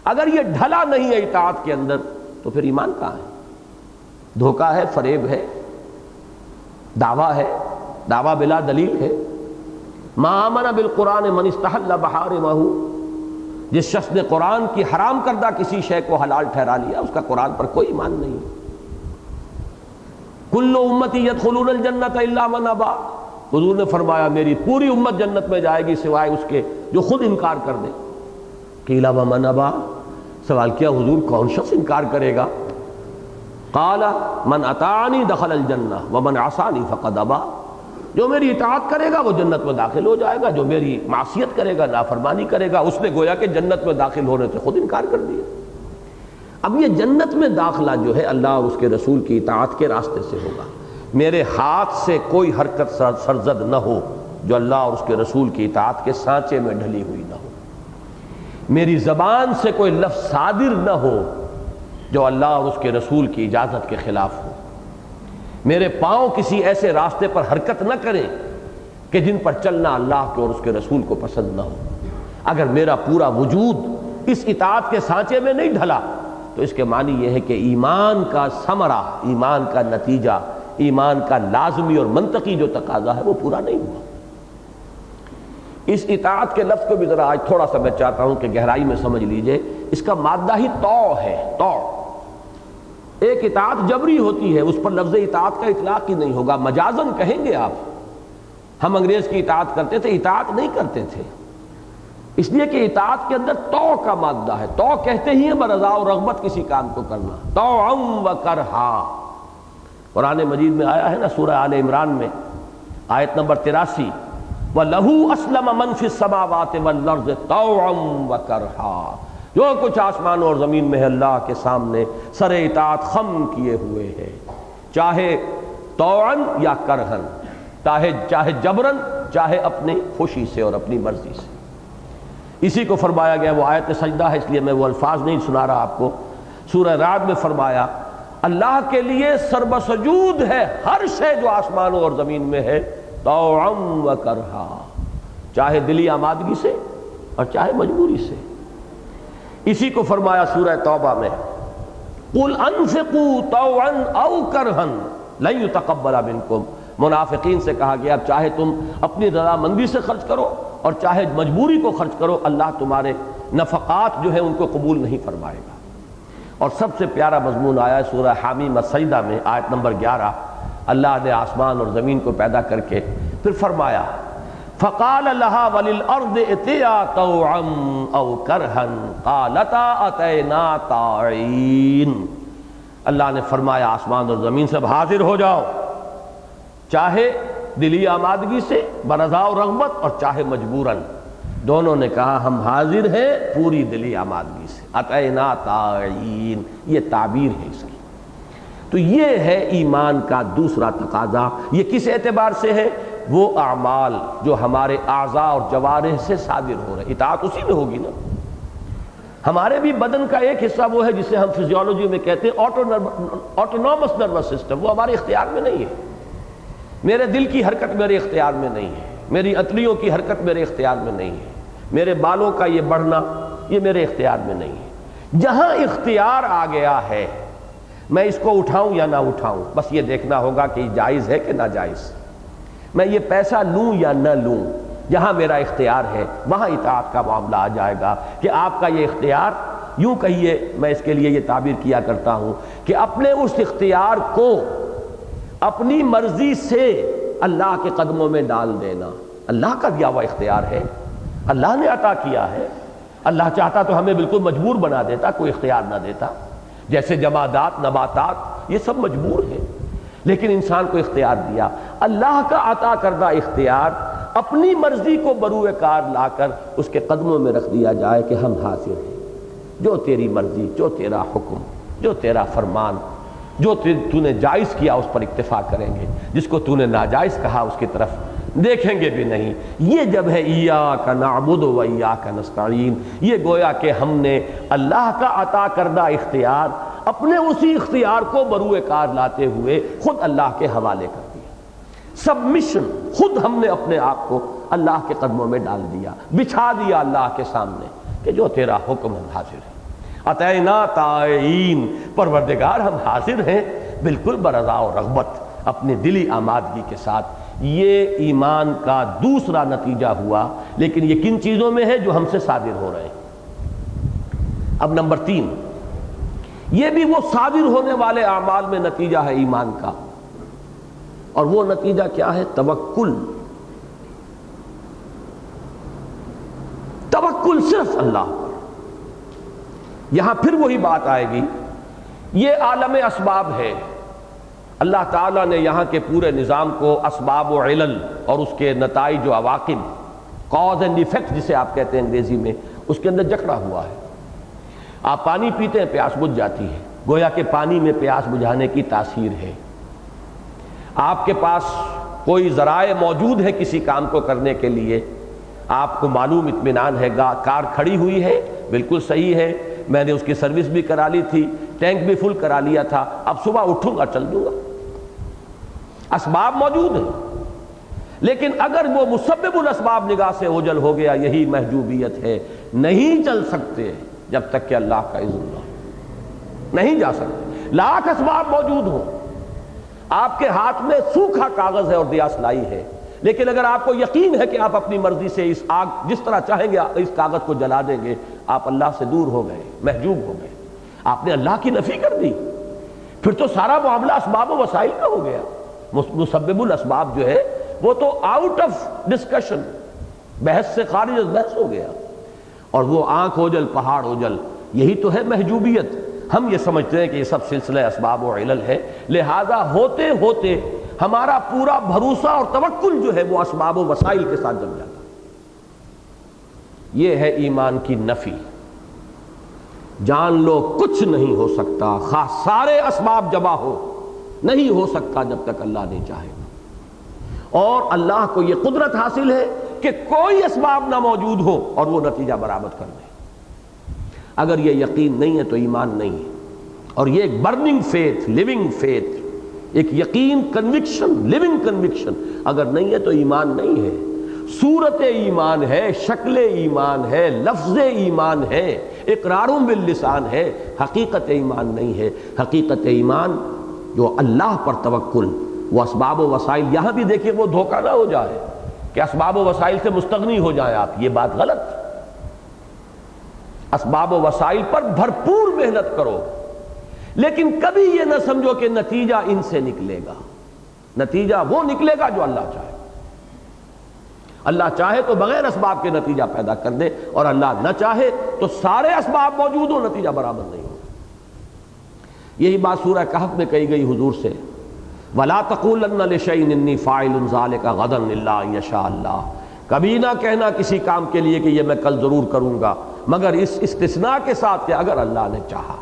اگر یہ ڈھلا نہیں ہے اطاعت کے اندر تو پھر ایمان کہاں ہے؟ دھوکہ ہے، فریب ہے، دعویٰ ہے، دعویٰ بلا دلیل ہے۔ ما آمن بالقرآن من استحل محارمہ، جس شخص نے قرآن کی حرام کردہ کسی شے کو حلال ٹھہرا لیا اس کا قرآن پر کوئی ایمان نہیں۔ کل امتی یدخلون الجنۃ الا من ابا، حضور نے فرمایا میری پوری امت جنت میں جائے گی سوائے اس کے جو خود انکار کر دے۔ قیل ومن ابا، سوال کیا حضور کون شخص انکار کرے گا؟ قال من اطاعنی دخل الجنہ ومن عصانی فقد ابا، جو میری اطاعت کرے گا وہ جنت میں داخل ہو جائے گا، جو میری معصیت کرے گا، نافرمانی کرے گا، اس نے گویا کہ جنت میں داخل ہونے سے خود انکار کر دیا۔ اب یہ جنت میں داخلہ جو ہے اللہ اور اس کے رسول کی اطاعت کے راستے سے ہوگا۔ میرے ہاتھ سے کوئی حرکت سرزد نہ ہو جو اللہ اور اس کے رسول کی اطاعت کے سانچے میں ڈھلی ہوئی نہ ہو، میری زبان سے کوئی لفظ صادر نہ ہو جو اللہ اور اس کے رسول کی اجازت کے خلاف ہو، میرے پاؤں کسی ایسے راستے پر حرکت نہ کریں کہ جن پر چلنا اللہ کے اور اس کے رسول کو پسند نہ ہو۔ اگر میرا پورا وجود اس اطاعت کے سانچے میں نہیں ڈھلا تو اس کے معنی یہ ہے کہ ایمان کا ثمرہ، ایمان کا نتیجہ، ایمان کا لازمی اور منطقی جو تقاضا ہے وہ پورا نہیں ہوا۔ اس اطاعت کے لفظ کو بھی ذرا آج تھوڑا سا میں چاہتا ہوں کہ گہرائی میں سمجھ لیجئے۔ اس کا مادہ ہی طوع ہے، طوع۔ ایک اطاعت جبری ہوتی ہے، اس پر لفظ اطاعت کا اطلاق ہی نہیں ہوگا، مجازن کہیں گے آپ۔ ہم انگریز کی اطاعت کرتے تھے، اطاعت نہیں کرتے تھے، اس لیے کہ اطاعت کے اندر طوع کا مادہ ہے۔ طوع کہتے ہی ہیں برضا و رغبت کسی کام کو کرنا، طوعا و کرہا۔ قرآن مجید میں آیا ہے نا، سورہ آل عمران میں آیت نمبر 83، وَلَهُ أَسْلَمَ مَنْ فِي السَّمَاوَاتِ وَالْأَرْضِ طَوْعًا وَكَرْهًا، جو کچھ آسمان اور زمین میں ہے اللہ کے سامنے سر اطاعت خم کیے ہوئے ہے، چاہے طوعاً یا کرہن، چاہے جبرن، چاہے اپنی خوشی سے اور اپنی مرضی سے۔ اسی کو فرمایا گیا، وہ آیت سجدہ ہے اس لیے میں وہ الفاظ نہیں سنا رہا آپ کو۔ سورہ رعد میں فرمایا اللہ کے لیے سربسجود ہے ہر شے جو آسمانوں اور زمین میں ہے، طوعا و کرہا، چاہے دلی آمادگی سے اور چاہے مجبوری سے۔ اسی کو فرمایا سورہ توبہ میں، قُلْ أَنفِقُوا طَوْعًا أَوْ كَرْهًا لَن يُتَقَبَّلَ مِنكُمْ، منافقین سے کہا گیا اب چاہے تم اپنی رضامندی سے خرچ کرو اور چاہے مجبوری کو خرچ کرو، اللہ تمہارے نفقات جو ہیں ان کو قبول نہیں فرمائے گا۔ اور سب سے پیارا مضمون آیا ہے سورہ حامیم السجدہ میں آیت نمبر 11، اللہ نے آسمان اور زمین کو پیدا کر کے پھر فرمایا فَقَالَ لَهَا وَلِلْأَرْضِ ائْتِيَا طَوْعًا أَوْ كَرْهًا قَالَتَا أَتَيْنَا طَاعِينَ، اللہ نے فرمایا آسمان اور زمین سے حاضر ہو جاؤ، چاہے دلی آمادگی سے برضا و رغبت اور چاہے مجبوراً۔ دونوں نے کہا ہم حاضر ہیں پوری دلی آمادگی سے، اتینا طاعین، یہ تعبیر ہے اس کی۔ تو یہ ہے ایمان کا دوسرا تقاضا۔ یہ کس اعتبار سے ہے؟ وہ اعمال جو ہمارے اعضاء اور جوارح سے صادر ہو رہے، اطاعت اسی میں ہوگی نا۔ ہمارے بھی بدن کا ایک حصہ وہ ہے جسے ہم فزیولوجی میں کہتے ہیں آٹونومس نروس سسٹم، وہ ہمارے اختیار میں نہیں ہے۔ میرے دل کی حرکت میرے اختیار میں نہیں ہے، میری عطلیوں کی حرکت میرے اختیار میں نہیں ہے، میرے بالوں کا یہ بڑھنا یہ میرے اختیار میں نہیں ہے۔ جہاں اختیار آ گیا ہے میں اس کو اٹھاؤں یا نہ اٹھاؤں، بس یہ دیکھنا ہوگا کہ یہ جائز ہے کہ ناجائز، میں یہ پیسہ لوں یا نہ لوں، جہاں میرا اختیار ہے وہاں اطاعت کا معاملہ آ جائے گا کہ آپ کا یہ اختیار، یوں کہیے، میں اس کے لیے یہ تعبیر کیا کرتا ہوں کہ اپنے اس اختیار کو اپنی مرضی سے اللہ کے قدموں میں ڈال دینا۔ اللہ کا دیا ہوا اختیار ہے، اللہ نے عطا کیا ہے، اللہ چاہتا تو ہمیں بالکل مجبور بنا دیتا، کوئی اختیار نہ دیتا، جیسے جمادات، نباتات، یہ سب مجبور ہیں، لیکن انسان کو اختیار دیا۔ اللہ کا عطا کردہ اختیار اپنی مرضی کو بروئے کار لا کر اس کے قدموں میں رکھ دیا جائے کہ ہم حاضر ہیں، جو تیری مرضی، جو تیرا حکم، جو تیرا فرمان، جو تو نے جائز کیا اس پر اکتفا کریں گے، جس کو تو نے ناجائز کہا اس کی طرف دیکھیں گے بھی نہیں۔ یہ جب ہے ایاک نعبد و ایاک نستعین، یہ گویا کہ ہم نے اللہ کا عطا کردہ اختیار اپنے اسی اختیار کو بروئے کار لاتے ہوئے خود اللہ کے حوالے کر دیا۔ سبمیشن، خود ہم نے اپنے آپ کو اللہ کے قدموں میں ڈال دیا، بچھا دیا اللہ کے سامنے کہ جو تیرا حکم ہم حاضر ہیں۔ اتینا طائعین، پروردگار ہم حاضر ہیں بالکل برضا و رغبت، اپنی دلی آمادگی کے ساتھ۔ یہ ایمان کا دوسرا نتیجہ ہوا، لیکن یہ کن چیزوں میں ہے جو ہم سے صادر ہو رہے ہیں۔ اب نمبر 3، یہ بھی وہ صادر ہونے والے اعمال میں نتیجہ ہے ایمان کا، اور وہ نتیجہ کیا ہے؟ توکل۔ توکل صرف اللہ پر۔ یہاں پھر وہی بات آئے گی، یہ عالم اسباب ہے، اللہ تعالیٰ نے یہاں کے پورے نظام کو اسباب و علل اور اس کے نتائج و عواقب، کاز اینڈ ایفیکٹ جسے آپ کہتے ہیں انگریزی میں، اس کے اندر جکڑا ہوا ہے۔ آپ پانی پیتے ہیں، پیاس بجھ جاتی ہے، گویا کہ پانی میں پیاس بجھانے کی تاثیر ہے۔ آپ کے پاس کوئی ذرائع موجود ہے کسی کام کو کرنے کے لیے، آپ کو معلوم اطمینان ہے، کار کھڑی ہوئی ہے، بالکل صحیح ہے، میں نے اس کی سروس بھی کرا لی تھی، ٹینک بھی فل کرا لیا تھا، اب صبح اٹھوں گا چل دوں گا۔ اسباب موجود ہیں، لیکن اگر وہ مسبب الاسباب نگاہ سے اوجھل ہو گیا، یہی محجوبیت ہے، نہیں چل سکتے جب تک کہ اللہ کا اذن نہ ہو، نہیں جا سکتے۔ لاکھ اسباب موجود ہوں، آپ کے ہاتھ میں سوکھا کاغذ ہے اور دیاسلائی ہے، لیکن اگر آپ کو یقین ہے کہ آپ اپنی مرضی سے اس آگ جس طرح چاہیں گے اس کاغذ کو جلا دیں گے، آپ اللہ سے دور ہو گئے، محجوب ہو گئے، آپ نے اللہ کی نفی کر دی، پھر تو سارا معاملہ اسباب و وسائل کا ہو گیا۔ مسبب الاسباب جو ہے وہ تو آؤٹ آف ڈسکشن، بحث سے خارج از بحث ہو گیا، اور وہ آنکھ اوجل پہاڑ اوجل، یہی تو ہے محجوبیت۔ ہم یہ سمجھتے ہیں کہ یہ سب سلسلہ اسباب و علل ہے، لہذا ہوتے ہوتے ہمارا پورا بھروسہ اور توکل جو ہے وہ اسباب و وسائل کے ساتھ جم جاتا۔ یہ ہے ایمان کی نفی۔ جان لو کچھ نہیں ہو سکتا، خواہ سارے اسباب جمع ہو، نہیں ہو سکتا جب تک اللہ نہیں چاہے گا، اور اللہ کو یہ قدرت حاصل ہے کہ کوئی اسباب نہ موجود ہو اور وہ نتیجہ برآمد کر دے۔ اگر یہ یقین نہیں ہے تو ایمان نہیں ہے، اور یہ ایک برننگ فیتھ، لیونگ فیتھ، ایک یقین، کنوکشن، لیونگ کنوکشن اگر نہیں ہے تو ایمان نہیں ہے۔ صورت ایمان ہے، شکل ایمان ہے، لفظ ایمان ہے، اقرار باللسان ہے، حقیقت ایمان نہیں ہے۔ حقیقت ایمان جو اللہ پر توکل، وہ اسباب و وسائل، یہاں بھی دیکھیے وہ دھوکہ نہ ہو جائے کہ اسباب و وسائل سے مستغنی ہو جائیں آپ، یہ بات غلط۔ اسباب و وسائل پر بھرپور محنت کرو، لیکن کبھی یہ نہ سمجھو کہ نتیجہ ان سے نکلے گا۔ نتیجہ وہ نکلے گا جو اللہ چاہے۔ اللہ چاہے تو بغیر اسباب کے نتیجہ پیدا کر دے، اور اللہ نہ چاہے تو سارے اسباب موجود ہو، نتیجہ برابر نہیں ہو۔ یہی بات سورہ کہف میں کہی گئی حضور سے، وَلَا تَقُولَنَّ لِشَيْءٍ إِنِّي فَاعِلٌ ذَلِكَ غَدًا إِلَّا أَن يَشَاءَ اللَّهُ، کبھی نہ کہنا کسی کام کے لیے کہ یہ میں کل ضرور کروں گا، مگر اس استثناء کے ساتھ کہ اگر اللہ نے چاہا۔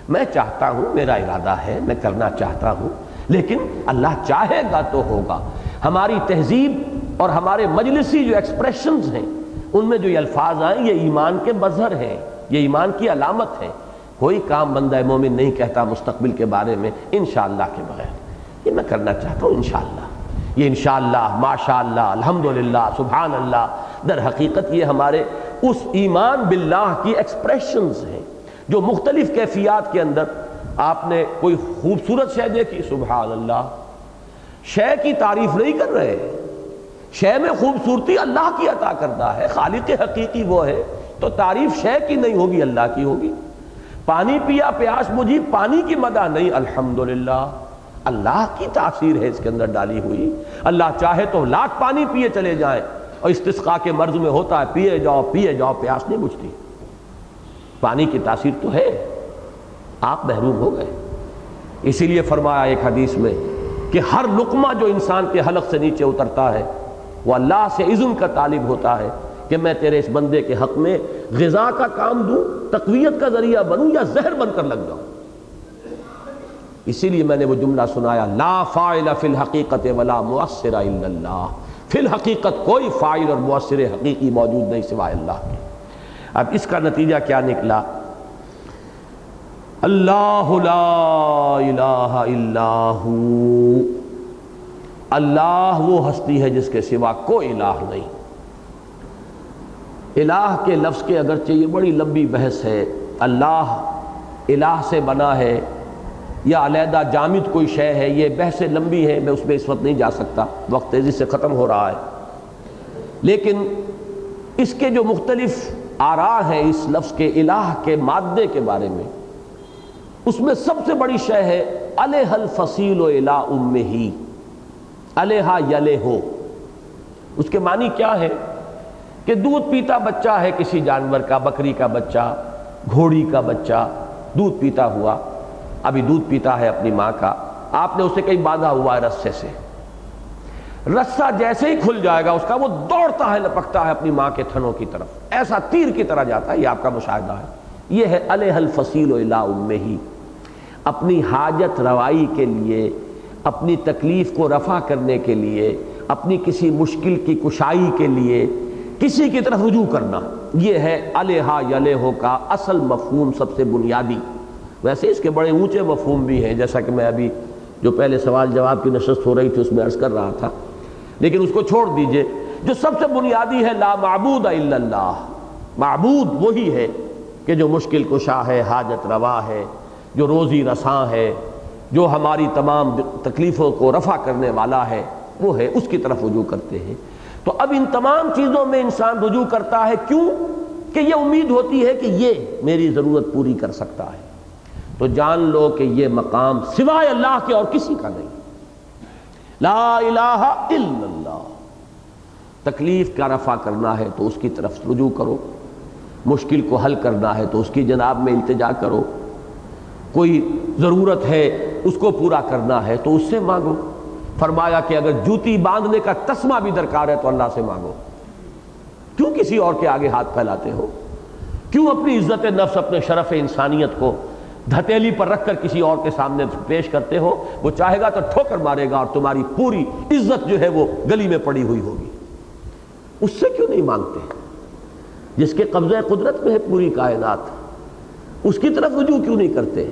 میں چاہتا ہوں، میرا ارادہ ہے، میں کرنا چاہتا ہوں، لیکن اللہ چاہے گا تو ہوگا۔ ہماری تہذیب اور ہمارے مجلسی جو ایکسپریشنز ہیں، ان میں جو یہ الفاظ آئیں، یہ ایمان کے مظہر ہیں، یہ ایمان کی علامت ہے۔ کوئی کام بندہ مومن نہیں کہتا مستقبل کے بارے میں انشاءاللہ کے بغیر، یہ میں کرنا چاہتا ہوں انشاءاللہ، یہ انشاءاللہ، ماشاءاللہ، الحمدللہ، سبحان اللہ، در حقیقت یہ ہمارے اس ایمان باللہ کی ایکسپریشنز ہیں جو مختلف کیفیات کے اندر آپ نے کوئی خوبصورت شے دیکھی، سبحان اللہ، شے کی تعریف نہیں کر رہے، شے میں خوبصورتی اللہ کی عطا کردہ ہے، خالق حقیقی وہ ہے، تو تعریف شے کی نہیں ہوگی، اللہ کی ہوگی۔ پانی پیا پیاس بجھی، پانی کی مدح نہیں، الحمدللہ، اللہ کی تاثیر ہے اس کے اندر ڈالی ہوئی۔ اللہ چاہے تو لاکھ پانی پیے چلے جائیں، اور استسقاء کے مرض میں ہوتا ہے پیے جاؤ پیاس نہیں بجھتی، پانی کی تاثیر تو ہے، آپ محروم ہو گئے۔ اسی لیے فرمایا ایک حدیث میں کہ ہر لقمہ جو انسان کے حلق سے نیچے اترتا ہے وہ اللہ سے اذن کا طالب ہوتا ہے کہ میں تیرے اس بندے کے حق میں غذا کا کام دوں، تقویت کا ذریعہ بنوں، یا زہر بن کر لگ جاؤں۔ اسی لیے میں نے وہ جملہ سنایا، لا فاعل فی الحقیقت ولا مؤثر الا اللہ، فی الحقیقت کوئی فاعل اور مؤثر حقیقی موجود نہیں سوائے اللہ کے۔ اب اس کا نتیجہ کیا نکلا؟ اللہ لا الہ الا ہو، اللہ وہ ہستی ہے جس کے سوا کوئی الہ نہیں۔ الہ کے لفظ کے اگرچہ یہ بڑی لمبی بحث ہے، اللہ الہ سے بنا ہے یا علیحدہ جامد کوئی شے ہے، یہ بحث لمبی ہے، میں اس میں اس وقت نہیں جا سکتا، وقت تیزی سے ختم ہو رہا ہے۔ لیکن اس کے جو مختلف آراء ہیں اس لفظ کے الہ کے مادے کے بارے میں، اس میں سب سے بڑی شے ہے علیہ الفصیل و الی امہ، علیہ یلہ، اس کے معنی کیا ہے کہ دودھ پیتا بچہ ہے کسی جانور کا، بکری کا بچہ، گھوڑی کا بچہ دودھ پیتا ہوا، ابھی دودھ پیتا ہے اپنی ماں کا، آپ نے اسے کہیں باندھا ہوا ہے رسے سے، رسہ جیسے ہی کھل جائے گا اس کا وہ دوڑتا ہے، لپکتا ہے اپنی ماں کے تھنوں کی طرف، ایسا تیر کی طرح جاتا ہے، یہ آپ کا مشاہدہ ہے۔ یہ ہے علیہ الفصیل الی امہ، اپنی حاجت روائی کے لیے، اپنی تکلیف کو رفع کرنے کے لیے، اپنی کسی مشکل کی کشائی کے لیے کسی کی طرف رجوع کرنا، یہ ہے علیہ یلہ کا اصل مفہوم، سب سے بنیادی۔ ویسے اس کے بڑے اونچے مفہوم بھی ہیں، جیسا کہ میں ابھی جو پہلے سوال جواب کی نشست ہو رہی تھی اس میں عرض کر رہا تھا، لیکن اس کو چھوڑ دیجئے۔ جو سب سے بنیادی ہے لا معبود الا اللہ، معبود وہی ہے کہ جو مشکل کشا ہے، حاجت روا ہے، جو روزی رساں ہے، جو ہماری تمام تکلیفوں کو رفع کرنے والا ہے، وہ ہے، اس کی طرف رجوع کرتے ہیں۔ تو اب ان تمام چیزوں میں انسان رجوع کرتا ہے، کیوں؟ کہ یہ امید ہوتی ہے کہ یہ میری ضرورت پوری کر سکتا ہے۔ تو جان لو کہ یہ مقام سوائے اللہ کے اور کسی کا نہیں، لا الہ الا اللہ۔ تکلیف کا رفع کرنا ہے تو اس کی طرف رجوع کرو، مشکل کو حل کرنا ہے تو اس کی جناب میں التجا کرو، کوئی ضرورت ہے اس کو پورا کرنا ہے تو اس سے مانگو۔ فرمایا کہ اگر جوتی باندھنے کا تسمہ بھی درکار ہے تو اللہ سے مانگو، کیوں کسی اور کے آگے ہاتھ پھیلاتے ہو؟ کیوں اپنی عزت نفس، اپنے شرف انسانیت کو دھتیلی پر رکھ کر کسی اور کے سامنے پیش کرتے ہو؟ وہ چاہے گا تو ٹھوکر مارے گا اور تمہاری پوری عزت جو ہے وہ گلی میں پڑی ہوئی ہوگی۔ اس سے کیوں نہیں مانگتے؟ جس کے قبضہ قدرت میں ہے پوری کائنات، اس کی طرف رجوع کیوں نہیں کرتے؟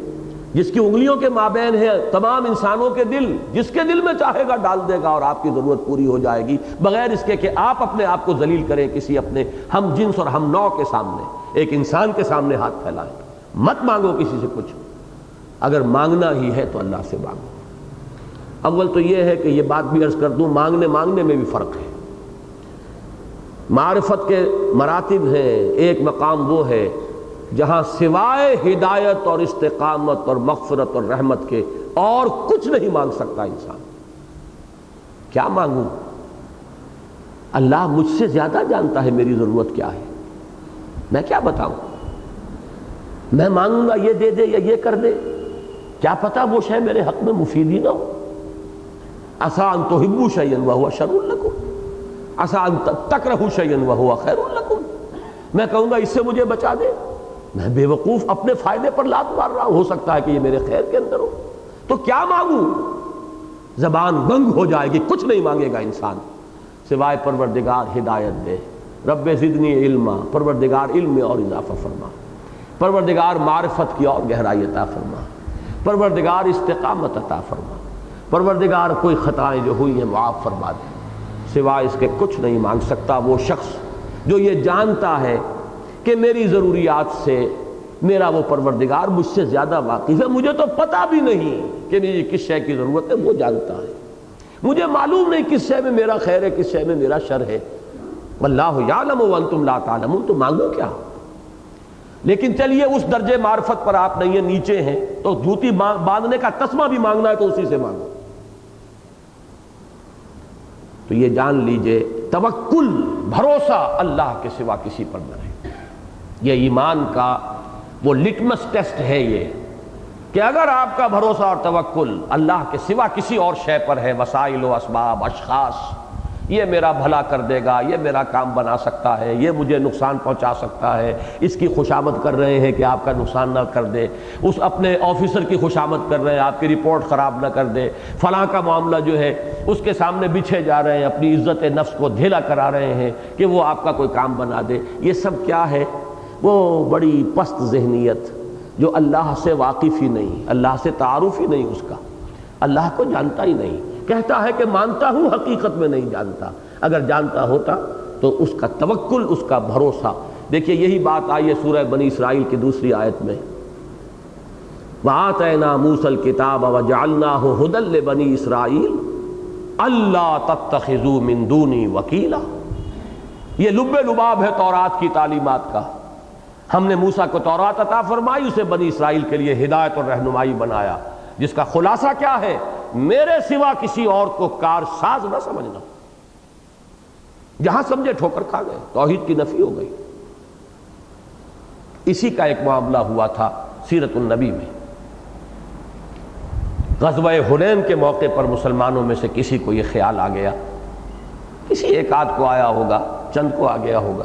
جس کی انگلیوں کے مابین ہے تمام انسانوں کے دل، جس کے دل میں چاہے گا ڈال دے گا اور آپ کی ضرورت پوری ہو جائے گی، بغیر اس کے کہ آپ اپنے آپ کو ذلیل کریں کسی اپنے ہم جنس اور ہم نوع کے سامنے، ایک انسان کے سامنے ہاتھ پھیلائیں۔ مت مانگو کسی سے کچھ، اگر مانگنا ہی ہے تو اللہ سے مانگو۔ اول تو یہ ہے کہ یہ بات بھی عرض کر دوں، مانگنے میں بھی فرق ہے۔ معرفت کے مراتب ہیں، ایک مقام وہ ہے جہاں سوائے ہدایت اور استقامت اور مغفرت اور رحمت کے اور کچھ نہیں مانگ سکتا انسان۔ کیا مانگوں؟ اللہ مجھ سے زیادہ جانتا ہے میری ضرورت کیا ہے، میں کیا بتاؤں؟ میں مانگوں گا یہ دے دے یا یہ کر دے، کیا پتا وہ شے میرے حق میں مفید ہی نہ ہو۔ عسیٰ ان تحبوا شیئا وہو شر لکم، عسیٰ ان تکرہوا شیئا وہو خیر لکم۔ میں کہوں گا اس سے مجھے بچا دے، میں بے وقوف اپنے فائدے پر لات مار رہا ہوں، ہو سکتا ہے کہ یہ میرے خیر کے اندر ہو، تو کیا مانگوں؟ زبان بنگ ہو جائے گی، کچھ نہیں مانگے گا انسان سوائے پروردگار ہدایت دے، رب زدنی علما، پروردگار علم میں اور اضافہ فرما، پروردگار معرفت کی اور گہرائی عطا فرما، پروردگار استقامت عطا فرما، پروردگار کوئی خطائیں جو ہوئی ہیں معاف فرما دے۔ سوائے اس کے کچھ نہیں مانگ سکتا وہ شخص جو یہ جانتا ہے کہ میری ضروریات سے میرا وہ پروردگار مجھ سے زیادہ واقف ہے، مجھے تو پتہ بھی نہیں کہ مجھے کس شے کی ضرورت ہے، وہ جانتا ہے۔ مجھے معلوم نہیں کس شے میں میرا خیر ہے، کس شے میں میرا شر ہے۔ واللہ یعلم وانتم لا تعلمون، تو مانگو کیا؟ لیکن چلیے اس درجے معرفت پر آپ نہیں ہیں، نیچے ہیں، تو جوتی باندھنے کا تسمہ بھی مانگنا ہے تو اسی سے مانگو۔ تو یہ جان لیجئے توکل، بھروسہ اللہ کے سوا کسی پر نہ رہے۔ یہ ایمان کا وہ لٹمس ٹیسٹ ہے یہ، کہ اگر آپ کا بھروسہ اور توکل اللہ کے سوا کسی اور شے پر ہے، وسائل و اسباب، اشخاص، یہ میرا بھلا کر دے گا، یہ میرا کام بنا سکتا ہے، یہ مجھے نقصان پہنچا سکتا ہے، اس کی خوشامد کر رہے ہیں کہ آپ کا نقصان نہ کر دے، اس اپنے آفیسر کی خوشامد کر رہے ہیں آپ کی رپورٹ خراب نہ کر دے، فلاں کا معاملہ جو ہے اس کے سامنے بچھے جا رہے ہیں، اپنی عزت نفس کو دھیلا کرا رہے ہیں کہ وہ آپ کا کوئی کام بنا دے۔ یہ سب کیا ہے؟ وہ بڑی پست ذہنیت جو اللہ سے واقف ہی نہیں، اللہ سے تعارف ہی نہیں اس کا، اللہ کو جانتا ہی نہیں، کہتا ہے کہ مانتا ہوں، حقیقت میں نہیں جانتا۔ اگر جانتا ہوتا تو اس کا توکل، اس کا بھروسہ۔ دیکھیے یہی بات آئی ہے سورہ بنی اسرائیل کی دوسری آیت میں، وَآتَيْنَا مُوسَى الْكِتَابَ وَجَعَلْنَاهُ هُدًى لِبَنِي إِسْرَائِيلَ أَلَّا تَتَّخِذُوا مِن دُونِي وَكِيلًا۔ یہ لب لباب ہے تورات کی تعلیمات کا۔ ہم نے موسیٰ کو تورات عطا فرمائی، اسے بنی اسرائیل کے لیے ہدایت اور رہنمائی بنایا، جس کا خلاصہ کیا ہے؟ میرے سوا کسی اور کو کارساز نہ سمجھنا۔ جہاں سمجھے ٹھوکر کھا گئے، توحید کی نفی ہو گئی۔ اسی کا ایک معاملہ ہوا تھا سیرت النبی میں۔ غزوہ حنین کے موقع پر مسلمانوں میں سے کسی کو یہ خیال آ گیا، کسی ایک آدھ کو آیا ہوگا، چند کو آ گیا ہوگا،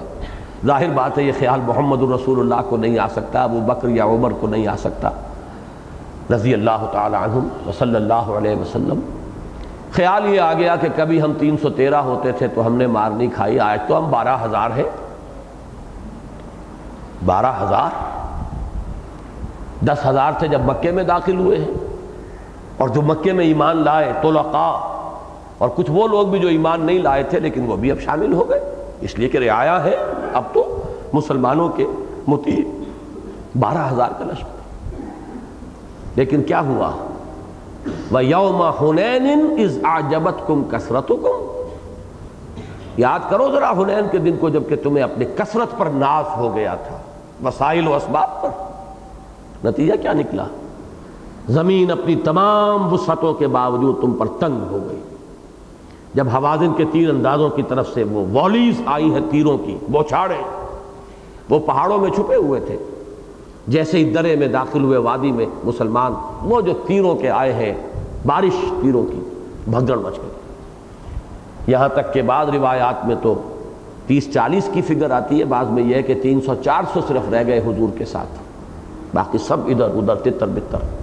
ظاہر بات ہے یہ خیال محمد الرسول اللہ کو نہیں آ سکتا، ابو بکر یا عمر کو نہیں آ سکتا رضی اللہ تعالی عنہم وصلی اللہ علیہ وسلم۔ خیال یہ آ گیا کہ کبھی ہم 313 ہوتے تھے تو ہم نے مار نہیں کھائی، آج تو ہم 12,000 ہیں۔ 12,000، 10,000 تھے جب مکے میں داخل ہوئے ہیں، اور جو مکے میں ایمان لائے طلقاء، اور کچھ وہ لوگ بھی جو ایمان نہیں لائے تھے لیکن وہ بھی اب شامل ہو گئے، اس لیے کہ رعایا ہے اب تو مسلمانوں کے مطیع 12,000 کا لشکر۔ لیکن کیا ہوا؟ وَيَوْمَ حُنَيْنٍ إِذْ أَعْجَبَتْكُمْ كَثْرَتُكُمْ، یاد کرو ذرا حنین کے دن کو جب کہ تمہیں اپنی کثرت پر ناز ہو گیا تھا، وسائل و اسباب پر۔ نتیجہ کیا نکلا؟ زمین اپنی تمام وسعتوں کے باوجود تم پر تنگ ہو گئی۔ جب حوازن کے تیر اندازوں کی طرف سے وہ والیز آئی ہیں، تیروں کی بوچھاڑیں، وہ پہاڑوں میں چھپے ہوئے تھے، جیسے ہی درے میں داخل ہوئے وادی میں مسلمان، وہ جو تیروں کے آئے ہیں، بارش تیروں کی، بھگدڑ مچ گئی۔ یہاں تک کہ بعض روایات میں تو 30-40 کی فگر آتی ہے، بعض میں یہ ہے کہ 300-400 صرف رہ گئے حضور کے ساتھ، باقی سب ادھر ادھر تتر بتر۔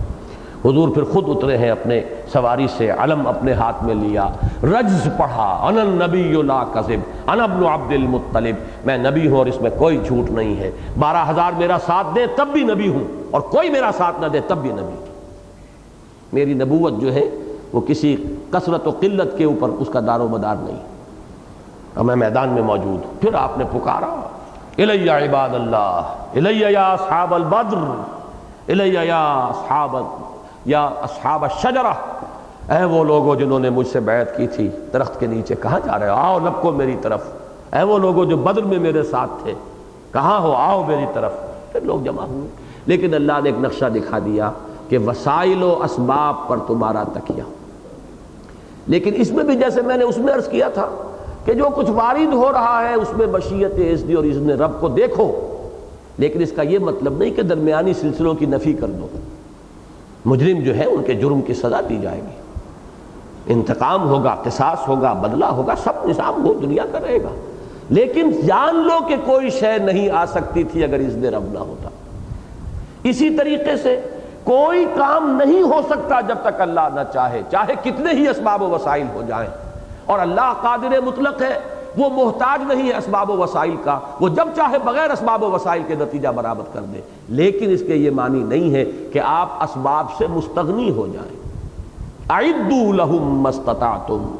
حضور پھر خود اترے ہیں اپنے سواری سے، علم اپنے ہاتھ میں لیا، رجز پڑھا، انا النبی لا کذب انا ابن عبد المطلب، میں نبی ہوں اور اس میں کوئی جھوٹ نہیں ہے، 12,000 میرا ساتھ دے تب بھی نبی ہوں، اور کوئی میرا ساتھ نہ دے تب بھی نبی۔ میری نبوت جو ہے وہ کسی کثرت و قلت کے اوپر اس کا دار و مدار نہیں، اور میں میدان میں موجود ہوں۔ پھر آپ نے پکارا، الی عباد اللہ، الی یا اصحاب البدر، الی یا اصحاب الشجرہ، اے وہ لوگوں جنہوں نے مجھ سے بیعت کی تھی درخت کے نیچے، کہاں جا رہے ہو؟ آؤ لپکو میری طرف۔ اے وہ لوگوں جو بدر میں میرے ساتھ تھے، کہاں ہو؟ آؤ میری طرف۔ پھر لوگ جمع ہوئے، لیکن اللہ نے ایک نقشہ دکھا دیا کہ وسائل و اسباب پر تمہارا تکیہ۔ لیکن اس میں بھی جیسے میں نے اس میں عرض کیا تھا کہ جو کچھ وارد ہو رہا ہے اس میں مشیت اذن اور اذن رب کو دیکھو، لیکن اس کا یہ مطلب نہیں کہ درمیانی سلسلوں کی نفی کر دو۔ مجرم جو ہے ان کے جرم کی سزا دی جائے گی، انتقام ہوگا، قصاص ہوگا، بدلہ ہوگا، سب نظام وہ دنیا کا رہے گا، لیکن جان لو کہ کوئی شے نہیں آ سکتی تھی اگر اذن رب نہ ہوتا۔ اسی طریقے سے کوئی کام نہیں ہو سکتا جب تک اللہ نہ چاہے، چاہے کتنے ہی اسباب و وسائل ہو جائیں، اور اللہ قادر مطلق ہے، وہ محتاج نہیں ہے اسباب و وسائل کا، وہ جب چاہے بغیر اسباب و وسائل کے نتیجہ برآمد کر دے، لیکن اس کے یہ معنی نہیں ہے کہ آپ اسباب سے مستغنی ہو جائیں۔ اعدوا لهم ما استطعتم،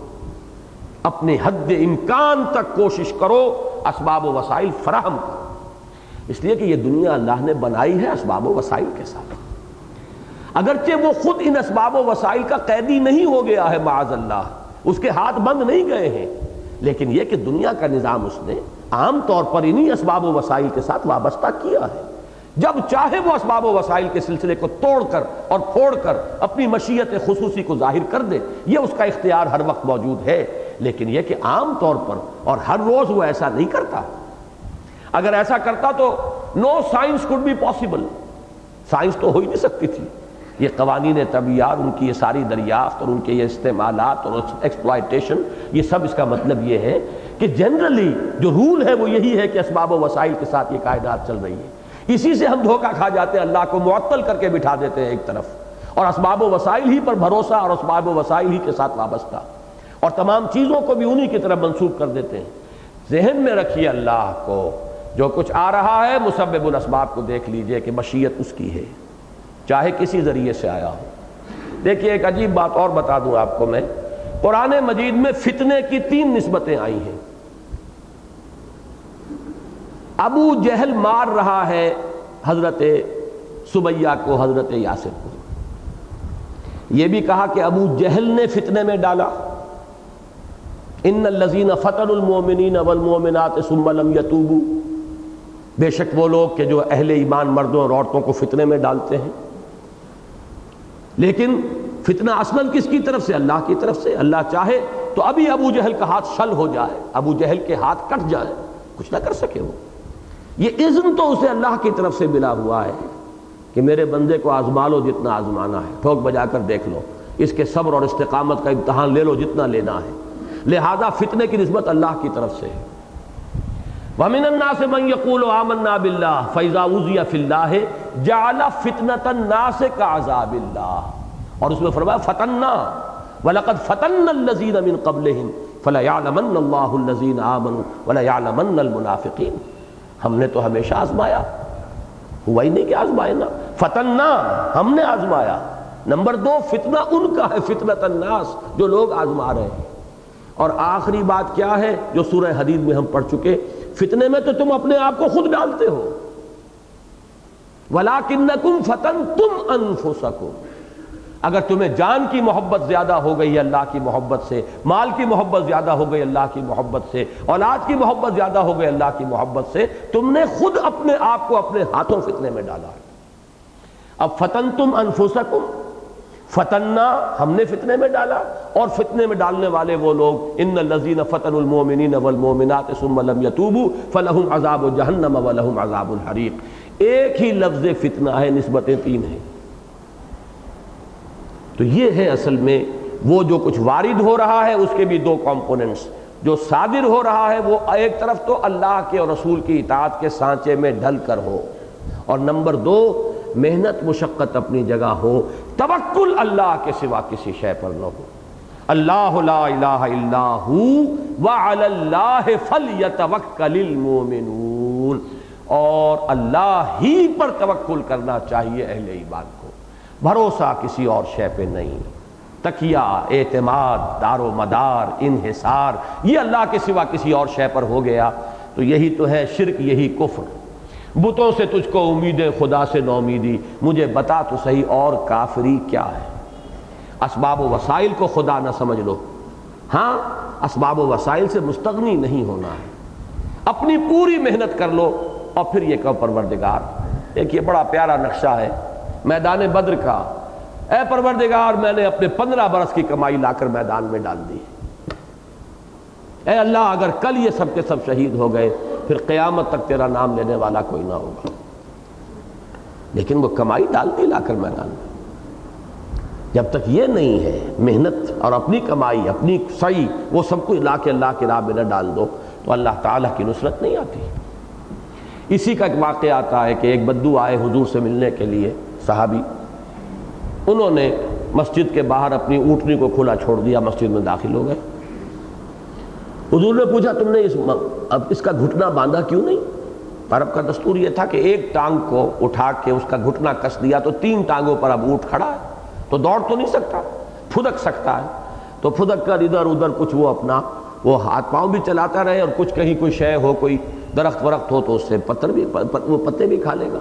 اپنے حد امکان تک کوشش کرو اسباب و وسائل فراہم کرو۔ اس لیے کہ یہ دنیا اللہ نے بنائی ہے اسباب و وسائل کے ساتھ، اگرچہ وہ خود ان اسباب و وسائل کا قیدی نہیں ہو گیا ہے معاذ اللہ، اس کے ہاتھ بند نہیں گئے ہیں، لیکن یہ کہ دنیا کا نظام اس نے عام طور پر انہی اسباب و وسائل کے ساتھ وابستہ کیا ہے۔ جب چاہے وہ اسباب و وسائل کے سلسلے کو توڑ کر اور پھوڑ کر اپنی مشیت خصوصی کو ظاہر کر دے، یہ اس کا اختیار ہر وقت موجود ہے، لیکن یہ کہ عام طور پر اور ہر روز وہ ایسا نہیں کرتا۔ اگر ایسا کرتا تو no science could be possible, science تو ہو ہی نہیں سکتی تھی۔ یہ قوانین طبیعیات، ان کی یہ ساری دریافت اور ان کے یہ استعمالات اور ایکسپلائٹیشن، یہ سب اس کا مطلب یہ ہے کہ جنرلی جو رول ہے وہ یہی ہے کہ اسباب و وسائل کے ساتھ یہ کائنات چل رہی ہے۔ اسی سے ہم دھوکہ کھا جاتے ہیں، اللہ کو معطل کر کے بٹھا دیتے ہیں ایک طرف، اور اسباب و وسائل ہی پر بھروسہ اور اسباب و وسائل ہی کے ساتھ وابستہ، اور تمام چیزوں کو بھی انہی کی طرف منسوب کر دیتے ہیں۔ ذہن میں رکھیے اللہ کو، جو کچھ آ رہا ہے مسبب الاسباب کو دیکھ لیجئے کہ مشیت اس کی ہے، چاہے کسی ذریعے سے آیا ہو۔ دیکھیے ایک عجیب بات اور بتا دوں آپ کو میں، قرآن مجید میں فتنے کی 3 نسبتیں آئی ہیں۔ ابو جہل مار رہا ہے حضرت سمیہ کو، حضرت یاسر کو، یہ بھی کہا کہ ابو جہل نے فتنے میں ڈالا، ان الذین فتنوا المؤمنین والمؤمنات ثم لم یتوبوا، بے شک وہ لوگ کہ جو اہل ایمان مردوں اور عورتوں کو فتنے میں ڈالتے ہیں۔ لیکن فتنہ اصلاً کس کی طرف سے؟ اللہ کی طرف سے۔ اللہ چاہے تو ابھی ابو جہل کا ہاتھ شل ہو جائے، ابو جہل کے ہاتھ کٹ جائے، کچھ نہ کر سکے وہ۔ یہ اذن تو اسے اللہ کی طرف سے ملا ہوا ہے کہ میرے بندے کو آزما لو جتنا آزمانا ہے، ٹھوک بجا کر دیکھ لو، اس کے صبر اور استقامت کا امتحان لے لو جتنا لینا ہے۔ لہذا فتنے کی نسبت اللہ کی طرف سے ہے۔ وَمِنَ النَّاسِ مَن يَقُولُ آمَنَّا بِاللَّهِ فَإِذَا أُوذِيَ فِي اللَّهِ جَعَلَ فِتْنَةَ النَّاسِ كَعَذَابِ اللَّهِ، اور اس میں فرمایا فَتَنَّا وَلَقَدْ فَتَنَّا الَّذِينَ مِن قَبْلِهِمْ فَلَيَعْلَمَنَّ اللَّهُ الَّذِينَ آمَنُوا وَلَيَعْلَمَنَّ الْمُنَافِقِينَ۔ ہم نے تو ہمیشہ آزمایا، ہوا ہی نہیں کہ آزمائے نا، فتنہ ہم نے آزمایا۔ نمبر 2 فتنہ ان کا ہے، فتنۃ الناس، جو لوگ آزما رہے ہیں۔ اور آخری بات کیا ہے جو سورہ حدید میں ہم پڑھ چکے، فتنے میں تو تم اپنے آپ کو خود ڈالتے ہو، وَلَٰكِنَّكُمْ فَتَنْتُمْ أَنفُسَكُمْ۔ اگر تمہیں جان کی محبت زیادہ ہو گئی اللہ کی محبت سے، مال کی محبت زیادہ ہو گئی اللہ کی محبت سے، اولاد کی محبت زیادہ ہو گئی اللہ کی محبت سے، تم نے خود اپنے آپ کو اپنے ہاتھوں فتنے میں ڈالا۔ اب فتنتم انفسکم، فتنہ ہم نے فتنے میں ڈالا، اور فتنے میں ڈالنے والے وہ لوگ، ان الذین فتنوا المؤمنین والمؤمنات ثم لم یتوبوا فلہم عذاب جہنم ولہم عذاب الحریق۔ ایک ہی لفظ فتنہ ہے، نسبتیں 3 ہیں۔ تو یہ ہے اصل میں وہ جو کچھ وارد ہو رہا ہے، اس کے بھی 2 کمپوننٹس۔ جو صادر ہو رہا ہے وہ ایک طرف تو اللہ کے اور رسول کی اطاعت کے سانچے میں ڈھل کر ہو، اور نمبر 2 محنت مشقت اپنی جگہ ہو، توکل اللہ کے سوا کسی شے پر نہ ہو۔ اللہ لا الہ الا ہو وعلی اللہ فلیتوکل المؤمنون، اور اللہ ہی پر توکل کرنا چاہیے اہل ایمان کو، بھروسہ کسی اور شے پہ نہیں۔ تکیہ، اعتماد، دار و مدار، انحصار، یہ اللہ کے سوا کسی اور شے پر ہو گیا تو یہی تو ہے شرک، یہی کفر۔ بتوں سے تجھ کو امیدیں، خدا سے نومیدی، مجھے بتا تو صحیح اور کافری کیا ہے۔ اسباب و وسائل کو خدا نہ سمجھ لو، ہاں اسباب و وسائل سے مستغنی نہیں ہونا ہے، اپنی پوری محنت کر لو، اور پھر یہ کہو پروردگار، ایک یہ بڑا پیارا نقشہ ہے میدان بدر کا، اے پروردگار میں نے اپنے 15 برس کی کمائی لا کر میدان میں ڈال دی، اے اللہ اگر کل یہ سب کے سب شہید ہو گئے پھر قیامت تک تیرا نام لینے والا کوئی نہ ہوگا۔ لیکن وہ کمائی ڈال دی لا کر میدان میں۔ جب تک یہ نہیں ہے محنت اور اپنی کمائی، اپنی سعی، وہ سب کو لا کے اللہ کی راہ میں نہ ڈال دو تو اللہ تعالیٰ کی نصرت نہیں آتی۔ اسی کا ایک واقعہ آتا ہے کہ ایک بدو آئے حضور سے ملنے کے لیے، صحابی، انہوں نے مسجد کے باہر اپنی اونٹنی کو کھلا چھوڑ دیا، مسجد میں داخل ہو گئے۔ حضور نے پوچھا تم نے اب اس کا گھٹنا باندھا کیوں نہیں؟ عرب کا دستور یہ تھا کہ ایک ٹانگ کو اٹھا کے اس کا گھٹنا کس دیا تو 3 ٹانگوں پر اب اونٹ کھڑا ہے، تو دوڑ تو نہیں سکتا، پھدک سکتا ہے، تو پھدک کر ادھر ادھر کچھ وہ اپنا وہ ہاتھ پاؤں بھی چلاتا رہے، اور کچھ کہیں کوئی شے ہو، کوئی درخت ورخت ہو تو اس سے وہ پتے بھی کھا لے گا،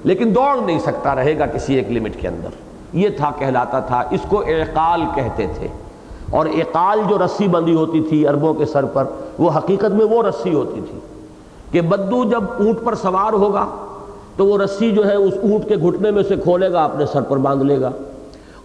لیکن دوڑ نہیں سکتا، رہے گا کسی ایک لمٹ کے اندر۔ یہ کہلاتا تھا، اس کو اعقال کہتے تھے۔ اور اعقال جو رسی بندھی ہوتی تھی اربوں کے سر پر، وہ حقیقت میں وہ رسی ہوتی تھی کہ بدو جب اونٹ پر سوار ہوگا تو وہ رسی جو ہے اس اونٹ کے گھٹنے میں سے کھولے گا، اپنے سر پر باندھ لے گا،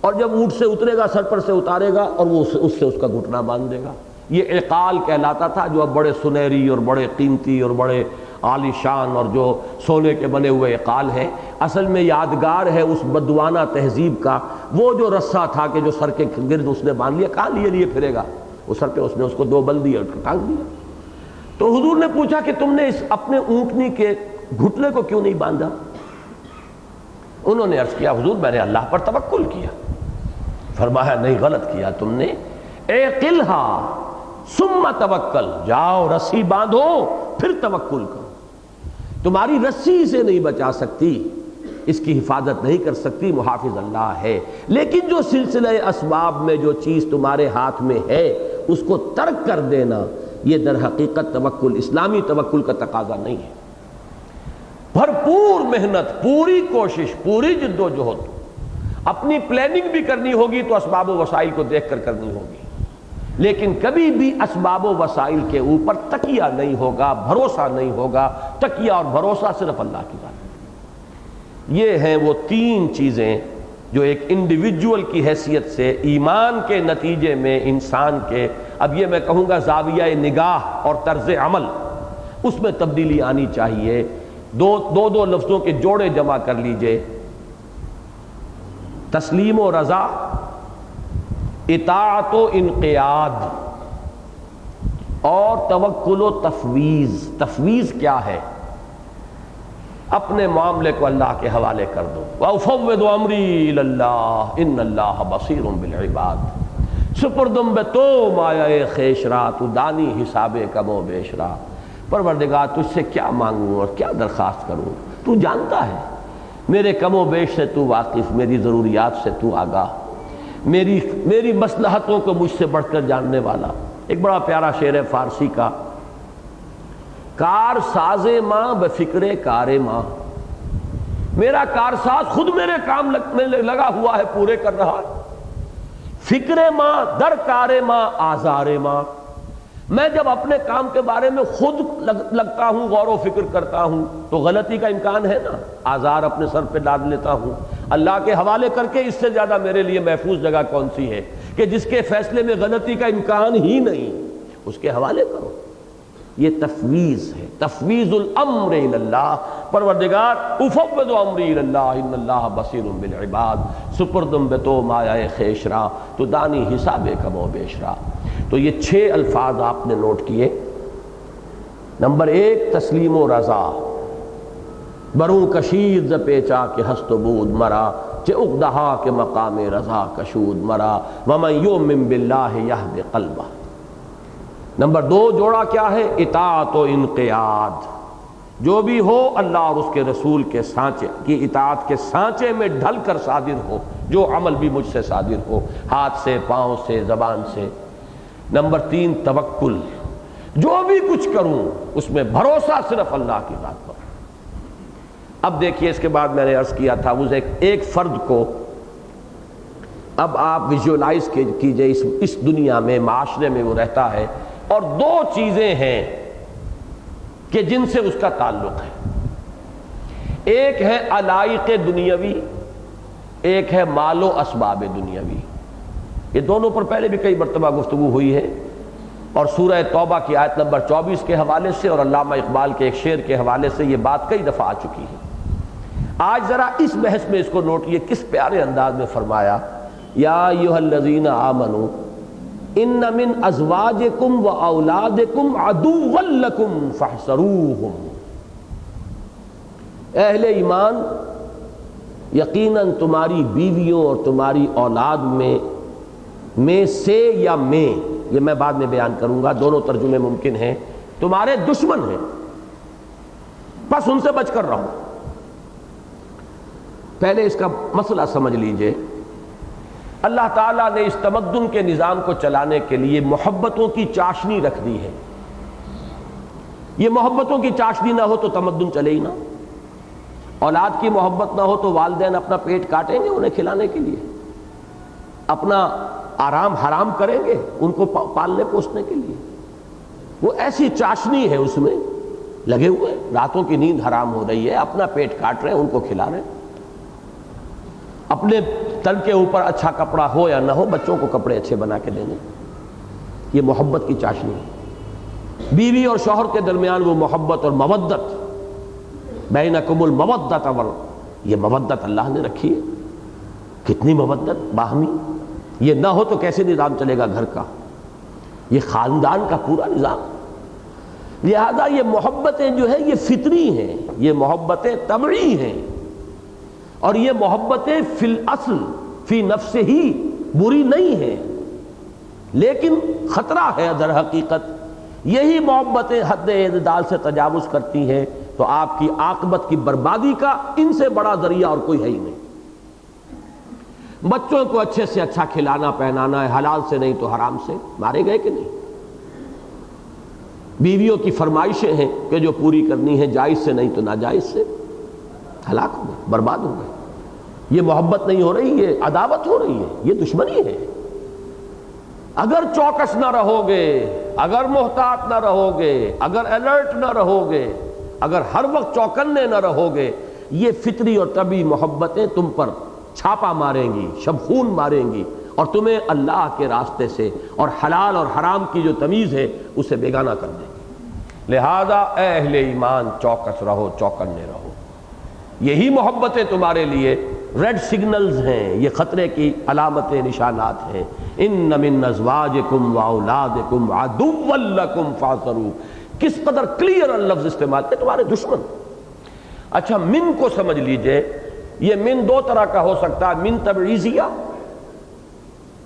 اور جب اونٹ سے اترے گا سر پر سے اتارے گا اور وہ اس سے اس کا گھٹنا باندھ دے گا۔ یہ اعقال کہلاتا تھا، جو اب بڑے سنہری اور بڑے قیمتی اور بڑے عالی شان اور جو سونے کے بنے ہوئے اعقال ہے، اصل میں یادگار ہے اس بدوانہ تہذیب کا وہ جو رسہ تھا کہ جو سر کے گرد اس نے باندھ لیا، کہاں لیے پھرے گا، وہ سر پہ اس نے اس کو دو بل دیا اور ٹانگ دیا۔ تو حضور نے پوچھا کہ تم نے اس اپنے اونٹنی کے گھٹنے کو کیوں نہیں باندھا؟ انہوں نے عرض کیا حضور میں نے اللہ پر توکل کیا۔ فرمایا نہیں، غلط کیا تم نے، اعقلھا ثم توکل، جاؤ رسی باندھو پھر توکل کرو۔ تمہاری رسی اسے نہیں بچا سکتی، اس کی حفاظت نہیں کر سکتی، محافظ اللہ ہے، لیکن جو سلسلہ اسباب میں جو چیز تمہارے ہاتھ میں ہے اس کو ترک کر دینا، یہ در حقیقت توکل، اسلامی توکل کا تقاضا نہیں ہے۔ بھرپور محنت، پوری کوشش، پوری جد و جہد، اپنی پلاننگ بھی کرنی ہوگی تو اسباب و وسائل کو دیکھ کر کرنی ہوگی، لیکن کبھی بھی اسباب و وسائل کے اوپر تکیہ نہیں ہوگا، بھروسہ نہیں ہوگا۔ تکیہ اور بھروسہ صرف اللہ کی ذات ہے۔ یہ ہیں وہ تین چیزیں جو ایک انڈیویجول کی حیثیت سے ایمان کے نتیجے میں انسان کے، اب یہ میں کہوں گا زاویہ نگاہ اور طرز عمل، اس میں تبدیلی آنی چاہیے۔ دو لفظوں کے جوڑے جمع کر لیجئے، تسلیم و رضا، اطاعت و انقیاد، اور توکل و تفویض۔ تفویض کیا ہے؟ اپنے معاملے کو اللہ کے حوالے کر دو۔ وَأُفَوِّضُ أَمْرِي إِلَى اللَّهِ إِنَّ اللَّهَ بَصِيرٌ بِالْعِبَادِ۔ سپردم بے تو مایہ خیش را، تو دانی حساب کم و بیش را۔ پروردگار تجھ سے کیا مانگوں اور کیا درخواست کروں، تو جانتا ہے، میرے کم و بیش سے تو واقف، میری ضروریات سے تو آگاہ، میری مصلحتوں کو مجھ سے بڑھ کر جاننے والا۔ ایک بڑا پیارا شعر ہے فارسی کا، کار ساز ماں بفکر کار ماں، میرا کارساز خود میرے کام میں لگا ہوا ہے، پورے کر رہا ہے۔ فکر ماں در کار ماں آزار ماں، میں جب اپنے کام کے بارے میں خود لگتا ہوں، غور و فکر کرتا ہوں تو غلطی کا امکان ہے نا، آزار اپنے سر پہ ڈال لیتا ہوں۔ اللہ کے حوالے کر کے اس سے زیادہ میرے لیے محفوظ جگہ کون سی ہے کہ جس کے فیصلے میں غلطی کا امکان ہی نہیں، اس کے حوالے کرو۔ یہ تفویض ہے، تفویض الامر الی اللہ۔ پروردگار افوض امری الی اللہ ان اللہ بصیر بالعباد، سپردم بے تو مایہ خیش را، تو دانی حساب کم و بیش را۔ تو یہ 6 الفاظ آپ نے نوٹ کیے۔ نمبر 1 تسلیم و رضا، بروں کشید ز پیچا کہ ہست و بود مرا، چہ اقدہا کے مقام رضا کشود مرا، ومن یؤمن باللہ یہد قلبہ۔ نمبر 2 جوڑا کیا ہے؟ اطاعت و انقیاد، جو بھی ہو اللہ اور اس کے رسول کے سانچے کی اطاعت کے سانچے میں ڈھل کر صادر ہو، جو عمل بھی مجھ سے صادر ہو، ہاتھ سے، پاؤں سے، زبان سے۔ نمبر 3 توکل، جو بھی کچھ کروں اس میں بھروسہ صرف اللہ کی ذات پر۔ اب دیکھیے اس کے بعد میں نے عرض کیا تھا اس ایک فرد کو اب آپ ویژولائز کیجئے، اس دنیا میں، معاشرے میں وہ رہتا ہے، اور 2 چیزیں ہیں کہ جن سے اس کا تعلق ہے۔ ایک ہے علائق دنیاوی، ایک ہے مال و اسباب دنیاوی۔ یہ دونوں پر پہلے بھی کئی مرتبہ گفتگو ہوئی ہے، اور سورہ توبہ کی آیت نمبر 24 کے حوالے سے اور علامہ اقبال کے ایک شعر کے حوالے سے یہ بات کئی دفعہ آ چکی ہے۔ آج ذرا اس بحث میں اس کو نوٹ، یہ کس پیارے انداز میں فرمایا، یا ایھا الذین آمنوا ان من ازواجکم و اولادکم عدوا لکم فاحذروہم۔ اہل ایمان، یقیناً تمہاری بیویوں اور تمہاری اولاد میں سے یا میں، یہ میں بعد میں بیان کروں گا، دونوں ترجمے ممکن ہیں، تمہارے دشمن ہیں، بس ان سے بچ کر رہو۔ پہلے اس کا مسئلہ سمجھ لیجئے۔ اللہ تعالیٰ نے اس تمدن کے نظام کو چلانے کے لیے محبتوں کی چاشنی رکھ دی ہے۔ یہ محبتوں کی چاشنی نہ ہو تو تمدن چلے ہی نہ. اولاد کی محبت نہ ہو تو والدین اپنا پیٹ کاٹیں گے انہیں کھلانے کے لیے، اپنا آرام حرام کریں گے ان کو پالنے پوسنے کے لیے. وہ ایسی چاشنی ہے اس میں لگے ہوئے، راتوں کی نیند حرام ہو رہی ہے، اپنا پیٹ کاٹ رہے ہیں، ان کو کھلا رہے ہیں. اپنے تن کے اوپر اچھا کپڑا ہو یا نہ ہو بچوں کو کپڑے اچھے بنا کے دینے. یہ محبت کی چاشنی ہے. بیوی اور شوہر کے درمیان وہ محبت اور مودت، بینکم المودۃ، یہ مودت اللہ نے رکھی ہے. کتنی مودت باہمی. یہ نہ ہو تو کیسے نظام چلے گا گھر کا، یہ خاندان کا پورا نظام. لہذا یہ محبتیں جو ہیں یہ فطری ہیں، یہ محبتیں طبعی ہیں، اور یہ محبتیں فی الاصل فی نفس ہی بری نہیں ہیں، لیکن خطرہ ہے در حقیقت یہی محبتیں حد اعتدال سے تجاوز کرتی ہیں تو آپ کی عاقبت کی بربادی کا ان سے بڑا ذریعہ اور کوئی ہے ہی نہیں. بچوں کو اچھے سے اچھا کھلانا پہنانا ہے، حلال سے نہیں تو حرام سے. مارے گئے کہ نہیں؟ بیویوں کی فرمائشیں ہیں کہ جو پوری کرنی ہے جائز سے نہیں تو ناجائز سے. ہلاک ہو گئے، برباد ہو گئے. یہ محبت نہیں ہو رہی، یہ عداوت ہو رہی ہے، یہ دشمنی ہے. اگر چوکس نہ رہو گے، اگر محتاط نہ رہو گے، اگر الرٹ نہ رہو گے، اگر ہر وقت چوکنے نہ رہو گے، یہ فطری اور طبعی محبتیں تم پر چھاپا ماریں گی، شبخون ماریں گی، اور تمہیں اللہ کے راستے سے اور حلال اور حرام کی جو تمیز ہے اسے بیگانہ کر دیں گی. لہذا اے اہل ایمان چوکس رہو، چوکنے رہو. یہی محبتیں تمہارے لیے ریڈ سگنلز ہیں، یہ خطرے کی علامتیں، نشانات ہیں. ان من ازواجکم واولادکم عدوا لکم فاحذروہ. کس قدر کلیئر لفظ استعمال ہے، تمہارے دشمن. اچھا من کو سمجھ لیجئے، یہ من دو طرح کا ہو سکتا ہے. من تبعیضیہ،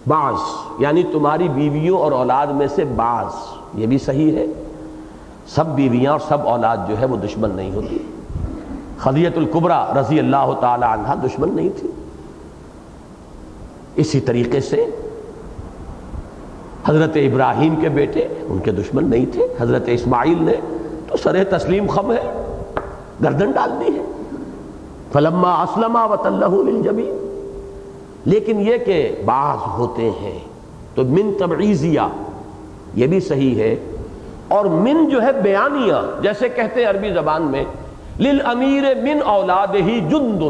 بعض، یعنی تمہاری بیویوں اور اولاد میں سے بعض. یہ بھی صحیح ہے، سب بیویاں اور سب اولاد جو ہے وہ دشمن نہیں ہوتی. خدیجہ الکبریٰ رضی اللہ تعالی عنہا دشمن نہیں تھی. اسی طریقے سے حضرت ابراہیم کے بیٹے ان کے دشمن نہیں تھے. حضرت اسماعیل نے تو سر تسلیم خم ہے، گردن ڈال دی ہے. فلما اسلما وتلہ للجبین. لیکن یہ کہ بعض ہوتے ہیں تو من تبعیضیہ یہ بھی صحیح ہے. اور من جو ہے بیانیہ، جیسے کہتے ہیں عربی زبان میں للامیر من اولادہ جند.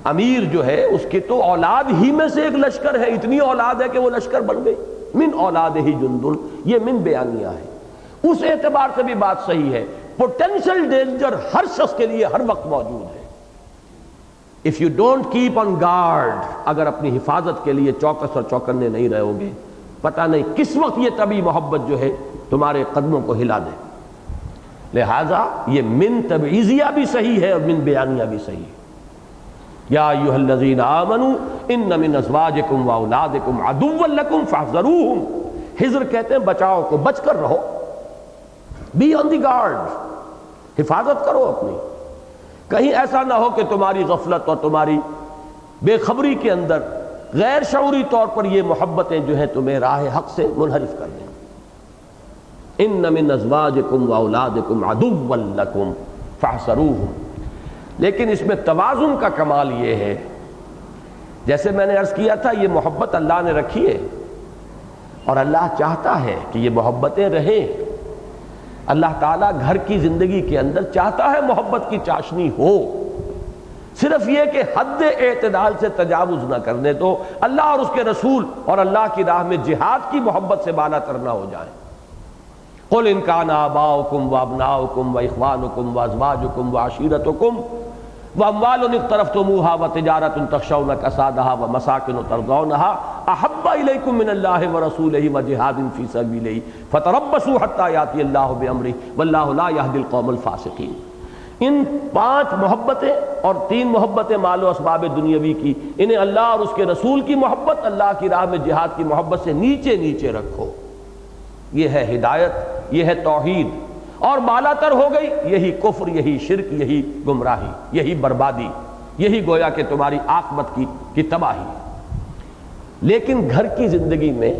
امیر جو ہے اس کی تو اولاد ہی میں سے ایک لشکر ہے، اتنی اولاد ہے کہ وہ لشکر بن گئی. من اولادہ جند، یہ من بیانیہ ہے. اس اعتبار سے بھی بات صحیح ہے. پوٹینشل ڈینجر ہر شخص کے لیے ہر وقت موجود ہے. If you don't keep on guard, اگر اپنی حفاظت کے لیے چوکس اور چوکنے نہیں رہو گے، پتہ نہیں کس وقت یہ طبعی محبت جو ہے تمہارے قدموں کو ہلا دے. لہذا یہ من تبعیضیہ بھی صحیح ہے اور من بیانیہ بھی صحیح ہے. یا ایھا الذین آمنوا ان من ازواجکم واولادکم عدوا لکم فاحذروہم. حذر کہتے ہیں بچاؤ کو، بچ کر رہو. بی آن دی گارڈ، حفاظت کرو اپنی. کہیں ایسا نہ ہو کہ تمہاری غفلت اور تمہاری بے خبری کے اندر غیر شعوری طور پر یہ محبتیں جو ہیں تمہیں راہ حق سے منحرف کر دیں. ان من ازواجکم واولادکم عدوا لکم فاحذروہم. لیکن اس میں توازن کا کمال یہ ہے، جیسے میں نے عرض کیا تھا یہ محبت اللہ نے رکھی ہے اور اللہ چاہتا ہے کہ یہ محبتیں رہیں. اللہ تعالیٰ گھر کی زندگی کے اندر چاہتا ہے محبت کی چاشنی ہو. صرف یہ کہ حد اعتدال سے تجاوز نہ کرنے دو، اللہ اور اس کے رسول اور اللہ کی راہ میں جہاد کی محبت سے بالا تر نہ ہو جائیں. قل ان کان آباؤکم وابناؤکم واخوانکم وازواجکم وعشیرتکم واموال اقترفتموها وتجارۃ تخشون کسادها ومساکن ترضونها احب الیکم من اللہ ورسولہ وجہاد فی سبیلہ فتربصوا حتی یاتی اللہ بامرہ واللہ لا یہدی القوم الفاسقین. ان 5 محبتیں اور 3 محبتیں مال و اسباب دنیاوی کی، انہیں اللہ اور اس کے رسول کی محبت، اللہ کی راہ میں جہاد کی محبت سے نیچے نیچے رکھو. یہ ہے ہدایت، یہ ہے توحید. اور بالا تر ہو گئی یہی کفر، یہی شرک، یہی گمراہی، یہی بربادی، یہی گویا کہ تمہاری عاقبت کی تباہی. لیکن گھر کی زندگی میں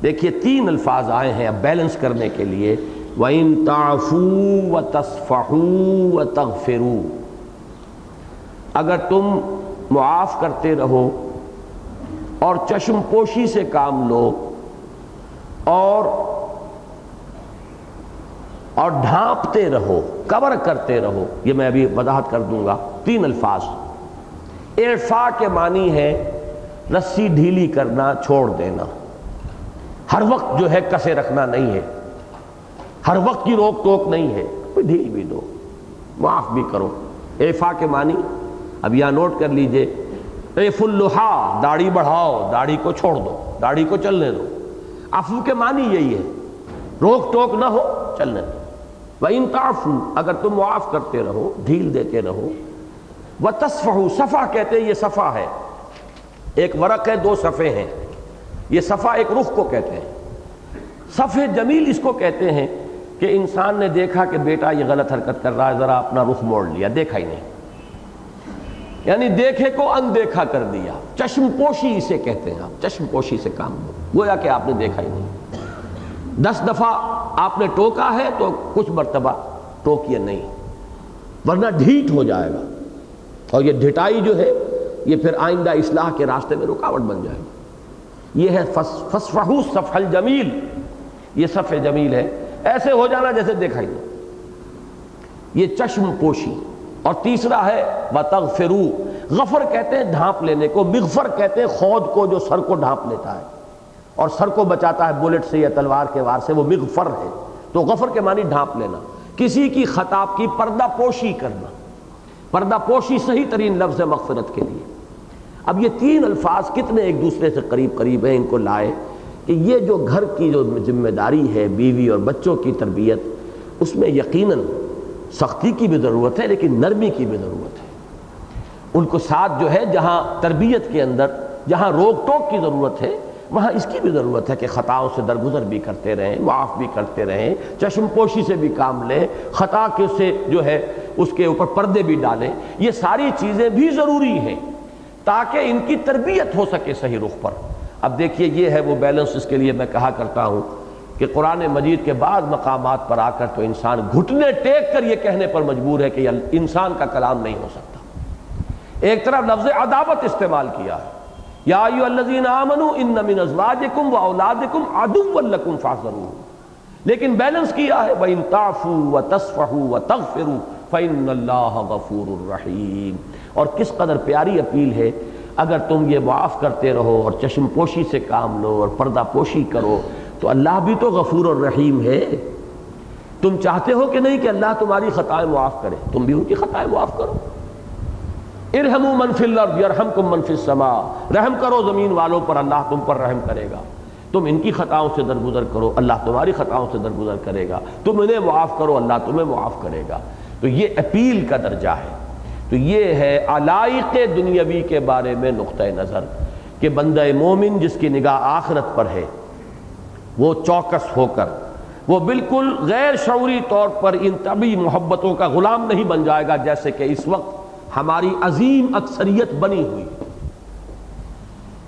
دیکھیے 3 الفاظ آئے ہیں اب بیلنس کرنے کے لیے وَإِن تَعْفُوا وَتَصْفَحُوا وَتَغْفِرُوا، اگر تم معاف کرتے رہو اور چشم پوشی سے کام لو اور ڈھانپتے رہو، کور کرتے رہو، یہ میں ابھی وضاحت کر دوں گا، 3 الفاظ۔ اعفاء کے معنی ہے رسی ڈھیلی کرنا، چھوڑ دینا، ہر وقت جو ہے کسے رکھنا نہیں ہے، ہر وقت کی روک ٹوک نہیں ہے، کوئی ڈھیل بھی دو، معاف بھی کرو۔ اعفاء کے معنی اب یہاں نوٹ کر لیجئے، اعف اللحا، داڑھی بڑھاؤ، داڑھی کو چھوڑ دو، داڑھی کو چلنے دو۔ عفو کے معنی یہی ہے، روک ٹوک نہ ہو، چلنے دو۔ وَإِن تَعْفُوا، اگر تم معاف کرتے رہو، ڈھیل دیتے رہو۔ وَتَصْفَحُوا، صفحہ کہتے ہیں، یہ صفحہ ہے، ایک ورق ہے، 2 صفحے ہیں، یہ صفحہ ایک رخ کو کہتے ہیں۔ صفحہ جمیل اس کو کہتے ہیں کہ انسان نے دیکھا کہ بیٹا یہ غلط حرکت کر رہا ہے، ذرا اپنا رخ موڑ لیا، دیکھا ہی نہیں، یعنی دیکھے کو اندیکھا کر دیا۔ چشم پوشی اسے کہتے ہیں، آپ چشم پوشی سے کام لو، گویا کہ آپ نے دیکھا ہی نہیں۔ 10 دفعہ آپ نے ٹوکا ہے تو کچھ مرتبہ ٹوکیے نہیں، ورنہ ڈھیٹ ہو جائے گا، اور یہ ڈھٹائی جو ہے یہ پھر آئندہ اصلاح کے راستے میں رکاوٹ بن جائے گی۔ یہ ہے فصفحوا الصفح الجمیل، یہ صفح جمیل ہے، ایسے ہو جانا جیسے دیکھا ہی نہیں، یہ چشم پوشی۔ اور تیسرا ہے وَتَغْفِرُوا، غفر کہتے ہیں ڈھانپ لینے کو، مغفر کہتے ہیں خود کو جو سر کو ڈھانپ لیتا ہے اور سر کو بچاتا ہے بولٹ سے یا تلوار کے وار سے، وہ مغفر ہے۔ تو غفر کے معنی ڈھانپ لینا، کسی کی خطا کی پردہ پوشی کرنا، پردہ پوشی صحیح ترین لفظ ہے مغفرت کے لیے۔ اب یہ 3 الفاظ کتنے ایک دوسرے سے قریب قریب ہیں، ان کو لائے کہ یہ جو گھر کی جو ذمہ داری ہے، بیوی اور بچوں کی تربیت، اس میں یقیناً سختی کی بھی ضرورت ہے لیکن نرمی کی بھی ضرورت ہے۔ ان کو ساتھ جو ہے جہاں تربیت کے اندر جہاں روک ٹوک کی ضرورت ہے، وہاں اس کی بھی ضرورت ہے کہ خطاؤں سے درگزر بھی کرتے رہیں، معاف بھی کرتے رہیں، چشم پوشی سے بھی کام لیں، خطا کے سے جو ہے اس کے اوپر پردے بھی ڈالیں۔ یہ ساری چیزیں بھی ضروری ہیں تاکہ ان کی تربیت ہو سکے صحیح رخ پر۔ اب دیکھیے یہ ہے وہ بیلنس، اس کے لیے میں کہا کرتا ہوں کہ قرآن مجید کے بعض مقامات پر آ کر تو انسان گھٹنے ٹیک کر یہ کہنے پر مجبور ہے کہ انسان کا کلام نہیں ہو سکتا۔ ایک طرف لفظ عداوت استعمال کیا ہے، یا ایھا الذین آمنوا ان من ازواجکم واولادکم عدوا لکم فاحذروہ، لیکن بیلنس کیا ہے وَإِن تَعْفُوا وَتَصْفَحُوا وَتَغْفِرُوا فَإِنَّ اللَّهَ غَفُورٌ رَحِيمٌ۔ اور کس قدر پیاری اپیل ہے، اگر تم یہ معاف کرتے رہو اور چشم پوشی سے کام لو اور پردہ پوشی کرو تو اللہ بھی تو غفور اور رحیم ہے۔ تم چاہتے ہو کہ نہیں کہ اللہ تمہاری خطائیں معاف کرے، تم بھی ان کی خطائیں معاف کرو۔ ارحموا من فی الارض یرحمکم من فی السماء، رحم کرو زمین والوں پر، اللہ تم پر رحم کرے گا۔ تم ان کی خطاؤں سے درگزر کرو، اللہ تمہاری خطاؤں سے درگزر کرے گا۔ تم انہیں معاف کرو، اللہ تمہیں معاف کرے گا۔ تو یہ اپیل کا درجہ ہے۔ تو یہ ہے علائق دنیاوی کے بارے میں نقطہ نظر کہ بندہ مومن جس کی نگاہ آخرت پر ہے، وہ چوکس ہو کر وہ بالکل غیر شعوری طور پر ان طبی محبتوں کا غلام نہیں بن جائے گا جیسے کہ اس وقت ہماری عظیم اکثریت بنی ہوئی،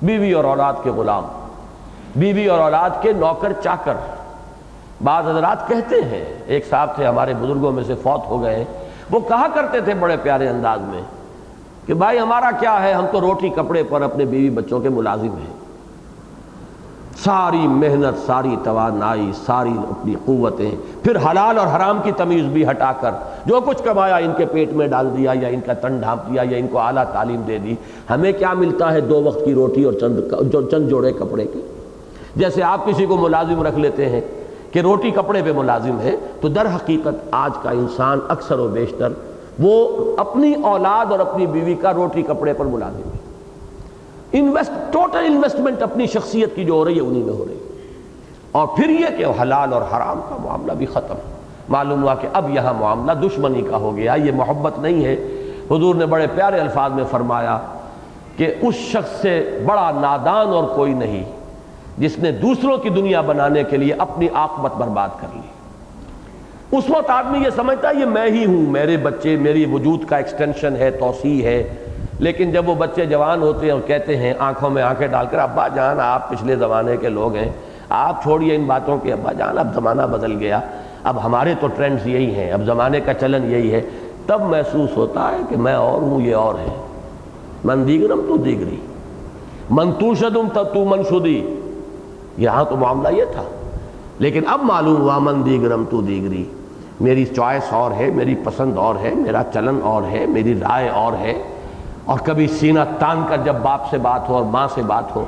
بیوی اور اولاد کے غلام، بیوی اور اولاد کے نوکر چاکر۔ بعض حضرات کہتے ہیں، ایک صاحب تھے ہمارے بزرگوں میں سے فوت ہو گئے، وہ کہا کرتے تھے بڑے پیارے انداز میں کہ بھائی ہمارا کیا ہے، ہم تو روٹی کپڑے پر اپنے بیوی بچوں کے ملازم ہیں، ساری محنت، ساری توانائی، ساری اپنی قوتیں، پھر حلال اور حرام کی تمیز بھی ہٹا کر جو کچھ کمایا ان کے پیٹ میں ڈال دیا یا ان کا تن ڈھانپ دیا یا ان کو اعلیٰ تعلیم دے دی، ہمیں کیا ملتا ہے 2 وقت کی روٹی اور چند جوڑے کپڑے کے۔ جیسے آپ کسی کو ملازم رکھ لیتے ہیں کہ روٹی کپڑے پہ ملازم ہے، تو در حقیقت آج کا انسان اکثر و بیشتر وہ اپنی اولاد اور اپنی بیوی کا روٹی کپڑے پر ملازم ہے۔ ٹوٹل انویسٹمنٹ اپنی شخصیت کی جو ہو رہی ہے انہی میں ہو رہی ہے۔ اور پھر یہ کہ حلال اور حرام کا معاملہ بھی ختم، معلوم ہوا کہ اب یہاں معاملہ دشمنی کا ہو گیا، یہ محبت نہیں ہے۔ حضور نے بڑے پیارے الفاظ میں فرمایا کہ اس شخص سے بڑا نادان اور کوئی نہیں جس نے دوسروں کی دنیا بنانے کے لیے اپنی عاقبت برباد کر لی۔ اس وقت آدمی یہ سمجھتا ہے یہ میں ہی ہوں، میرے بچے میری وجود کا ایکسٹینشن ہے، توسیع ہے، لیکن جب وہ بچے جوان ہوتے ہیں اور کہتے ہیں آنکھوں میں آنکھیں ڈال کر ابا جان آپ پچھلے زمانے کے لوگ ہیں، آپ چھوڑیے ان باتوں کے ابا جان، اب زمانہ بدل گیا، اب ہمارے تو ٹرینڈز یہی ہیں، اب زمانے کا چلن یہی ہے، تب محسوس ہوتا ہے کہ میں اور ہوں، یہ اور ہے۔ من دیگرم تو دیگری، من توشدم تو منشدی، یہاں تو معاملہ یہ تھا، لیکن اب معلوم ہوا من دیگرم تو دیگری، میری چوائس اور ہے، میری پسند اور ہے، میرا چلن اور ہے، میری رائے اور ہے۔ اور کبھی سینہ تان کر جب باپ سے بات ہو اور ماں سے بات ہو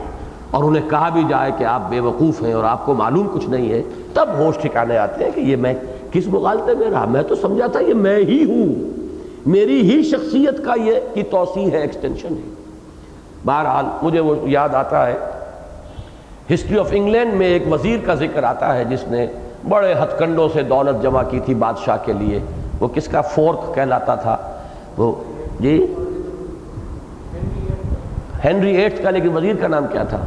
اور انہیں کہا بھی جائے کہ آپ بے وقوف ہیں اور آپ کو معلوم کچھ نہیں ہے، تب ہوش ٹھکانے آتے ہیں کہ یہ میں کس مغالطے میں رہا، میں تو سمجھا تھا یہ میں ہی ہوں، میری ہی شخصیت کا یہ کی توسیع ہے، ایکسٹینشن ہے۔ بہرحال مجھے وہ یاد آتا ہے، ہسٹری آف انگلینڈ میں ایک وزیر کا ذکر آتا ہے جس نے بڑے ہتھ کنڈوں سے دولت جمع کی تھی بادشاہ کے لیے، وہ کس کا فورک کہلاتا تھا وہ، جی ہنری ایٹھ کا، لیکن وزیر کا نام کیا تھا؟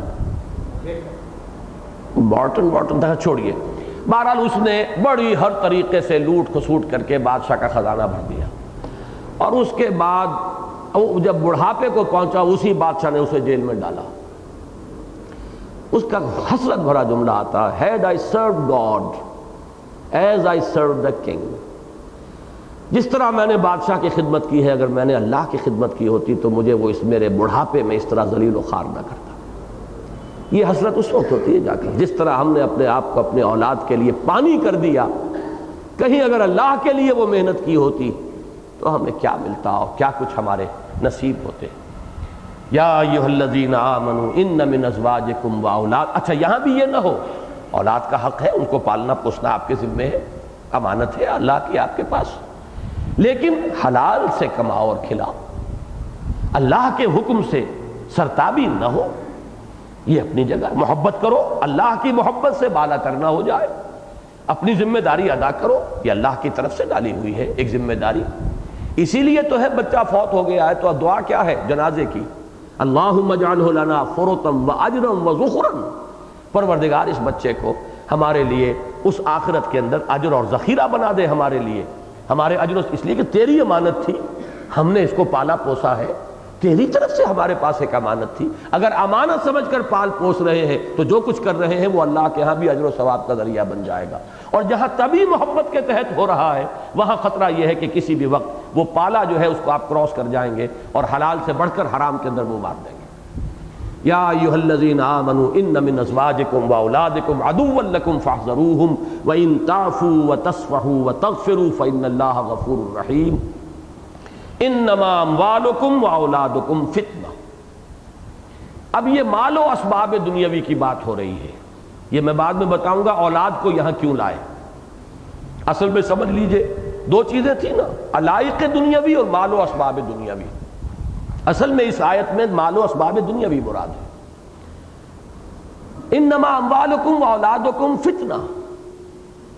بارٹن تھا، چھوڑیے۔ بہرحال اس نے بڑی ہر طریقے سے لوٹ کھسوٹ کر کے بادشاہ کا خزانہ بھر دیا، اور اس کے بعد جب بڑھاپے کو پہنچا اسی بادشاہ نے اسے جیل میں ڈالا۔ اس کا حسرت بھرا جملہ آتا ہے، had I served God as I served the king، جس طرح میں نے بادشاہ کی خدمت کی ہے، اگر میں نے اللہ کی خدمت کی ہوتی تو مجھے وہ اس میرے بڑھاپے میں اس طرح ذلیل و خوار نہ کرتا۔ یہ حسرت اس وقت ہوتی ہے جا کر جس طرح ہم نے اپنے آپ کو اپنے اولاد کے لیے پانی کر دیا، کہیں اگر اللہ کے لیے وہ محنت کی ہوتی تو ہمیں کیا ملتا اور کیا کچھ ہمارے نصیب ہوتے۔ یا ایھا الذین آمنوا ان من ازواجکم واولاد، اچھا یہاں بھی یہ نہ ہو، اولاد کا حق ہے، ان کو پالنا پوسنا آپ کے ذمے ہے، امانت ہے اللہ کی آپ کے پاس، لیکن حلال سے کماؤ اور کھلاؤ، اللہ کے حکم سے سرتابی نہ ہو، یہ اپنی جگہ محبت کرو، اللہ کی محبت سے بالا کرنا ہو جائے، اپنی ذمہ داری ادا کرو، یہ اللہ کی طرف سے ڈالی ہوئی ہے ایک ذمہ داری۔ اسی لیے تو ہے بچہ فوت ہو گیا ہے تو دعا کیا ہے جنازے کی؟ اللہم اجعلہ لنا فرطا واجرا وذخرا، پروردگار اس بچے کو ہمارے لیے اس آخرت کے اندر اجر اور ذخیرہ بنا دے ہمارے لیے، ہمارے اجر، اس لیے کہ تیری امانت تھی، ہم نے اس کو پالا پوسا ہے، تیری طرف سے ہمارے پاس ایک امانت تھی، اگر امانت سمجھ کر پال پوس رہے ہیں تو جو کچھ کر رہے ہیں وہ اللہ کے ہاں بھی اجر و ثواب کا ذریعہ بن جائے گا۔ اور جہاں طبی محبت کے تحت ہو رہا ہے وہاں خطرہ یہ ہے کہ کسی بھی وقت وہ پالا جو ہے اس کو آپ کراس کر جائیں گے اور حلال سے بڑھ کر حرام کے اندر منہ مار دیں گے۔ یا ایھا الذین آمنوا ان من ازواجکم واولادکم عدوا لکم فاحذروہم وان تعفوا وتصفحوا وتغفروا فان اللہ غفور رحیم۔ انما اموالکم واولادکم فتنہ، اب یہ مال و اسباب دنیاوی کی بات ہو رہی ہے، یہ میں بعد میں بتاؤں گا اولاد کو یہاں کیوں لائے۔ اصل میں سمجھ لیجئے دو چیزیں تھیں نا، علائق دنیاوی اور مال و اسباب دنیاوی، اصل میں اس آیت میں مال و اسباب دنیاوی مراد ہے۔ انما اموالکم واولادکم فتنہ،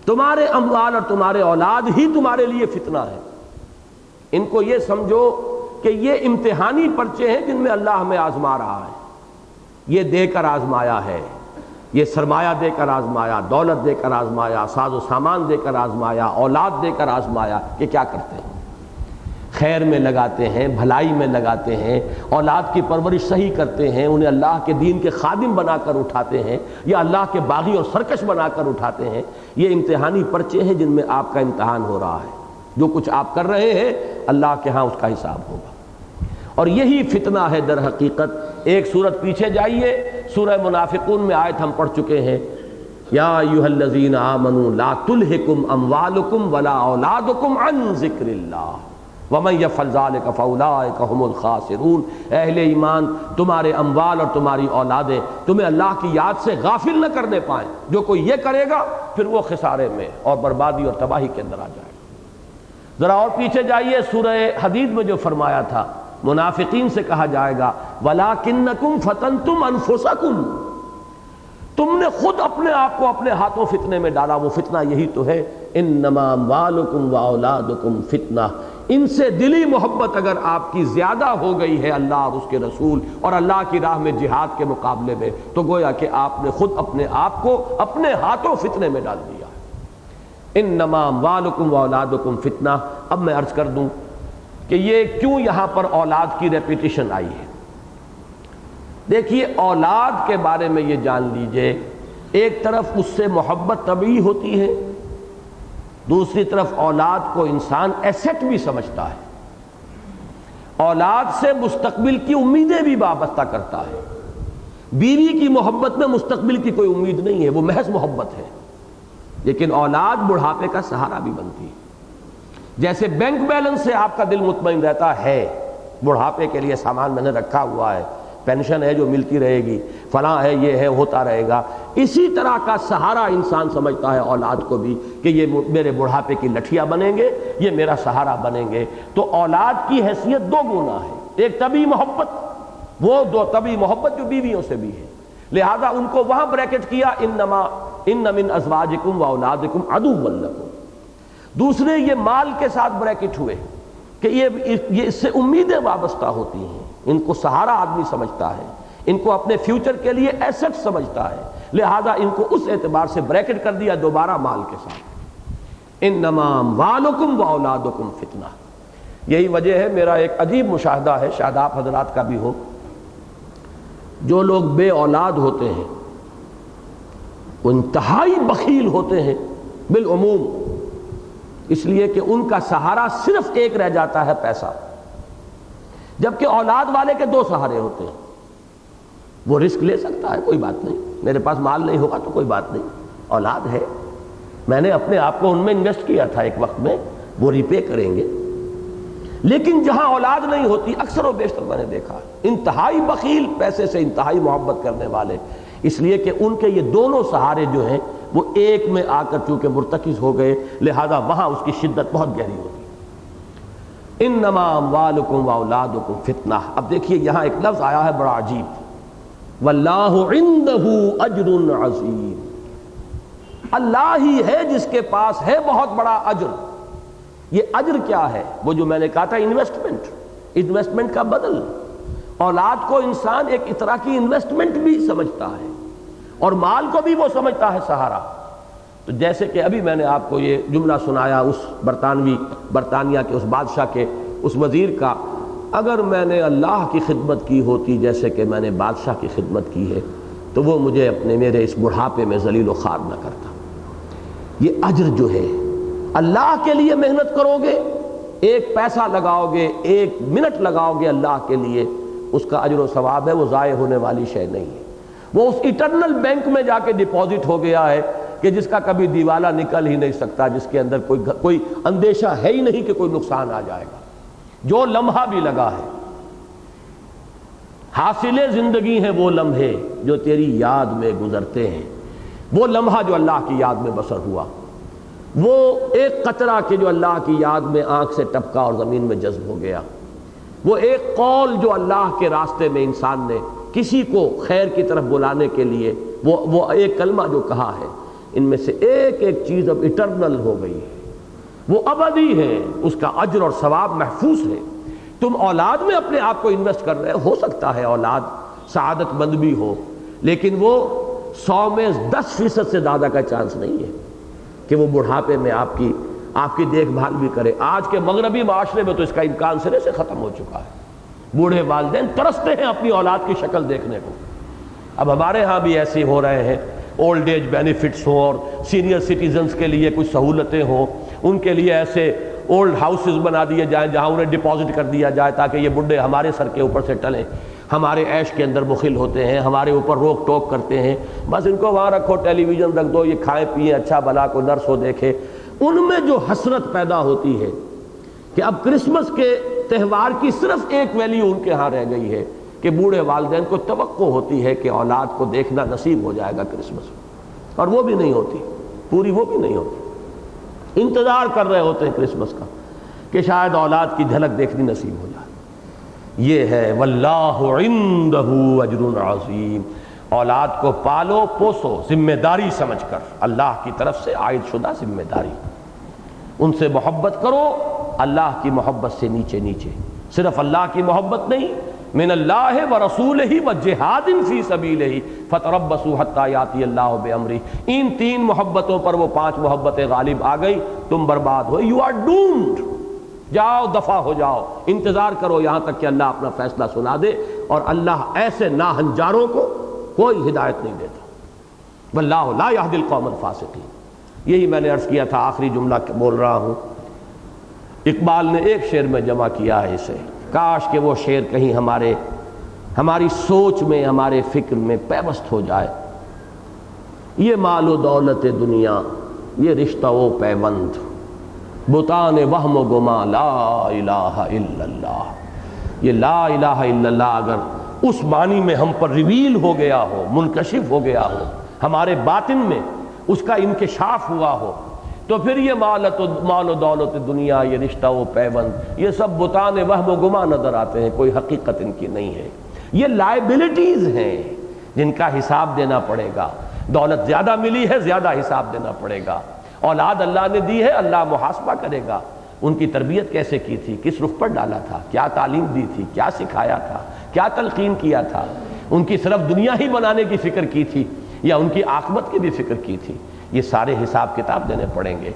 تمہارے اموال اور تمہارے اولاد ہی تمہارے لیے فتنہ ہے، ان کو یہ سمجھو کہ یہ امتحانی پرچے ہیں جن میں اللہ ہمیں آزما رہا ہے، یہ دے کر آزمایا ہے، یہ سرمایہ دے کر آزمایا، دولت دے کر آزمایا، ساز و سامان دے کر آزمایا، اولاد دے کر آزمایا کہ کیا کرتے ہیں، خیر میں لگاتے ہیں، بھلائی میں لگاتے ہیں، اولاد کی پرورش صحیح کرتے ہیں، انہیں اللہ کے دین کے خادم بنا کر اٹھاتے ہیں یا اللہ کے باغی اور سرکش بنا کر اٹھاتے ہیں۔ یہ امتحانی پرچے ہیں جن میں آپ کا امتحان ہو رہا ہے، جو کچھ آپ کر رہے ہیں اللہ کے ہاں اس کا حساب ہوگا، اور یہی فتنہ ہے در حقیقت۔ ایک سورت پیچھے جائیے، سورہ منافقون میں آیت ہم پڑھ چکے ہیں، یا ایھا الذین آمنوا لا تلہکم اموالکم ولا اولادکم عن ذکر اللہ ومن یفعل ذلک فاولئک هم الخاسرون۔ اہل ایمان، تمہارے اموال اور تمہاری اولادیں تمہیں اللہ کی یاد سے غافل نہ کرنے پائیں، جو کوئی یہ کرے گا پھر وہ خسارے میں اور بربادی اور تباہی کے اندر آ جائے گا۔ ذرا اور پیچھے جائیے، سورہ حدید میں جو فرمایا تھا منافقین سے کہا جائے گا وَلَٰكِنَّكُمْ فَتَنْتُمْ أَنفُسَكُمْ، تم نے خود اپنے آپ کو اپنے ہاتھوں فتنے میں ڈالا، وہ فتنہ یہی تو ہے۔ انما اموالکم واولادکم فتنہ، ان سے دلی محبت اگر آپ کی زیادہ ہو گئی ہے اللہ اور اس کے رسول اور اللہ کی راہ میں جہاد کے مقابلے میں، تو گویا کہ آپ نے خود اپنے آپ کو اپنے ہاتھوں فتنے میں ڈال دیا۔ انما اموالکم واولادکم فتنہ۔ اب میں عرض کر دوں کہ یہ کیوں یہاں پر اولاد کی ریپیٹیشن آئی ہے۔ دیکھیے اولاد کے بارے میں یہ جان لیجئے، ایک طرف اس سے محبت طبعی ہوتی ہے، دوسری طرف اولاد کو انسان ایسٹ بھی سمجھتا ہے، اولاد سے مستقبل کی امیدیں بھی وابستہ کرتا ہے۔ بیوی کی محبت میں مستقبل کی کوئی امید نہیں ہے، وہ محض محبت ہے، لیکن اولاد بڑھاپے کا سہارا بھی بنتی ہے۔ جیسے بینک بیلنس سے آپ کا دل مطمئن رہتا ہے، بڑھاپے کے لیے سامان میں نے رکھا ہوا ہے، پینشن ہے جو ملتی رہے گی، فلاں ہے، یہ ہے، ہوتا رہے گا، اسی طرح کا سہارا انسان سمجھتا ہے اولاد کو بھی کہ یہ میرے بڑھاپے کی لٹھیا بنیں گے، یہ میرا سہارا بنیں گے۔ تو اولاد کی حیثیت دو گنا ہے، ایک طبی محبت، وہ دو طبی محبت جو بیویوں سے بھی ہے، لہذا ان کو وہاں بریکٹ کیا ان من ازواجکم و اولادکم عدو لکم۔ دوسرے یہ مال کے ساتھ بریکٹ ہوئے کہ یہ اس سے امیدیں وابستہ ہوتی ہیں، ان کو سہارا آدمی سمجھتا ہے، ان کو اپنے فیوچر کے لیے ایسٹ سمجھتا ہے، لہذا ان کو اس اعتبار سے بریکٹ کر دیا دوبارہ مال کے ساتھ۔ انما اموالکم و اولادکم فتنہ۔ یہی وجہ ہے، میرا ایک عجیب مشاہدہ ہے، شاید آپ حضرات کا بھی ہو، جو لوگ بے اولاد ہوتے ہیں وہ انتہائی بخیل ہوتے ہیں بالعموم، اس لیے کہ ان کا سہارا صرف ایک رہ جاتا ہے، پیسہ، جبکہ اولاد والے کے دو سہارے ہوتے ہیں۔ وہ رسک لے سکتا ہے، کوئی بات نہیں، میرے پاس مال نہیں ہوگا تو کوئی بات نہیں، اولاد ہے، میں نے اپنے آپ کو ان میں انویسٹ کیا تھا ایک وقت میں، وہ ریپے کریں گے۔ لیکن جہاں اولاد نہیں ہوتی، اکثر و بیشتر میں نے دیکھا انتہائی بخیل، پیسے سے انتہائی محبت کرنے والے، اس لیے کہ ان کے یہ دونوں سہارے جو ہیں وہ ایک میں آ کر چونکہ مرتکز ہو گئے، لہذا وہاں اس کی شدت بہت گہری ہوتی ہے۔ انما اموالکم و اولادکم فتنہ۔ اب دیکھیے یہاں ایک لفظ آیا ہے بڑا عجیب، واللہ عندہ اجر عظیم۔ اللہ ہی ہے جس کے پاس ہے بہت بڑا اجر۔ یہ اجر کیا ہے؟ وہ جو میں نے کہا تھا انویسٹمنٹ کا بدل۔ اولاد کو انسان ایک طرح کی انویسٹمنٹ بھی سمجھتا ہے، اور مال کو بھی وہ سمجھتا ہے سہارا۔ تو جیسے کہ ابھی میں نے آپ کو یہ جملہ سنایا اس برطانیہ کے اس بادشاہ کے اس وزیر کا، اگر میں نے اللہ کی خدمت کی ہوتی جیسے کہ میں نے بادشاہ کی خدمت کی ہے تو وہ مجھے میرے اس بڑھاپے میں ذلیل و خوار نہ کرتا۔ یہ اجر جو ہے، اللہ کے لیے محنت کرو گے، ایک پیسہ لگاؤ گے، ایک منٹ لگاؤ گے اللہ کے لیے، اس کا اجر و ثواب ہے، وہ ضائع ہونے والی شے نہیں ہے۔ وہ اس ایٹرنل بینک میں جا کے ڈپازٹ ہو گیا ہے کہ جس کا کبھی دیوالا نکل ہی نہیں سکتا، جس کے اندر کوئی اندیشہ ہے ہی نہیں کہ کوئی نقصان آ جائے گا۔ جو لمحہ بھی لگا ہے، حاصل زندگی ہے وہ لمحے جو تیری یاد میں گزرتے ہیں۔ وہ لمحہ جو اللہ کی یاد میں بسر ہوا، وہ ایک قطرہ کہ جو اللہ کی یاد میں آنکھ سے ٹپکا اور زمین میں جذب ہو گیا، وہ ایک قول جو اللہ کے راستے میں انسان نے کسی کو خیر کی طرف بلانے کے لیے وہ ایک کلمہ جو کہا ہے، ان میں سے ایک ایک چیز اب ایٹرنل ہو گئی ہے، وہ ابدی ہے، اس کا اجر اور ثواب محفوظ ہے۔ تم اولاد میں اپنے آپ کو انویسٹ کر رہے ہو سکتا ہے اولاد سعادت مند بھی ہو، لیکن وہ 100 میں 10% سے زیادہ کا چانس نہیں ہے کہ وہ بڑھاپے میں آپ کی دیکھ بھال بھی کرے۔ آج کے مغربی معاشرے میں تو اس کا امکان سرے سے ختم ہو چکا ہے۔ بوڑھے والدین ترستے ہیں اپنی اولاد کی شکل دیکھنے کو۔ اب ہمارے ہاں بھی ایسے ہو رہے ہیں، اولڈ ایج بینیفٹس ہوں اور سینئر سٹیزنز کے لیے کچھ سہولتیں ہوں، ان کے لیے ایسے اولڈ ہاؤسز بنا دیے جائیں جہاں انہیں ڈپازٹ کر دیا جائے تاکہ یہ بڈھے ہمارے سر کے اوپر سے ٹلیں، ہمارے عیش کے اندر مخل ہوتے ہیں، ہمارے اوپر روک ٹوک کرتے ہیں، بس ان کو وہاں رکھو، ٹیلی ویژن رکھ دو، یہ کھائیں پیئیں، اچھا بھلا کوئی نرس ہو دیکھے۔ ان میں جو حسرت پیدا ہوتی ہے کہ اب کرسمس کے تہوار کی صرف ایک ویلیو ان کے ہاں رہ گئی ہے کہ بوڑھے والدین کو توقع ہوتی ہے کہ اولاد کو دیکھنا نصیب ہو جائے گا کرسمس میں، اور وہ بھی نہیں ہوتی، پوری وہ بھی نہیں ہوتی۔ انتظار کر رہے ہوتے ہیں کرسمس کا کہ شاید اولاد کی جھلک دیکھنی نصیب ہو جائے۔ یہ ہے واللہ عندہ اجر عظیم۔ اولاد کو پالو پوسو ذمہ داری سمجھ کر، اللہ کی طرف سے عائد شدہ ذمہ داری، ان سے محبت کرو اللہ کی محبت سے نیچے نیچے، صرف اللہ کی محبت نہیں، من اللہ ورسولہ وجہاد فی سبیلہ فتربصوا حتی یاتی اللہ بامرہ۔ ان 3 محبتوں پر وہ 5 محبتیں غالب آ گئی، تم برباد ہو، یو آر ڈومڈ۔ جاؤ دفع ہو جاؤ، انتظار کرو یہاں تک کہ اللہ اپنا فیصلہ سنا دے، اور اللہ ایسے ناہنجاروں کو کوئی ہدایت نہیں دیتا۔ واللہ لا یہدی القوم الفاسقین۔ یہی میں نے عرض کیا تھا، آخری جملہ بول رہا ہوں، اقبال نے ایک شعر میں جمع کیا ہے اسے، کاش کہ وہ شعر کہیں ہماری سوچ میں، ہمارے فکر میں پیوست ہو جائے۔ یہ مال و دولت دنیا، یہ رشتہ و پیوند، بتان وہم و گما لا الہ الا اللہ۔ یہ لا الہ الا اللہ اگر اس معنی میں ہم پر ریویل ہو گیا ہو، منکشف ہو گیا ہو، ہمارے باطن میں اس کا انکشاف ہوا ہو، تو پھر یہ مال و دولت دنیا، یہ رشتہ و پیوند، یہ سب بتان وہم و گما نظر آتے ہیں، کوئی حقیقت ان کی نہیں ہے۔ یہ لائبلٹیز ہیں جن کا حساب دینا پڑے گا۔ دولت زیادہ ملی ہے، زیادہ حساب دینا پڑے گا۔ اولاد اللہ نے دی ہے، اللہ محاسبہ کرے گا۔ ان کی تربیت کیسے کی تھی، کس رخ پر ڈالا تھا، کیا تعلیم دی تھی، کیا سکھایا تھا، کیا تلقین کیا تھا، ان کی صرف دنیا ہی بنانے کی فکر کی تھی یا ان کی عاقبت کی بھی فکر کی تھی، یہ سارے حساب کتاب دینے پڑیں گے۔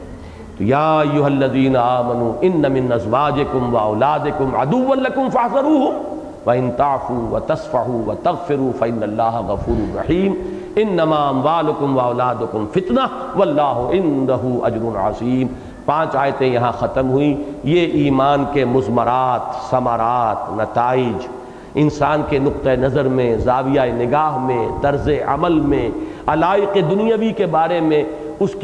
تو یا ایھا الذین آمنوا ان من ازواجکم واولادکم عدوا لکم فاحذروہم وان تعفوا وتصفحوا وتغفروا فإن اللہ غفور رحیم انما اموالکم واولادکم فتنہ واللہ عندہ اجر عظیم۔ 5 آیتیں یہاں ختم ہوئیں۔ یہ ایمان کے مضمرات، ثمرات، نتائج، انسان کے نقطہ نظر میں، زاویہ نگاہ میں، طرز عمل میں، علائق دنیاوی کے بارے میں اس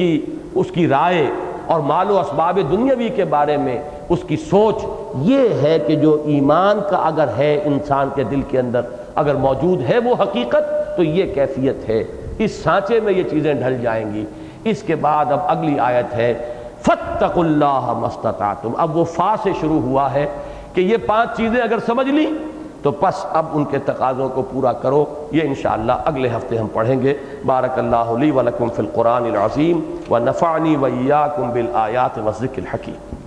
کی رائے، اور مال و اسباب دنیاوی کے بارے میں اس کی سوچ، یہ ہے کہ جو ایمان کا اگر ہے انسان کے دل کے اندر، اگر موجود ہے وہ حقیقت، تو یہ کیفیت ہے۔ اس سانچے میں یہ چیزیں ڈھل جائیں گی۔ اس کے بعد اب اگلی آیت ہے فاتقوا اللہ ما استطعتم۔ اب وہ فا سے شروع ہوا ہے کہ یہ 5 چیزیں اگر سمجھ لی تو پس اب ان کے تقاضوں کو پورا کرو۔ یہ انشاءاللہ اگلے ہفتے ہم پڑھیں گے۔ بارک اللہ لی ولکم فی القرآن العظیم ونفعنی وإیاکم بالآیات والذکر الحکیم۔